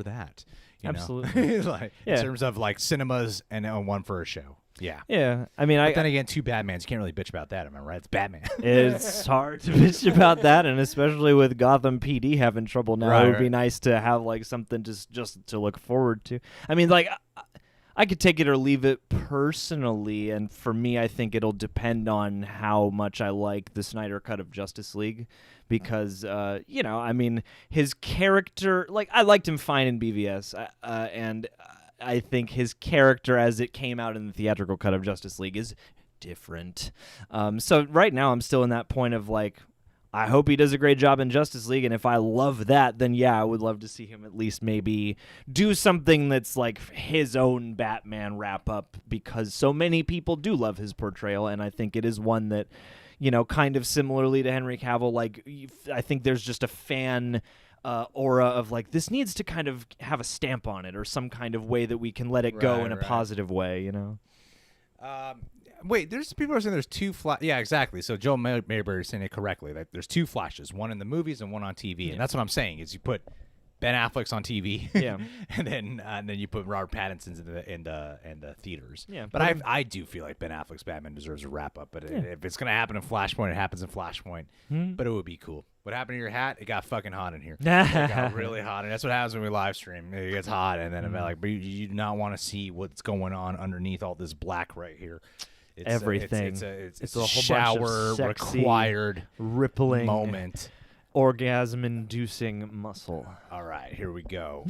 that. Absolutely. Like, in terms of like cinemas and one for a show. Yeah. Yeah. I mean, but then again, 2 Batmans. You can't really bitch about that, am I right? It's Batman. It's hard to bitch about that, and especially with Gotham PD having trouble now, it would be nice to have like something just to look forward to. I mean, like, I could take it or leave it personally, and for me, I think it'll depend on how much I like the Snyder Cut of Justice League, because I mean, his character, like, I liked him fine in BVS, and I think his character as it came out in the theatrical cut of Justice League is different. So right now I'm still in that point of like, I hope he does a great job in Justice League, and if I love that, then yeah, I would love to see him at least maybe do something that's like his own Batman wrap up, because so many people do love his portrayal, and I think it is one that, kind of similarly to Henry Cavill, like, I think there's just a fan aura of like, this needs to kind of have a stamp on it, or some kind of way that we can let it go in a positive way, Wait, there's people are saying there's 2 yeah, exactly. So Joel Mayberry is saying it correctly. Like, there's 2 Flashes, one in the movies and one on TV, and that's what I'm saying. Is you put Ben Affleck's on TV, and then you put Robert Pattinson's in the theaters. Yeah, but I do feel like Ben Affleck's Batman deserves a wrap up. But if it's gonna happen in Flashpoint, it happens in Flashpoint. But it would be cool. What happened to your hat? It got fucking hot in here. It got really hot, and that's what happens when we live stream. It gets hot, and then I'm like, but you do not want to see what's going on underneath all this black right here. everything. It's a a whole shower bunch of sexy, required rippling moment. orgasm-inducing muscle. All right, here we go.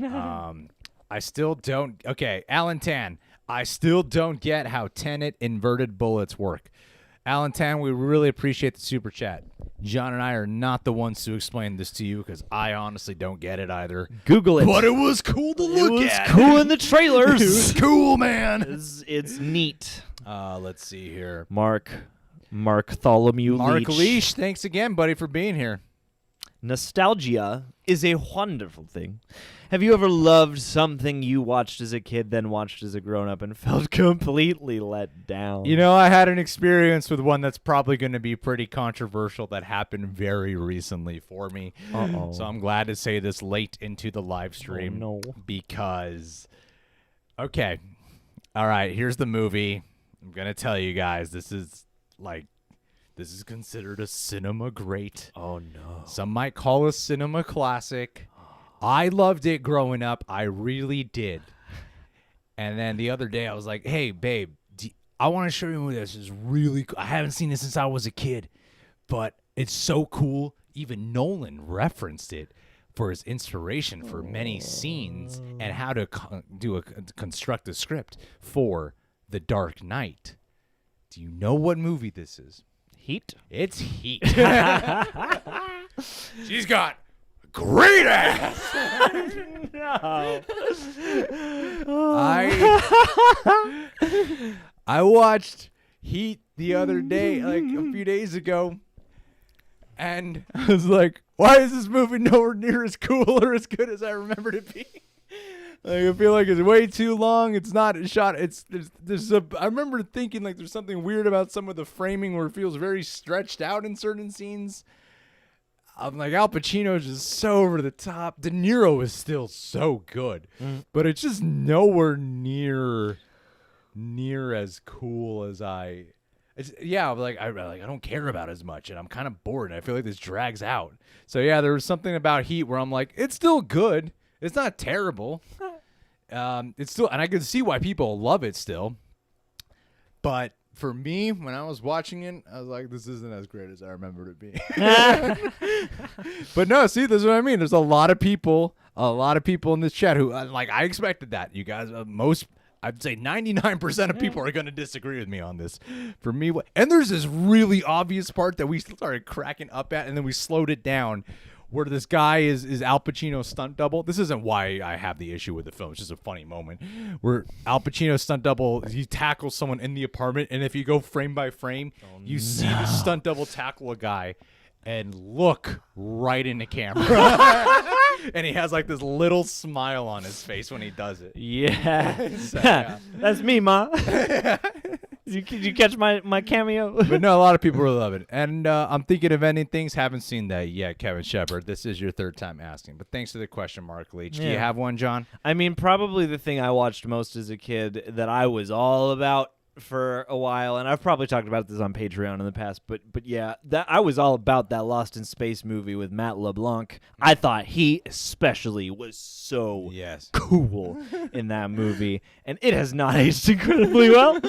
I still don't. Okay, Alan Tan. I still don't get how Tenet inverted bullets work. Alan Tan, we really appreciate the super chat. John and I are not the ones to explain this to you because I honestly don't get it either. Google it. But it was cool to look at. It was cool in the trailers. It was cool, man. It's neat. Let's see here. Mark Tholomew Mark Leash, thanks again, buddy, for being here. Nostalgia is a wonderful thing. Have you ever loved something you watched as a kid, then watched as a grown-up, and felt completely let down? You know, I had an experience with one that's probably going to be pretty controversial that happened very recently for me. Uh-oh. So I'm glad to say this late into the live stream. Oh, no. Because, okay, all right, here's the movie. I'm going to tell you guys, this is considered a cinema great. Oh, no. Some might call a cinema classic. I loved it growing up. I really did. And then the other day I was like, hey, babe, I want to show you this. This is really cool. I haven't seen this since I was a kid, but it's so cool. Even Nolan referenced it for his inspiration for many scenes and how to construct a script for The Dark Knight. Do you know what movie this is? Heat? It's Heat. She's got great ass. No. I watched Heat the other day, like a few days ago, and I was like, why is this movie nowhere near as cool or as good as I remembered it being? Like, I feel like it's way too long. It's not shot. I remember thinking like there's something weird about some of the framing where it feels very stretched out in certain scenes. I'm like, Al Pacino's just so over the top. De Niro is still so good, but it's just nowhere near as cool as I don't care about as much, and I'm kind of bored, and I feel like this drags out. So yeah, there was something about Heat where I'm like, it's still good. It's not terrible. It's still, and I can see why people love it still. But for me, when I was watching it, I was like, this isn't as great as I remembered it being. But no, see, this is what I mean. There's a lot of people in this chat who, I expected that. You guys, I'd say 99% of people are going to disagree with me on this. For me, and there's this really obvious part that we started cracking up at, and then we slowed it down, where this guy is Al Pacino's stunt double. This isn't why I have the issue with the film. It's just a funny moment where Al Pacino's stunt double, he tackles someone in the apartment, and if you go frame by frame, you see the stunt double tackle a guy and look right in the camera. And he has like this little smile on his face when he does it. Yeah. So, yeah. That's me, Ma. Did you catch my cameo? But no, a lot of people really love it. And I'm thinking of ending things. Haven't seen that yet, Kevin Shepard. This is your third time asking. But thanks for the question, Mark Leach. Do you have one, John? I mean, probably the thing I watched most as a kid that I was all about for a while, and I've probably talked about this on Patreon in the past, but yeah, that I was all about that Lost in Space movie with Matt LeBlanc. I thought he especially was so cool in that movie, and it has not aged incredibly well.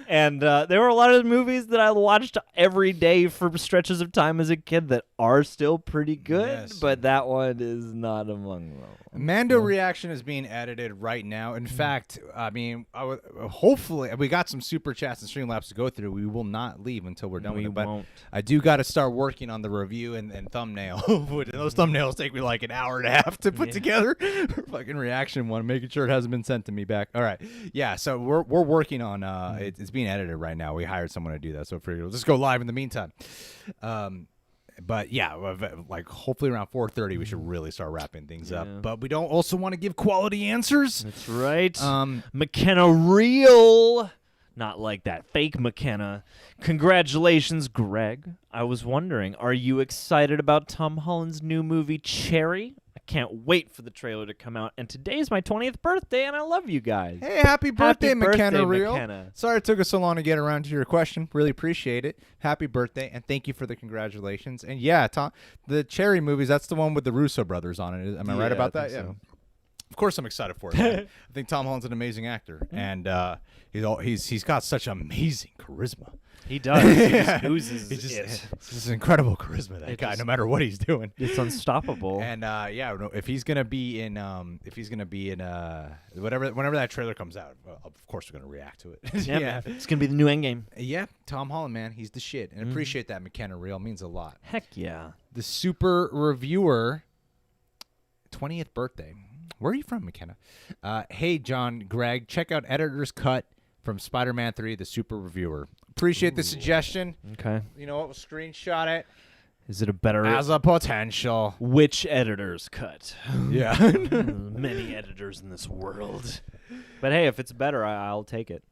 And there were a lot of movies that I watched every day for stretches of time as a kid that are still pretty good, but that one is not among them. Mando reaction is being edited right now. In fact, I mean, hopefully we got some super chats and Streamlabs to go through. We will not leave until we're done with it. But I do got to start working on the review and thumbnail. Those thumbnails take me like an hour and a half to put together. Fucking reaction one, making sure it hasn't been sent to me back. All right, yeah. So we're working on. It's being edited right now. We hired someone to do that. So we'll just go live in the meantime. But yeah, like hopefully around 4:30 we should really start wrapping things up. But we don't also want to give quality answers. That's right. McKenna Real, not like that fake McKenna. Congratulations, Greg. I was wondering, are you excited about Tom Holland's new movie Cherry? I can't wait for the trailer to come out. And today is my 20th birthday, and I love you guys. Hey, happy birthday, McKenna Real. McKenna. Sorry it took us so long to get around to your question. Really appreciate it. Happy birthday, and thank you for the congratulations. And yeah, Tom, the Cherry movies, that's the one with the Russo brothers on it. Am I right about that? Yeah. Of course, I'm excited for it. Man. I think Tom Holland's an amazing actor, and he's got such amazing charisma. He does. He just oozes He's it. just incredible charisma. That guy, no matter what he's doing, It's unstoppable. And if he's gonna be in, whenever that trailer comes out, of course we're gonna react to it. Yeah, it's gonna be the new Endgame. Yeah, Tom Holland, man, he's the shit, and appreciate that McKenna Real means a lot. Heck yeah. The super reviewer, 20th birthday. Where are you from, McKenna? Hey, John, Greg, check out Editor's Cut from Spider-Man 3, the super reviewer. Appreciate the suggestion. Okay. You know what? We'll screenshot it Is it a better as a potential. which editor's cut? Yeah. Many editors in this world. But hey, if it's better, I'll take it.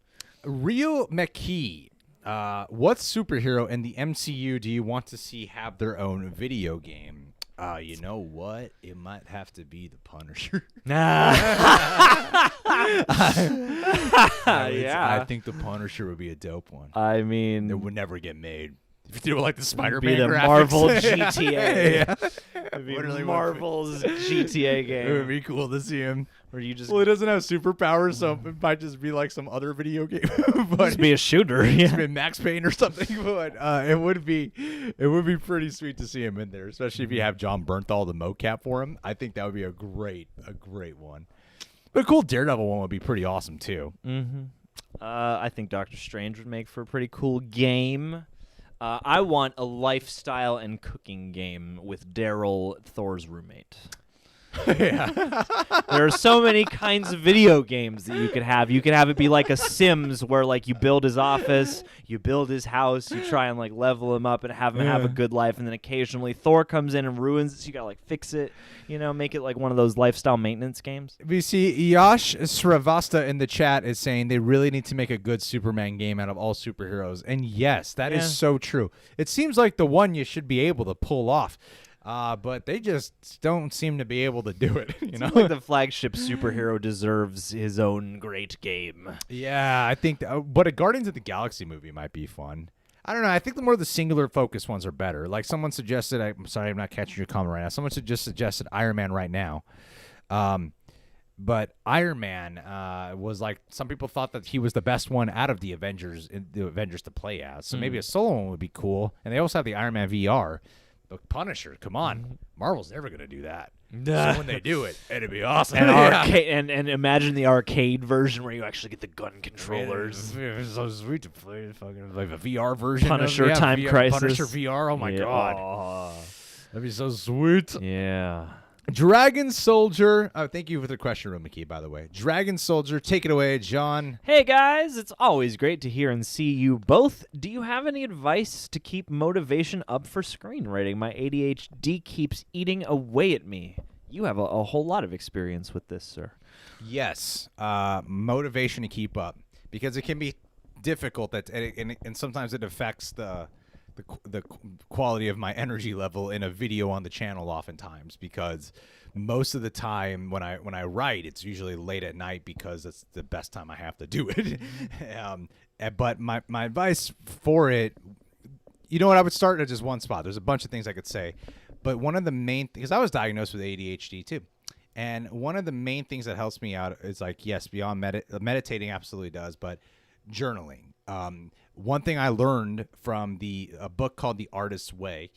Rio McKee. What superhero in the MCU do you want to see have their own video game? You know what? It might have to be the Punisher. I think the Punisher would be a dope one. I mean, It would never get made. If you do it like the Spider-Man be the graphics. Marvel GTA. Yeah. It'd be Literally Marvel's GTA It would game be cool to see him. where you just Well, he doesn't have superpowers, so it might just be like some other video game. But be a shooter. Yeah. been Max Payne or something. But it would be pretty sweet to see him in there, especially if you have John Bernthal, the mocap for him. I think that would be a great one. But a cool Daredevil one would be pretty awesome too. Mm-hmm. I think Doctor Strange would make for a pretty cool game. I want a lifestyle and cooking game with Daryl, Thor's roommate. Yeah. There are so many kinds of video games that you could have. You could have it be like a Sims where like you build his office, you build his house, you try and like level him up and have him have a good life, and then occasionally Thor comes in and ruins it, so you gotta like fix it, make it like one of those lifestyle maintenance games. We see Yash Sravasta in the chat is saying they really need to make a good Superman game out of all superheroes. And yes, that is so true. It seems like the one you should be able to pull off. But they just don't seem to be able to do it, Seems like the flagship superhero deserves his own great game. Yeah, I think, but a Guardians of the Galaxy movie might be fun. I don't know. I think the more the singular focus ones are better. Like someone suggested, I'm sorry, I'm not catching your comment right now. Someone just suggested Iron Man right now. But Iron Man was like, some people thought that he was the best one out of the Avengers to play as. So maybe a solo one would be cool. And they also have the Iron Man VR. But Punisher, come on. Marvel's never going to do that. So when they do it, it'd be awesome. And and imagine the arcade version where you actually get the gun controllers. It's so sweet to play fucking like a VR version. Punisher Time Crisis. Punisher VR. Oh my god. Oh. That'd be so sweet. Yeah. Dragon Soldier. Oh, thank you for the question, Rumiki, by the way. Dragon Soldier, take it away, John. Hey guys, it's always great to hear and see you both. Do you have any advice to keep motivation up for screenwriting? My ADHD keeps eating away at me. You have a whole lot of experience with this, sir. Yes, motivation to keep up, because it can be difficult. And sometimes it affects the quality of my energy level in a video on the channel oftentimes, because most of the time when I write, it's usually late at night because it's the best time I have to do it. But my advice for it, you know what, I would start at just one spot. There's a bunch of things I could say, but one of the main, because I was diagnosed with ADHD too. And one of the main things that helps me out is like, yes, beyond meditating absolutely does, but journaling. One thing I learned from a book called The Artist's Way,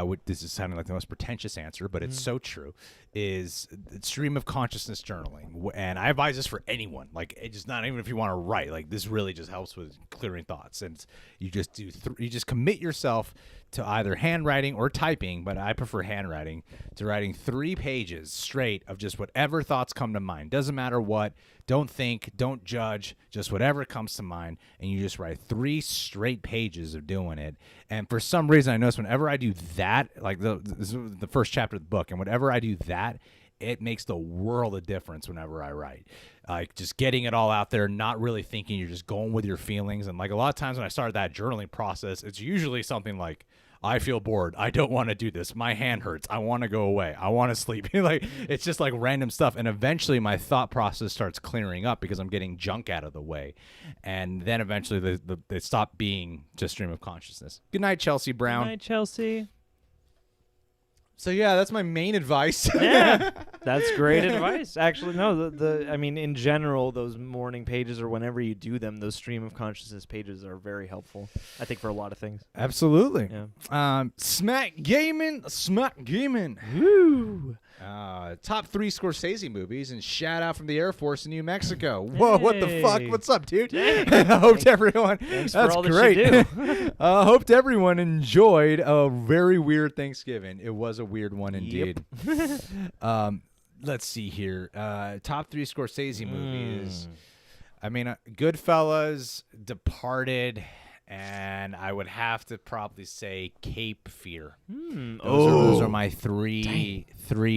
which this is sounding like the most pretentious answer, but it's so true, is stream of consciousness journaling. And I advise this for anyone. Like, it just, not even if you want to write. Like, this really just helps with clearing thoughts. And you just do you just commit yourself to either handwriting or typing, but I prefer handwriting, to writing 3 pages straight of just whatever thoughts come to mind. Doesn't matter what. Don't think, don't judge, just whatever comes to mind, and you just write 3 straight pages of doing it. And for some reason, I notice whenever I do that, like this is the first chapter of the book, and whenever I do that, it makes the world of difference whenever I write. Like, just getting it all out there, not really thinking, you're just going with your feelings. And like a lot of times when I started that journaling process, it's usually something like, I feel bored. I don't want to do this. My hand hurts. I want to go away. I want to sleep. Like, it's just like random stuff. And eventually my thought process starts clearing up because I'm getting junk out of the way. And then eventually they stop being just stream of consciousness. Good night, Chelsea Brown. Good night, Chelsea. So yeah, that's my main advice. Yeah, that's great advice. Actually, no, I mean, in general, those morning pages or whenever you do them, those stream of consciousness pages are very helpful, I think, for a lot of things. Absolutely. Yeah. Smack gaming. Woo! Top 3 Scorsese movies, and shout out from the Air Force in New Mexico. Whoa, what the fuck? What's up, dude? Hope everyone. Thanks that's for all great. that you do. Hope everyone enjoyed a very weird Thanksgiving. It was a weird one indeed. Let's see here. Top 3 Scorsese movies. I mean, Goodfellas, Departed, and I would have to probably say Cape Fear. Those are my three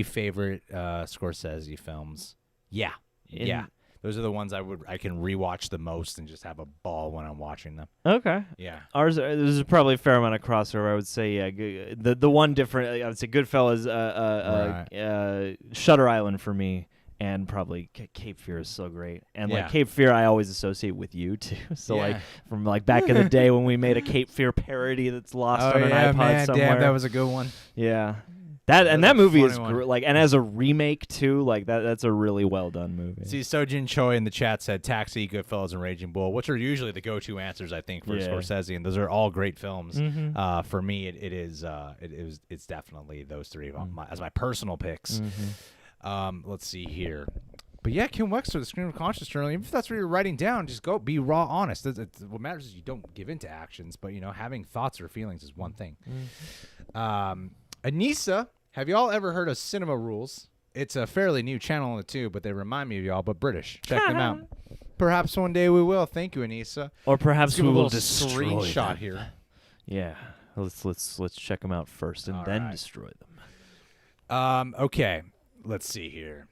favorite Scorsese films. Yeah. Those are the ones I can rewatch the most and just have a ball when I'm watching them. Okay. Yeah. There's probably a fair amount of crossover. I would say, yeah. The one different, I would say, Goodfellas, Shutter Island for me. And probably Cape Fear is so great. And like Cape Fear I always associate with you too. So like from like back in the day when we made a Cape Fear parody that's lost on an iPod somewhere. Damn, that was a good one. Yeah. That movie is like, and as a remake too, like that's a really well done movie. See, Sojin Choi in the chat said Taxi, Goodfellas, and Raging Bull, which are usually the go-to answers I think for Scorsese, and those are all great films. For me, it's definitely those three as my personal picks. Let's see here. But yeah, Kim Wexler, the Stream of Conscious Journal, even if that's what you're writing down, just go be raw, honest. What matters is you don't give into actions, but having thoughts or feelings is one thing. Anissa, have y'all ever heard of Cinema Rules? It's a fairly new channel on the tube, but they remind me of y'all, but British. Check them out. Perhaps one day we will. Thank you, Anissa. Or perhaps we will destroy screenshot them. Here. Yeah. Let's check them out first and then destroy them. Okay. Let's see here.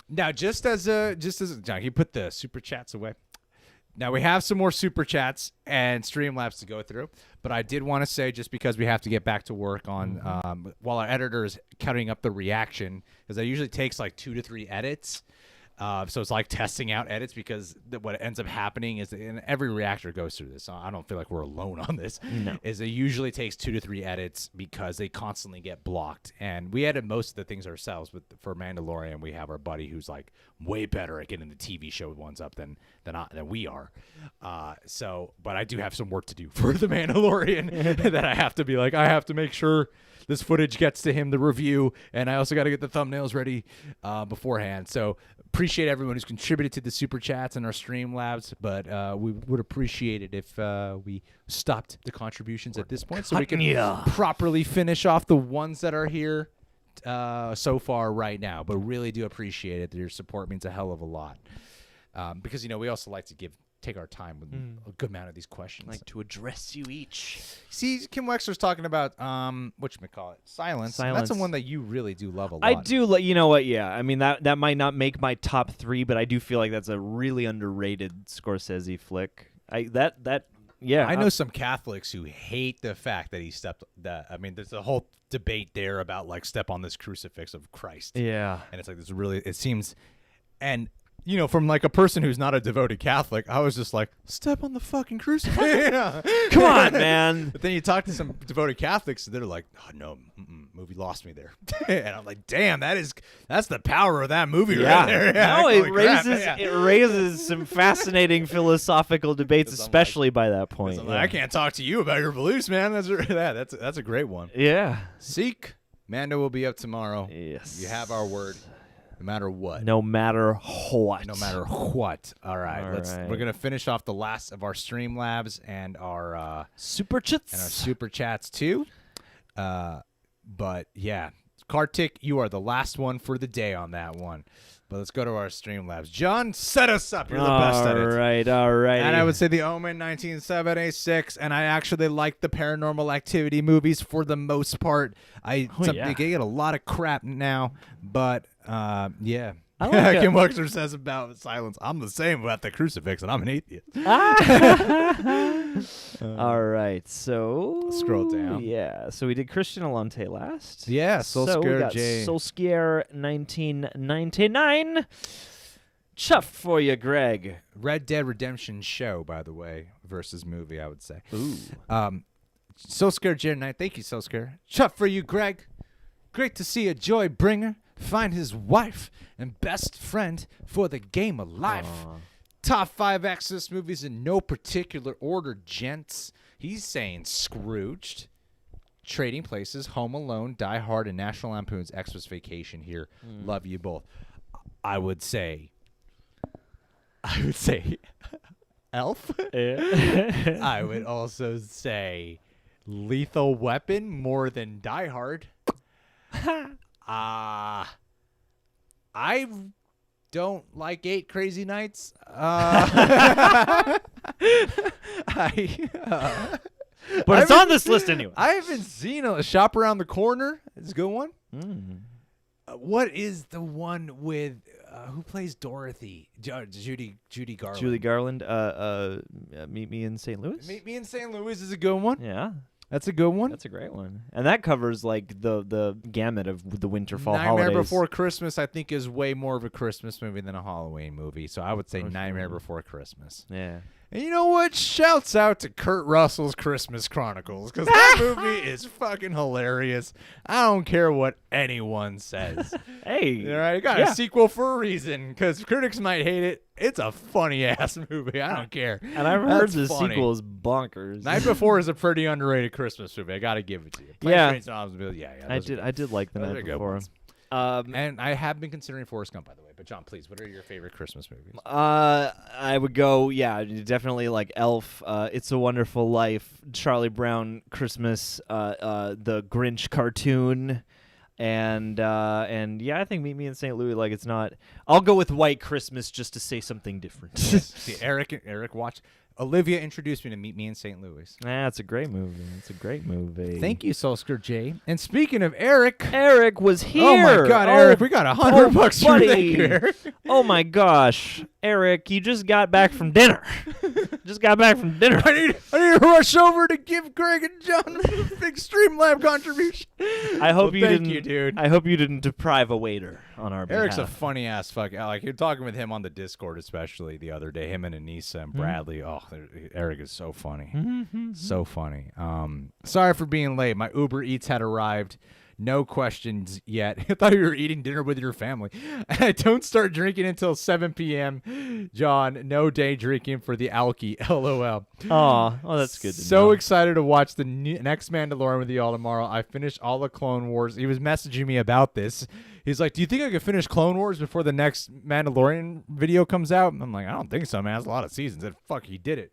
Now, just as John, you put the super chats away. Now we have some more super chats and Streamlabs to go through, but I did want to say, just because we have to get back to work on while our editor is cutting up the reaction, because that usually takes like 2 to 3 edits. So it's like testing out edits, because what ends up happening is, and every reactor goes through this, so I don't feel like we're alone on this, is it usually takes 2 to 3 edits because they constantly get blocked. And we edit most of the things ourselves, but for Mandalorian, we have our buddy who's like way better at getting the TV show ones up than we are. But I do have some work to do for the Mandalorian that I have to be like, I have to make sure this footage gets to him, the review, and I also got to get the thumbnails ready beforehand. So appreciate everyone who's contributed to the super chats and our Streamlabs, but we would appreciate it if we stopped the contributions at this point so we can properly finish off the ones that are here so far right now. But really do appreciate it. Your support means a hell of a lot, because we also like to take our time with a good amount of these questions. Like to address you each. See, Kim Wexler's talking about whatchamacallit, Silence. That's the one that you really do love a lot. I do. You know what? Yeah. I mean, that might not make my top 3, but I do feel like that's a really underrated Scorsese flick. I know some Catholics who hate the fact that he stepped. There's a whole debate there about like step on this crucifix of Christ. Yeah. And it's like this really. It seems, and. From like a person who's not a devoted Catholic, I was just like, step on the fucking crucifix. Come on, man. But then you talk to some devoted Catholics, and they're like, oh, no, movie lost me there. And I'm like, damn, that's the power of that movie right there. Yeah, no, it raises some fascinating philosophical debates, especially by that point. Like, I can't talk to you about your beliefs, man. That's a great one. Yeah. Seek. Mando will be up tomorrow. Yes. You have our word. No matter what. No matter what. No matter what. All right. We're going to finish off the last of our Streamlabs and our super chats. And our super chats too. But yeah, Kartik, you are the last one for the day on that one. But let's go to our Streamlabs. John, set us up. You're the best at it. All right. And I would say The Omen 1976, and I actually like the Paranormal Activity movies for the most part. They get a lot of crap now, but yeah. Kim Wexler says about Silence, I'm the same about the crucifix, and I'm an atheist. All right, so scroll down. Yeah, so we did Christian Alante last. Yeah, Soulscare J. Soulscare 1999. Chuff for you, Greg. Red Dead Redemption show, by the way, versus movie, I would say. Ooh. Soulscare J. Thank you, Soulscare. Chuff for you, Greg. Great to see a joy bringer find his wife and best friend for the game of life. Top 5 Exorcist movies in no particular order, gents. He's saying Scrooged, Trading Places, Home Alone, Die Hard, and National Lampoon's Xmas Vacation here. Love you both. I would say Elf. I would also say Lethal Weapon more than Die Hard. I don't like 8 Crazy Nights. But it's on this list anyway. I haven't seen a Shop Around the Corner. It's a good one. What is the one with who plays Dorothy? Judy Garland. Julie Garland. Meet Me in St. Louis. Meet Me in St. Louis is a good one. Yeah. That's a good one. That's a great one. And that covers like the gamut of the winter fall Nightmare holidays. Before Christmas, I think, is way more of a Christmas movie than a Halloween movie. So I would say Nightmare Before Christmas. Yeah. And you know what? Shouts out to Kurt Russell's Christmas Chronicles, because that movie is fucking hilarious. I don't care what anyone says. Hey. All right, got a sequel for a reason, because critics might hate it. It's a funny-ass movie. I don't care. And I've heard the sequel is bonkers. Night Before is a pretty underrated Christmas movie. I got to give it to you. I did like The Night Before. And I have been considering Forrest Gump, by the way. But John, please, what are your favorite Christmas movies? I would go, definitely like Elf, It's a Wonderful Life, Charlie Brown Christmas, the Grinch cartoon, and I think Meet Me in St. Louis. Like, it's not. I'll go with White Christmas just to say something different. See, Eric watched. Olivia introduced me to Meet Me in St. Louis. It's a great movie. It's a great movie. Thank you, Solskjaer J. And speaking of Eric was here. Oh my God, Eric, we got $100 bucks for you, Eric. Oh my gosh, Eric, you just got back from dinner. I need to rush over to give Greg and John a big Streamlab contribution. I hope thank you, dude. I hope you didn't deprive a waiter on our behalf. Eric's a funny ass fuck. Like, you're talking with him on the Discord, especially the other day. Him and Anissa and Bradley. Oh, Eric is so funny, so funny. Sorry for being late. My Uber Eats had arrived. No questions yet. I thought you were eating dinner with your family. I don't start drinking until 7 p.m. John, no day drinking for the alky. LOL. Oh, that's good to know. So excited to watch the next Mandalorian with y'all tomorrow. I finished all the Clone Wars. He was messaging me about this. He's like, do you think I could finish Clone Wars before the next Mandalorian video comes out? And I'm like, I don't think so, man. It's a lot of seasons. And fuck, he did it.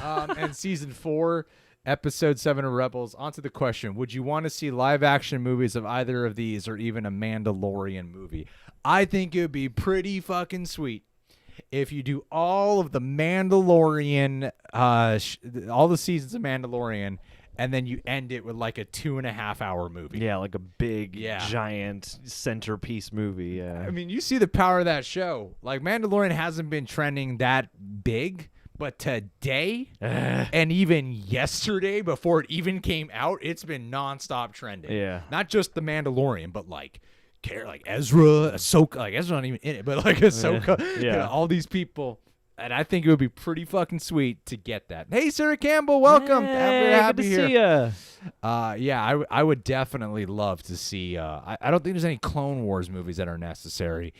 And season 4... Episode 7 of Rebels. On to the question. Would you want to see live-action movies of either of these or even a Mandalorian movie? I think it would be pretty fucking sweet if you do all of the Mandalorian, all the seasons of Mandalorian, and then you end it with like a 2.5-hour movie. Yeah, like a big, giant centerpiece movie. Yeah. I mean, you see the power of that show. Like, Mandalorian hasn't been trending that big. But today and even yesterday, before it even came out, it's been nonstop trending. Yeah. Not just The Mandalorian, but like Ezra, Ahsoka. Like, Ezra's not even in it, but like Ahsoka. Yeah. All these people. And I think it would be pretty fucking sweet to get that. Hey, Sarah Campbell, welcome. Good to see ya. I would definitely love to see. I don't think there's any Clone Wars movies that are necessary,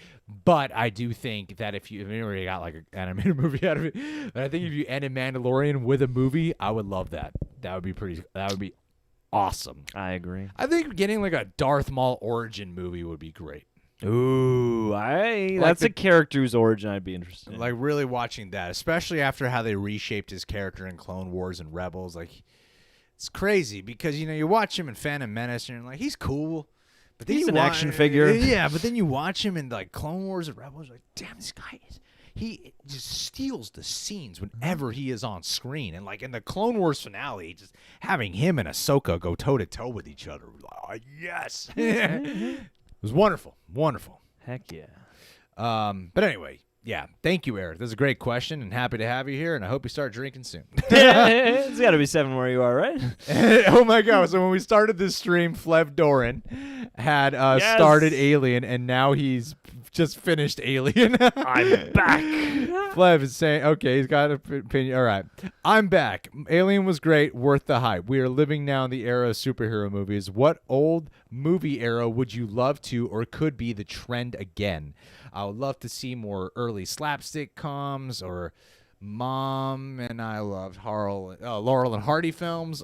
but I do think that if you already got like an animated movie out of it, but I think if you ended Mandalorian with a movie, I would love that. That would be awesome. I agree. I think getting like a Darth Maul origin movie would be great. Ooh, that's a character whose origin I'd be interested in. Like, really watching that, especially after how they reshaped his character in Clone Wars and Rebels. Like, it's crazy because, you watch him in Phantom Menace and you're like, he's cool. But then he's an action figure. Yeah, but then you watch him in, like, Clone Wars and Rebels, you're like, damn, this guy he just steals the scenes whenever he is on screen. And, like, in the Clone Wars finale, just having him and Ahsoka go toe-to-toe with each other. Like, oh, yes. It was wonderful. Wonderful. Heck yeah. But anyway, yeah. Thank you, Eric. That's a great question, and happy to have you here, and I hope you start drinking soon. It's got to be 7 where you are, right? Oh, my God. So when we started this stream, Flev Doran had started Alien, and now he's just finished Alien. I'm back. Flev is saying, okay, he's got an opinion. All right. I'm back. Alien was great, worth the hype. We are living now in the era of superhero movies. What old movie era would you love to or could be the trend again? I would love to see more early slapstick coms or Mom and I loved Laurel and Hardy films.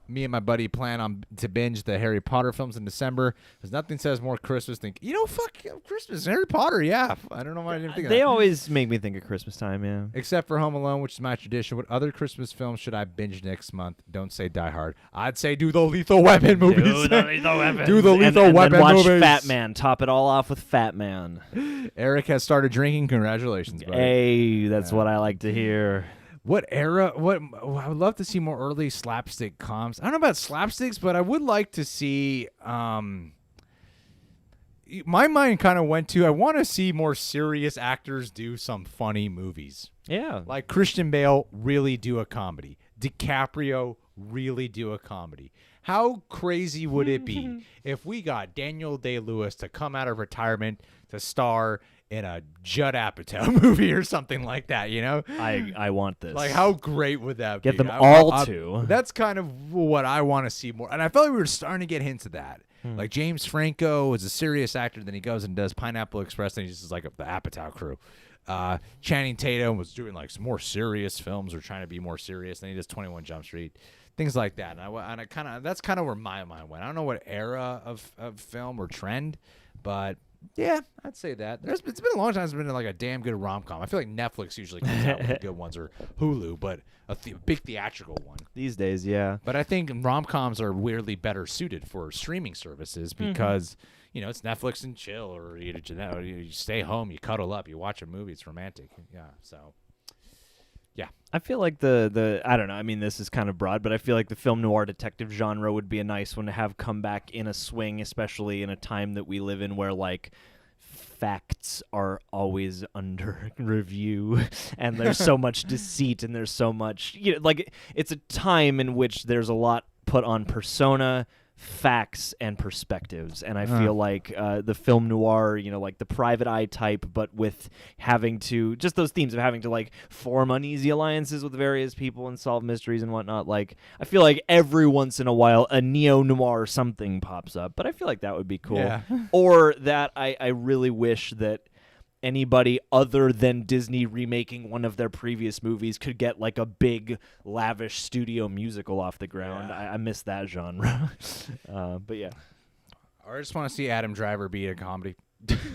Me and my buddy plan to binge the Harry Potter films in December. Because nothing says more Christmas than, fuck Christmas. Harry Potter, yeah. I don't know why I didn't think of that. They always make me think of Christmas time, yeah. Except for Home Alone, which is my tradition. What other Christmas films should I binge next month? Don't say Die Hard. I'd say do the Lethal Weapon movies. Do the Lethal Weapon. Do the Lethal Weapon then watch movies. Fat Man. Top it all off with Fat Man. Eric has started drinking. Congratulations, buddy. Hey, that's what I like to hear. What era? I would love to see more early slapstick comms. I don't know about slapsticks, but I would like to see. My mind kind of went to, I want to see more serious actors do some funny movies. Yeah. Like Christian Bale really do a comedy. Dicaprio really do a comedy. How crazy would it be if we got Daniel Day-Lewis to come out of retirement to star in a Judd Apatow movie or something like that, I want this. Like, how great would that be? Get them all to. That's kind of what I want to see more. And I felt like we were starting to get hints of that. Like, James Franco is a serious actor, then he goes and does Pineapple Express, and he's just like the Apatow crew. Channing Tatum was doing, like, some more serious films or trying to be more serious, then he does 21 Jump Street. Things like that. And I kind of that's kind of where my mind went. I don't know what era of film or trend, but yeah, I'd say that. It's been a long time since there's been like a damn good rom-com. I feel like Netflix usually comes out with the good ones, or Hulu, but a big theatrical one. These days, yeah. But I think rom-coms are weirdly better suited for streaming services because, it's Netflix and chill, or you stay home, you cuddle up, you watch a movie, it's romantic. Yeah, so... yeah. I feel like the I don't know, I mean, this is kind of broad, but I feel like the film noir detective genre would be a nice one to have come back in a swing, especially in a time that we live in where, like, facts are always under review and there's so much deceit and there's so much, like, it's a time in which there's a lot put on persona, facts, and perspectives, and I feel like the film noir, like the private eye type, but with having to, just those themes of having to, like, form uneasy alliances with various people and solve mysteries and whatnot, like, I feel like every once in a while a neo-noir something pops up, but I feel like that would be cool. Yeah. Or that I really wish that anybody other than Disney remaking one of their previous movies could get, like, a big, lavish studio musical off the ground. Yeah. I miss that genre. But yeah. Or I just want to see Adam Driver be a comedy.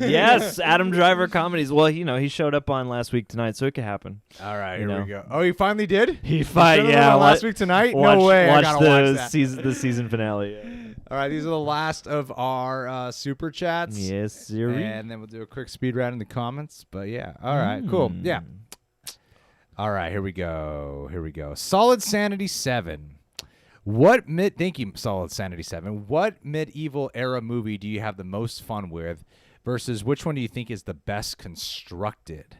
Yes, Adam Driver comedies. Well, he showed up on Last Week Tonight, so it could happen. All right, here we go. Oh, he finally did? He finally, yeah. Last Week Tonight? No way. I gotta watch that. The season finale. Yeah. All right, these are the last of our super chats. Yes, sir. And then we'll do a quick speed round in the comments. But yeah, all right, cool. Yeah. All right, here we go. Solid Sanity 7. Thank you, Solid Sanity 7. What medieval era movie do you have the most fun with versus which one do you think is the best constructed?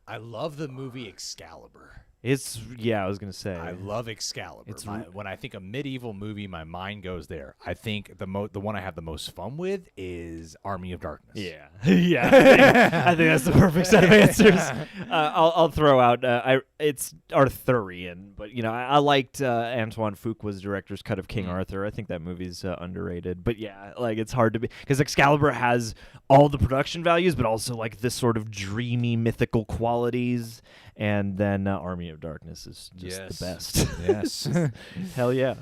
I love the movie Excalibur. I was gonna say. I love Excalibur. When I think of medieval movie, my mind goes there. I think the one I have the most fun with is Army of Darkness. Yeah, yeah. I think that's the perfect set of answers. I'll throw out. It's Arthurian, but I liked Antoine Fuqua's director's cut of King Arthur. I think that movie's underrated. But yeah, like, it's hard to be, because Excalibur has all the production values, but also, like, this sort of dreamy mythical qualities. And then Army of Darkness is just the best. Yes. Hell yeah.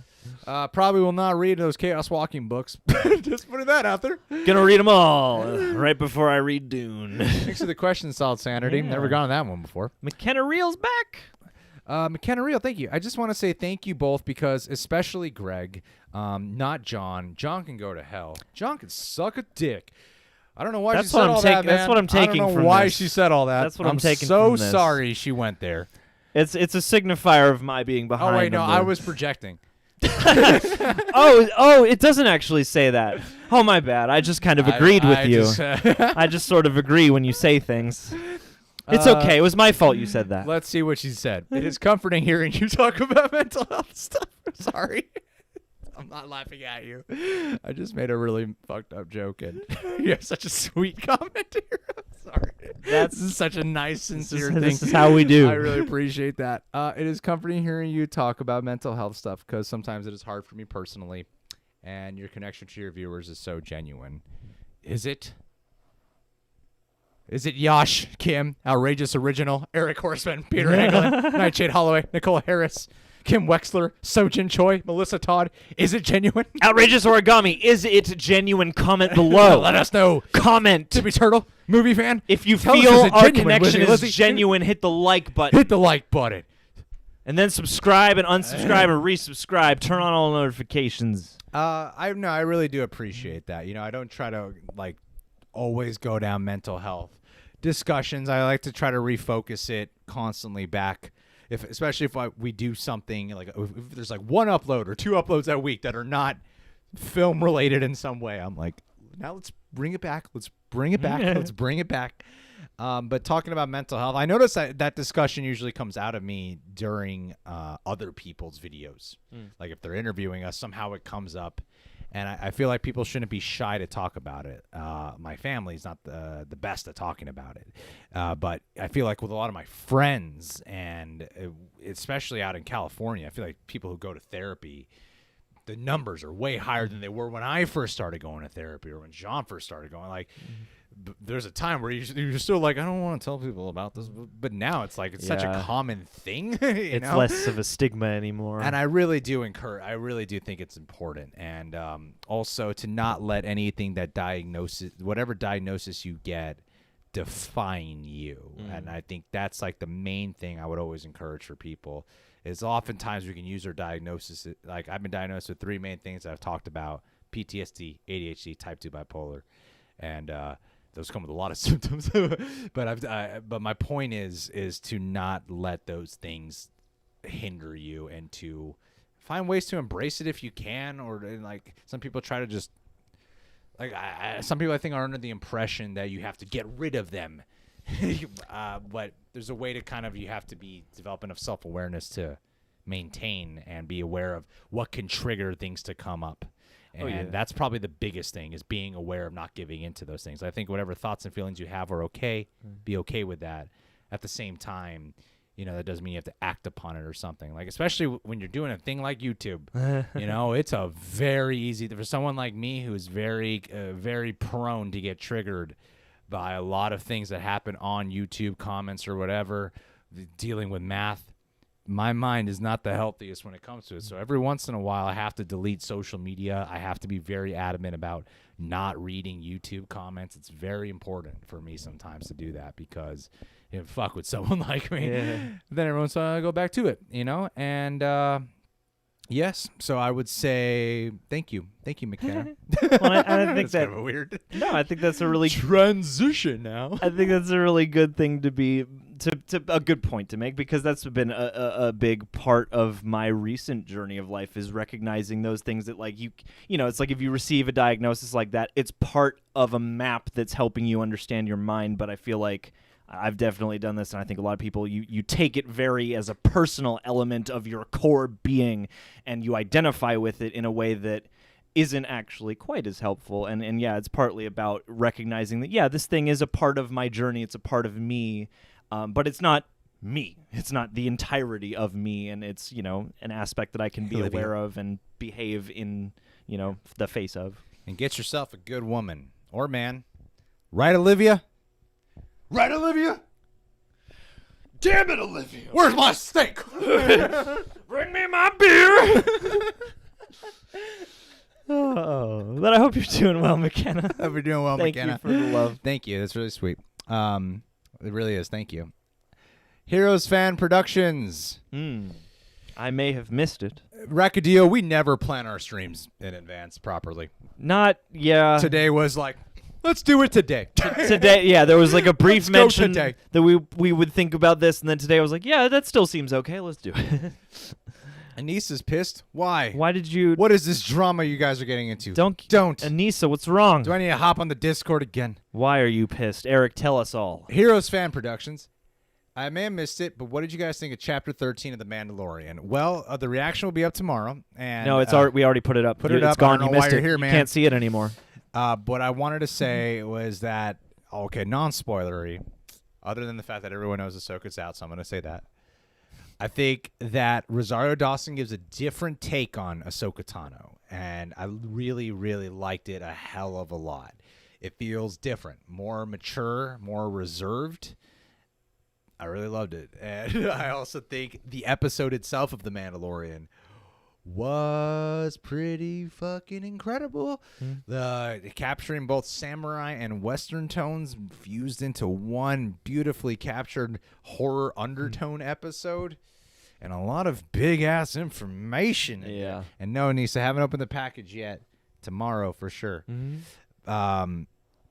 Probably will not read those Chaos Walking books. Just putting that out there. Gonna read them all right before I read Dune. Thanks for the question, Solid Sanity. Yeah. Never gone on that one before. McKenna Reel's back. McKenna Reel, thank you. I just want to say thank you both, because especially Greg, not John. John can go to hell. John can suck a dick. I don't know why she said all that, man. That's what I'm taking from I don't know why this. she said all that. That's what I'm taking so from this. sorry she went there. It's a signifier of my being behind. Oh, wait, no, I was projecting. Oh, it doesn't actually say that. Oh, my bad. I just kind of agreed with you. I just sort of agree when you say things. It's okay. It was my fault you said that. Let's see what she said. It is comforting hearing you talk about mental health stuff. Sorry. not laughing at you. I just made a really fucked up joke, and you have such a sweet comment here. I'm sorry. This is such a nice, sincere thing. This is how we do. I really appreciate that. It is comforting hearing you talk about mental health stuff because sometimes it is hard for me personally, and your connection to your viewers is so genuine. Is it? Is it Yash, Kim, Outrageous Original, Eric Horseman, Peter Anglin, Nightshade Holloway, Nicole Harris, Kim Wexler, Sojin Choi, Melissa Todd? Is it genuine? Outrageous Origami, is it genuine? Comment below. Let us know. Comment. Tippy Turtle, movie fan. If you Tell us, feel is it our genuine, connection Lizzie? is genuine, hit the like button. Hit the like button. And then subscribe and unsubscribe and resubscribe. Turn on all notifications. I really do appreciate that. You know, I don't try to like always go down mental health discussions. I like to try to refocus it constantly back. Especially if we do something like if there's like one upload or two uploads that week that are not film related in some way, I'm like, now let's bring it back. Let's bring it back. Let's bring it back. But talking about mental health, I notice that discussion usually comes out of me during other people's videos. Like if they're interviewing us, somehow it comes up. And I feel like people shouldn't be shy to talk about it. My family's not the best at talking about it. But I feel like with a lot of my friends, and especially out in California, I feel like people who go to therapy, the numbers are way higher than they were when I first started going to therapy or when Jean first started going. Like, there's a time where you're still like, I don't want to tell people about this. But now it's like it's such a common thing. It's less of a stigma anymore. And I really do think it's important. And also to not let anything whatever diagnosis you get, define you. And I think that's like the main thing I would always encourage for people is oftentimes we can use our diagnosis. Like I've been diagnosed with 3 main things I've talked about: PTSD, ADHD, type 2 bipolar. And those come with a lot of symptoms. But my point is to not let those things hinder you and to find ways to embrace it if you can. Or like some people try to just like some people I think are under the impression that you have to get rid of them. But there's a way to you have to develop enough self-awareness to maintain and be aware of what can trigger things to come up. And that's probably the biggest thing is being aware of not giving into those things. I think whatever thoughts and feelings you have are okay. Be okay with that. At the same time, that doesn't mean you have to act upon it or something. Like, especially when you're doing a thing like YouTube, it's a very easy for someone like me who's very, very prone to get triggered by a lot of things that happen on YouTube comments or whatever, dealing with math. My mind is not the healthiest when it comes to it. So every once in a while, I have to delete social media. I have to be very adamant about not reading YouTube comments. It's very important for me sometimes to do that because fuck with someone like me. Yeah. Then every once in a while, I go back to it, And yes, so I would say thank you. Thank you, McKenna. Well, I think that's kind of weird. No, I think that's a really transition now. I think that's a really good thing to a good point to make because that's been a big part of my recent journey of life is recognizing those things that like it's like if you receive a diagnosis like that, it's part of a map that's helping you understand your mind. But I feel like I've definitely done this, and I think a lot of people, you take it very as a personal element of your core being, and you identify with it in a way that isn't actually quite as helpful. And yeah, it's partly about recognizing that, this thing is a part of my journey, it's a part of me, but it's not me. It's not the entirety of me, and it's, an aspect that I can be aware of and behave in, the face of. And get yourself a good woman or man. Right, Olivia? Right, Olivia? Damn it, Olivia! Where's my steak? Bring me my beer! Oh, but I hope you're doing well, McKenna. I hope you're doing well, McKenna. Thank you for the love. Thank you. That's really sweet. It really is. Thank you. Heroes Fan Productions. I may have missed it. Rackadio, we never plan our streams in advance properly. Today was like, let's do it today. Today, there was like a brief mention today. that we would think about this, and then today I was like, that still seems okay. Let's do it. Anissa's pissed. Why? Why did you? What is this drama you guys are getting into? Don't. Anissa, what's wrong? Do I need to hop on the Discord again? Why are you pissed? Eric, tell us all. Heroes Fan Productions. I may have missed it, but what did you guys think of Chapter 13 of The Mandalorian? Well, the reaction will be up tomorrow. And No, we already put it up. Put it It's up. gone. I don't You know why missed you're it. here, You man. can't see it anymore. What I wanted to say was that, okay, non-spoilery, other than the fact that everyone knows Ahsoka's out, so I'm going to say that. I think that Rosario Dawson gives a different take on Ahsoka Tano, and I really, really liked it a hell of a lot. It feels different, more mature, more reserved. I really loved it. And I also think the episode itself of The Mandalorian was pretty fucking incredible. The capturing both samurai and Western tones fused into one beautifully captured horror undertone episode. And a lot of big-ass information in there. And no, Nisa, haven't opened the package yet. Tomorrow, for sure.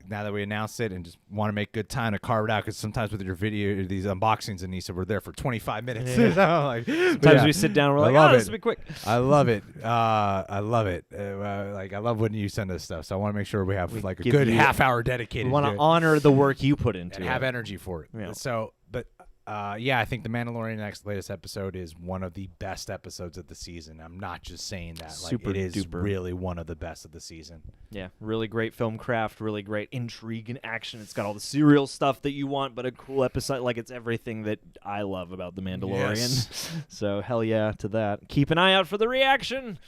Now that we announced it and just want to make good time to carve it out, because sometimes with your video, these unboxings, Anissa, we're there for 25 minutes. Yeah. Sometimes we sit down and we're like, this will be quick. I love it. I love it. I love when you send us stuff. So I want to make sure we have a good half hour dedicated. We want to to honor the work you put into and it. have energy for it. Yeah. So, but I think The Mandalorian latest episode is one of the best episodes of the season. I'm not just saying that. Super it is duper. really one of the best of the season. Yeah, really great film craft, really great intrigue and action. It's got all the serial stuff that you want, but a cool episode. Like, it's everything that I love about The Mandalorian. Yes. So, hell yeah to that. Keep an eye out for the reaction.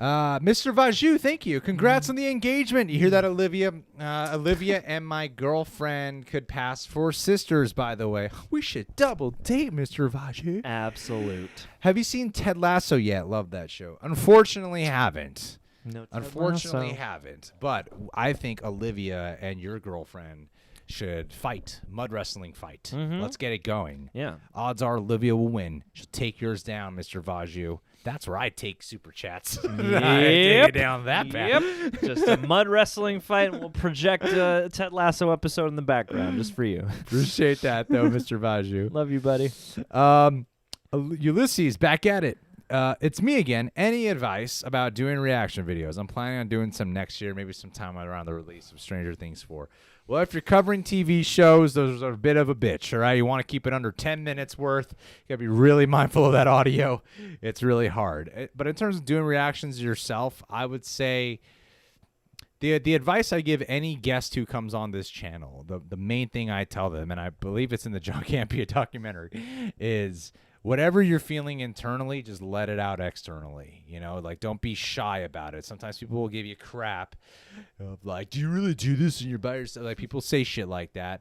Mr. Vaju, thank you. Congrats on the engagement. You hear that, Olivia? Olivia and my girlfriend could pass for sisters, by the way. We should double date, Mr. Vaju. Absolute. Have you seen Ted Lasso yet? Love that show. Unfortunately, haven't. No, Unfortunately, haven't. But I think Olivia and your girlfriend should fight. Mud wrestling fight. Let's get it going. Yeah. Odds are Olivia will win. She'll take yours down, Mr. Vaju. That's where I take super chats. I take it down that path. Just a mud wrestling fight, and we'll project a Ted Lasso episode in the background just for you. Appreciate that, though, Mr. Vaju. Love you, buddy. Ulysses, back at it. It's me again. Any advice about doing reaction videos? I'm planning on doing some next year, maybe sometime around the release of Stranger Things 4. Well, if you're covering TV shows, those are a bit of a bitch, all right? You want to keep it under 10 minutes worth. You got to be really mindful of that audio. It's really hard. But in terms of doing reactions yourself, I would say the advice I give any guest who comes on this channel, the main thing I tell them, and I believe it's in the John Campea documentary, is whatever you're feeling internally, just let it out externally. You know, like, don't be shy about it. Sometimes people will give you crap of like, do you really do this and you're by yourself? Like, people say shit like that.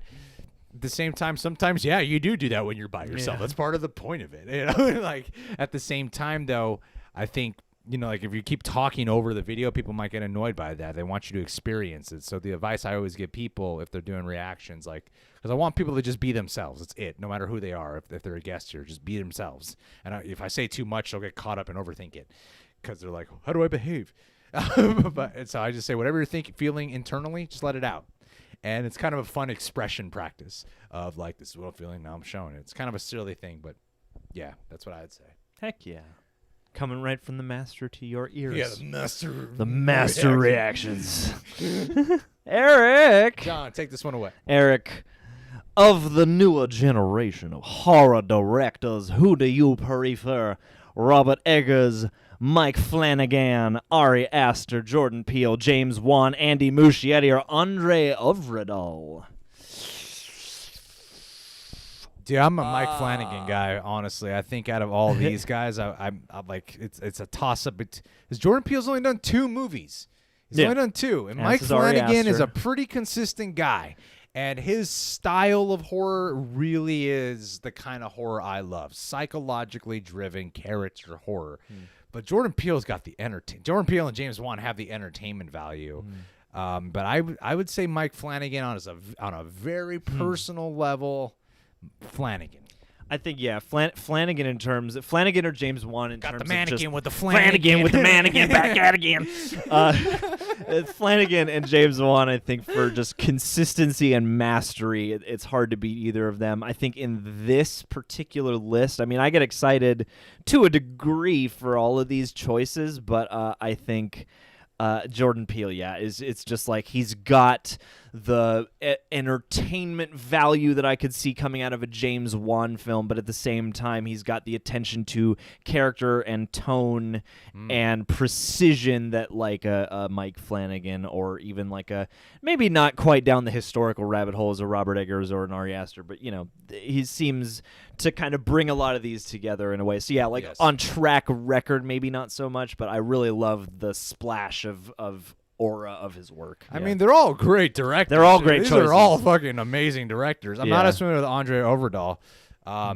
At the same time, sometimes, yeah, you do that when you're by yourself. That's part of the point of it. You know, like, at the same time, though, I think, you know, like, if you keep talking over the video, people might get annoyed by that. They want you to experience it. So the advice I always give people if they're doing reactions, like, because I want people to just be themselves. It's it, no matter who they are. If they're a guest here, just be themselves. And if I say too much, they'll get caught up and overthink it because they're like, how do I behave? And so I just say, whatever you're feeling internally, just let it out. And it's kind of a fun expression practice of like, this is what I'm feeling, now I'm showing it. It's kind of a silly thing, but yeah, that's what I'd say. Heck yeah. Coming right from the master to your ears. Yeah, the master. The master reactions. Eric. John, take this one away. Eric, of the newer generation of horror directors, who do you prefer? Robert Eggers, Mike Flanagan, Ari Aster, Jordan Peele, James Wan, Andy Muschietti, or Andre Ovredal? Dude, I'm a Mike Flanagan guy, honestly. I think out of all these guys, I'm like, it's a toss-up. Because Jordan Peele's only done 2 movies. He's only done 2. And Mike Flanagan is a pretty consistent guy. And his style of horror really is the kind of horror I love. Psychologically driven character horror. But Jordan Peele's got the entertainment. Jordan Peele and James Wan have the entertainment value. But I would say Mike Flanagan on a very personal level, Flanagan. I think, yeah, Flanagan in terms of Flanagan or James Wan in Got terms the mannequin of just with the Flanagan with the mannequin back at again. Flanagan and James Wan, I think, for just consistency and mastery, it's hard to beat either of them. I think in this particular list, I mean, I get excited to a degree for all of these choices, but I think Jordan Peele, it's just like he's got the entertainment value that I could see coming out of a James Wan film, but at the same time, he's got the attention to character and tone and precision that like a Mike Flanagan or even like a maybe not quite down the historical rabbit hole as a Robert Eggers or an Ari Aster, but he seems to kind of bring a lot of these together in a way. So yeah, like on track record, maybe not so much, but I really love the splash of aura of his work. I mean, they're all great directors. They're all great choices. They're all fucking amazing directors. I'm not as familiar with Andre Overdahl.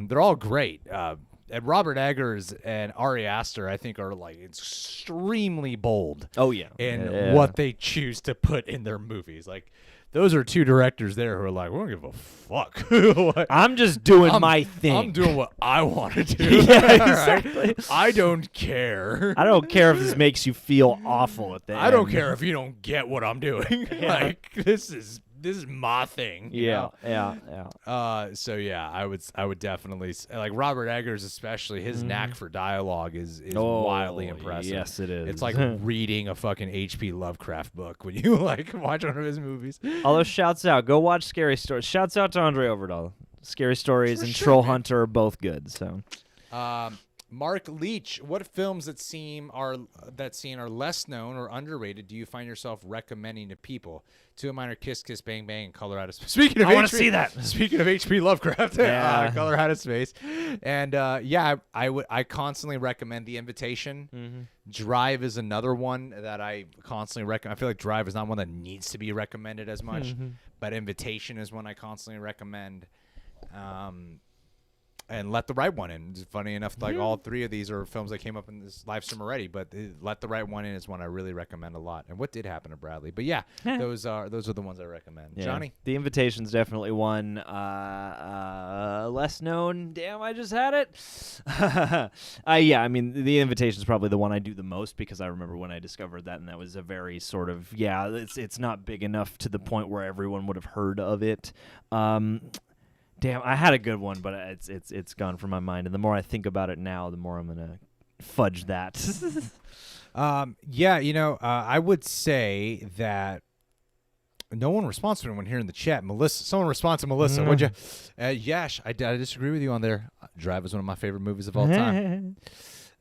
They're all great. And Robert Eggers and Ari Aster, I think, are like extremely bold. Oh yeah, in what they choose to put in their movies. Like, those are two directors there who are like, we don't give a fuck. I'm just doing my thing. I'm doing what I want to do. Yeah, exactly. Right? I don't care. I don't care if this makes you feel awful at the end. I don't care if you don't get what I'm doing. Like, this is my thing. Yeah. So yeah, I would definitely like Robert Eggers, especially his knack for dialogue is wildly impressive. Yes, it is. It's like reading a fucking H.P. Lovecraft book when you like watch one of his movies. Although shouts out, go watch Scary Stories. Shouts out to Andre Overdahl. Scary Stories and Troll Hunter are both good. So, Mark Leach, what films that are less known or underrated do you find yourself recommending to people? Two of mine are Kiss Kiss Bang Bang and Color Out of Space. Speaking of, I want to see that. Speaking of H.P. Lovecraft, Color Out of Space, and I constantly recommend The Invitation. Mm-hmm. Drive is another one that I constantly recommend. I feel like Drive is not one that needs to be recommended as much, but Invitation is one I constantly recommend. And Let the Right One In. It's funny enough, like all three of these are films that came up in this live stream already, but Let the Right One In is one I really recommend a lot. And What Did Happen to Bradley? But yeah, those are the ones I recommend. Yeah. Johnny? The Invitation's definitely one. Less known. Damn, I just had it. Yeah, I mean, The Invitation's probably the one I do the most because I remember when I discovered that, and that was a very sort of, it's not big enough to the point where everyone would have heard of it. Damn, I had a good one, but it's gone from my mind. And the more I think about it now, the more I'm gonna fudge that. I would say that no one responds to anyone here in the chat. Melissa, someone responds to Melissa, would you? Yash, I disagree with you on there. Drive is one of my favorite movies of all time.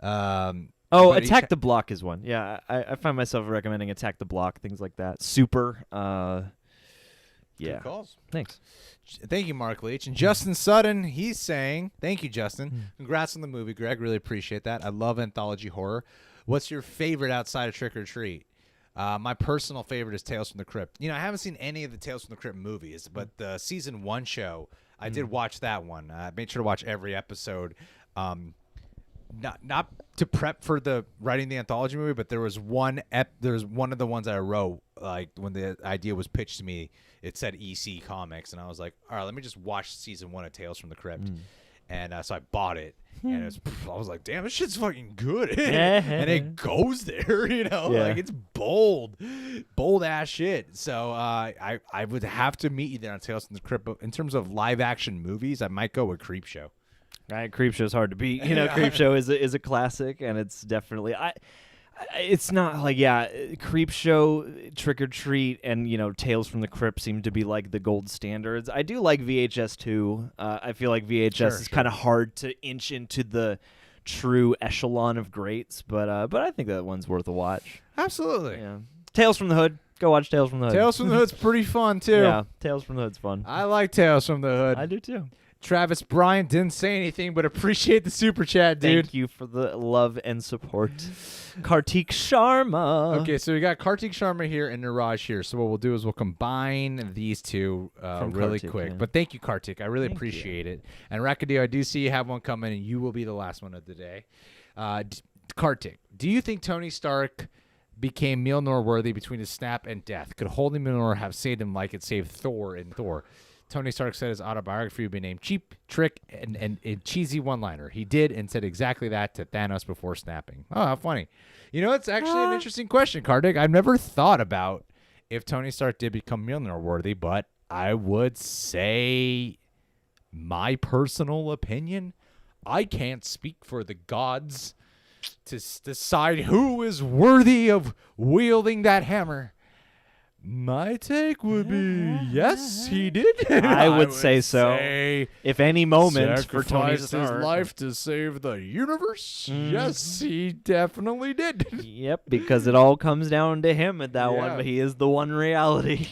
Attack the Block is one. Yeah, I find myself recommending Attack the Block, things like that. Super. Good calls. Thanks. Thank you, Mark Leach. And Justin Sutton, he's saying, thank you, Justin. Congrats on the movie, Greg. Really appreciate that. I love anthology horror. What's your favorite outside of Trick or Treat? My personal favorite is Tales from the Crypt. I haven't seen any of the Tales from the Crypt movies, but the season 1 show, I did watch that one. I made sure to watch every episode. Not to prep for the writing the anthology movie, but there was one of the ones I wrote, like when the idea was pitched to me, it said EC Comics, and I was like, all right, let me just watch season 1 of Tales from the Crypt. And so I bought it, and I was like, damn, this shit's fucking good. And it goes there, like it's bold ass shit. So I would have to meet you there on Tales from the Crypt. But in terms of live action movies, I might go with Creepshow. Right, Creepshow's hard to beat. Creepshow is a classic, and it's definitely it's not like Creepshow, Trick or Treat, and Tales from the Crypt seem to be like the gold standards. I do like VHS too. I feel like VHS is kind of hard to inch into the true echelon of greats, but I think that one's worth a watch. Absolutely. Yeah. Tales from the Hood. Go watch Tales from the Hood. Tales from the Hood's pretty fun too. Yeah, Tales from the Hood's fun. I like Tales from the Hood. I do too. Travis Bryant didn't say anything, but appreciate the super chat, dude. Thank you for the love and support. Kartik Sharma. Okay, so we got Kartik Sharma here and Niraj here. So what we'll do is we'll combine these two really Kartik, quick. yeah. But thank you, Kartik. I really appreciate it. And Rakadio, I do see you have one coming, and you will be the last one of the day. Kartik, do you think Tony Stark became Mjolnir worthy between his snap and death? Could holding Mjolnir have saved him like it saved Thor in Thor? Tony Stark said his autobiography would be named Cheap Trick and a cheesy one-liner. He did and said exactly that to Thanos before snapping. Oh, how funny. It's actually an interesting question, Kartik. I've never thought about if Tony Stark did become Mjolnir worthy, but I would say my personal opinion, I can't speak for the gods to decide who is worthy of wielding that hammer. My take would be yes, he did. I would say so. say If any moment for Tony sacrificed Stark. his life to save the universe. Mhm. Yes, he definitely did. Yep, because it all comes down to him at that one, Yeah. but he is the one reality.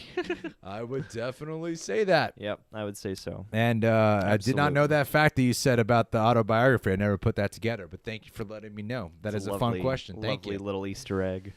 I would definitely say that. Yep, I would say so. And I did not know Absolutely. that fact that you said about the autobiography. I never put that together, but thank you for letting me know. That It's is a lovely, fun question. Thank lovely you. little Easter egg.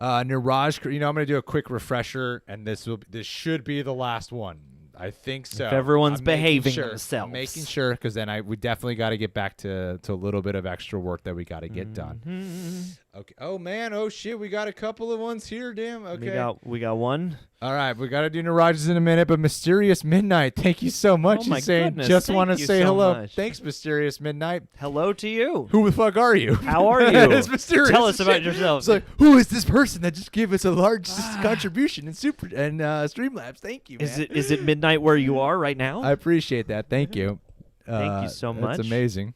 Niraj, I'm going to do a quick refresher, and this should be the last one. I think so. If everyone's I'm making behaving sure. themselves. I'm making sure, because then we definitely got to get back to a little bit of extra work that we got to get done. Mhm. Okay. Oh man. Oh shit. We got a couple of ones here. Damn. Okay. We got one. All right. We got to do Niraj's in a minute, but Mysterious Midnight. Thank you so much. Oh my He's saying, goodness, just thank want to you say so hello. much. Thanks, Mysterious Midnight. Hello to you. Who the fuck are you? How are you? It's mysterious. Tell us as about shit. yourself. It's like, who is this person that just gave us a large contribution in Streamlabs? Thank you, man. Is it midnight where you are right now? I appreciate that. Thank you. Thank you so much. That's amazing.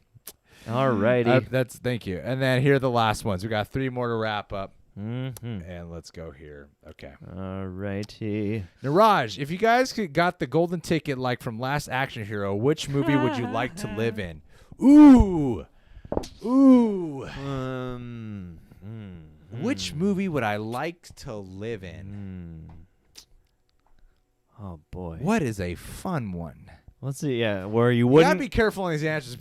Alrighty. Thank you. And then here are the last ones. We got 3 more to wrap up, Mm-hmm. and let's go here. Okay. Alrighty. Niraj, if you guys got the golden ticket like from Last Action Hero, which movie would you like to live in? Ooh. Which movie would I like to live in? Oh boy. What is a fun one? Let's see. Yeah, where you You wouldn't. gotta be careful on these answers.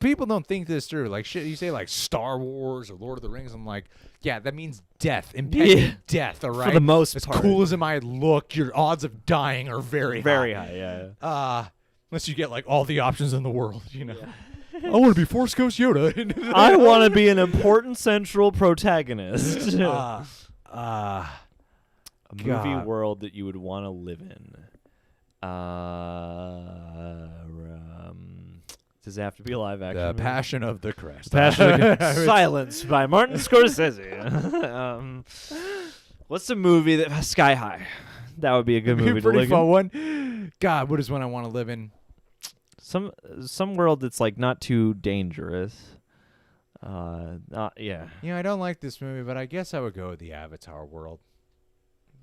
People don't think this through. Like shit, you say like Star Wars or Lord of the Rings. I'm like, yeah, that means death, impending death. All right, For the most as part. cool as it might look, your odds of dying are very Very high. high. Yeah. Unless you get like all the options in the world, you know. I want to be Force Ghost Yoda. I want to be an important central protagonist. a A movie God. world that you would want to live in. Does it have to be a live action? The movie? Passion of the Christ. Silence by Martin Scorsese. What's the movie that Sky High? That would be a good It'd be movie a to pretty live fun in. one. God, what is one I want to live in? Some world that's like not too dangerous. Yeah. You know, I don't like this movie, but I guess I would go with the Avatar world.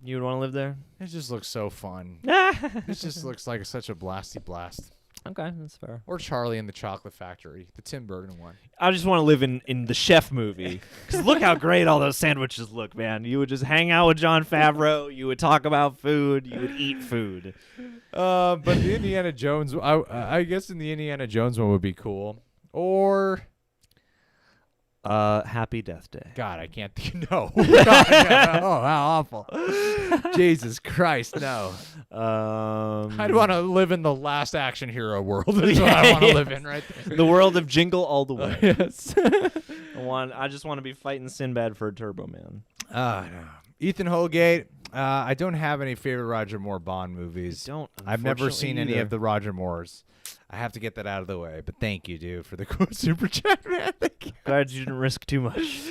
You would want to live there? It just looks so fun. It just looks like such a blasty blast. Okay, that's fair. Or Charlie and the Chocolate Factory, the Tim Burton one. I just want to live in the Chef movie. Because look how great all those sandwiches look, man. You would just hang out with Jon Favreau. You would talk about food. You would eat food. But the Indiana Jones, I guess in the Indiana Jones one would be cool. Or, Happy Death Day. God, I can't think. No. God, no. Oh, how awful. Jesus Christ, no. I'd want to live in the Last Action Hero world. That's what I want to live in right there. The world of Jingle all the way. Yes. I just want to be fighting Sinbad for a Turbo Man. No. Ethan Holgate. I don't have any favorite Roger Moore Bond movies. Don't. I've never seen any either. of the Roger Moores. I have to get that out of the way. But thank you, dude, for the cool super chat, man. Thank you. Glad you didn't risk too much.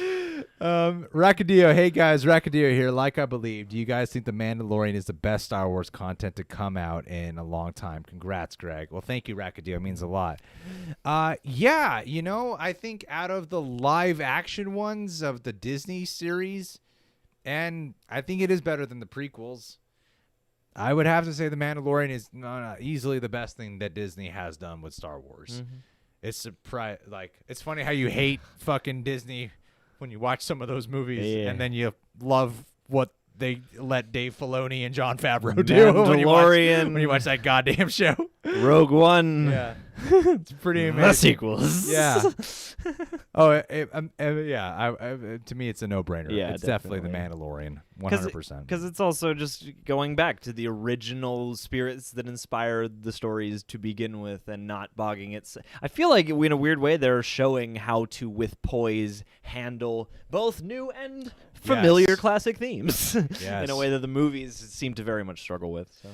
Rakadio, hey guys, Rakadio here. Like I believe, do you guys think The Mandalorian is the best Star Wars content to come out in a long time? Congrats, Greg. Well, thank you, Rakadio. It means a lot. Yeah, you know, I think out of the live action ones of the Disney series, and I think it is better than the prequels. I would have to say The Mandalorian is easily the best thing that Disney has done with Star Wars. Mm-hmm. It's funny how you hate fucking Disney when you watch some of those movies, Yeah. and then you love what they let Dave Filoni and Jon Favreau do when you watch that goddamn show. Rogue One. Yeah, it's pretty amazing. The sequels. Yeah. To me, it's a no-brainer. Yeah, it's definitely The definitely. Mandalorian, 100%. Because it's also just going back to the original spirits that inspired the stories to begin with and not bogging it. I feel like in a weird way they're showing how to, with poise, handle both new and familiar Yes. classic themes Yes. in a way that the movies seem to very much struggle with. So.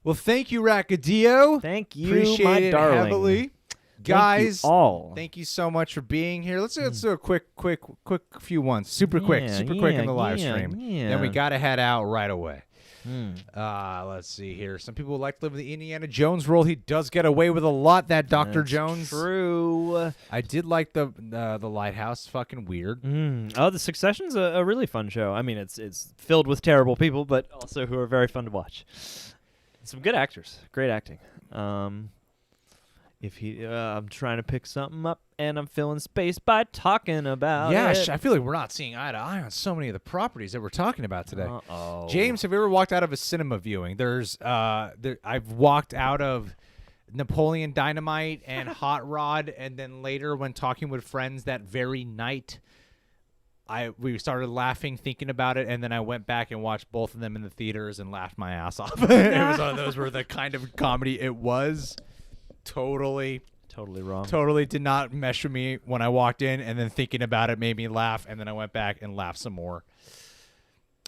Well, thank you, Rakadio. Thank you, Appreciate my it darling. heavily. Guys, Thank you so much for being here. Let's do a quick few ones. Super quick in the live stream. Then we got to head out right away. Let's see here. Some people like to live in the Indiana Jones role. He does get away with a lot, that Dr. Jones. True. I did like the Lighthouse. Fucking weird. Oh, The Succession's a really fun show. I mean, it's filled with terrible people, but also who are very fun to watch. Some good actors. Great acting. I'm trying to pick something up, and I'm filling space by talking about it. I feel like we're not seeing eye to eye on so many of the properties that we're talking about today. Uh-oh. James, have you ever walked out of a cinema viewing? I've walked out of Napoleon Dynamite and Hot Rod, and then later when talking with friends that very night, we started laughing thinking about it, and then I went back and watched both of them in the theaters and laughed my ass off. It was one of those where the kind of comedy it was. Totally wrong. Totally did not mesh with me when I walked in, and then thinking about it made me laugh, and then I went back and laughed some more.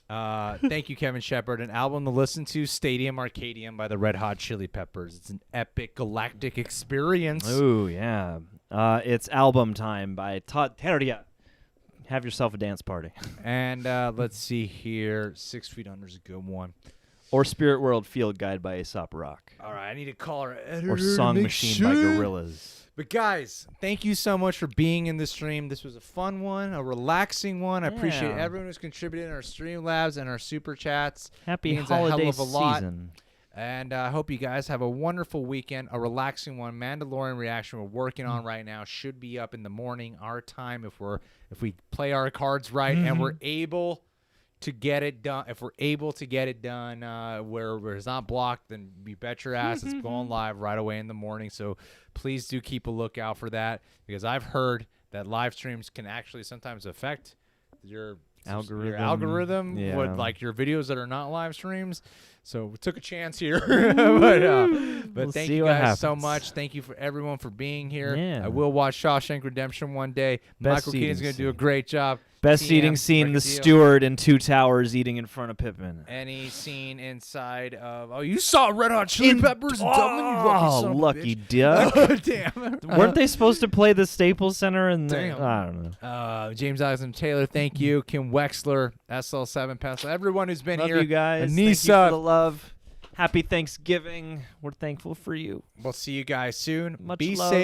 Thank you, Kevin Shepard. An album to listen to, Stadium Arcadium by the Red Hot Chili Peppers. It's an epic galactic experience. Ooh, yeah. It's Album Time by Toro. Have yourself a dance party. And let's see here. 6 Feet Under's a good one. Or Spirit World Field Guide by Aesop Rock. All right, I need to call our editor. Or Song Machine by Gorillaz. But guys, thank you so much for being in the stream. This was a fun one, a relaxing one. I appreciate everyone who's contributed in our stream labs and our super chats. Happy means holiday a hell of a lot. season. And I hope you guys have a wonderful weekend, a relaxing one. Mandalorian Reaction we're working on right now should be up in the morning, our time, if we play our cards right and we're able to get it done. If we're able to get it done where it's not blocked, then you bet your ass it's going live right away in the morning. So please do keep a lookout for that, because I've heard that live streams can actually sometimes affect your algorithm with like your videos that are not live streams. So we took a chance here. but thank you guys so much. Thank you for everyone for being here. Yeah. I will watch Shawshank Redemption one day. Michael Keaton's going to do a great job. Best eating scene, the steward in Two Towers eating in front of Pippin. Any scene inside of... you saw Red Hot Chili Peppers in Dublin, you lucky bitch. duck. Damn. Weren't they supposed to play the Staples Center? Damn. I don't know. James Alexander Taylor, thank you. Kim Wexler, SL7 Pencil, everyone who's been Love here. you guys. Anissa. Thank you for the love. Happy Thanksgiving. We're thankful for you. We'll see you guys soon. Much Be love. safe.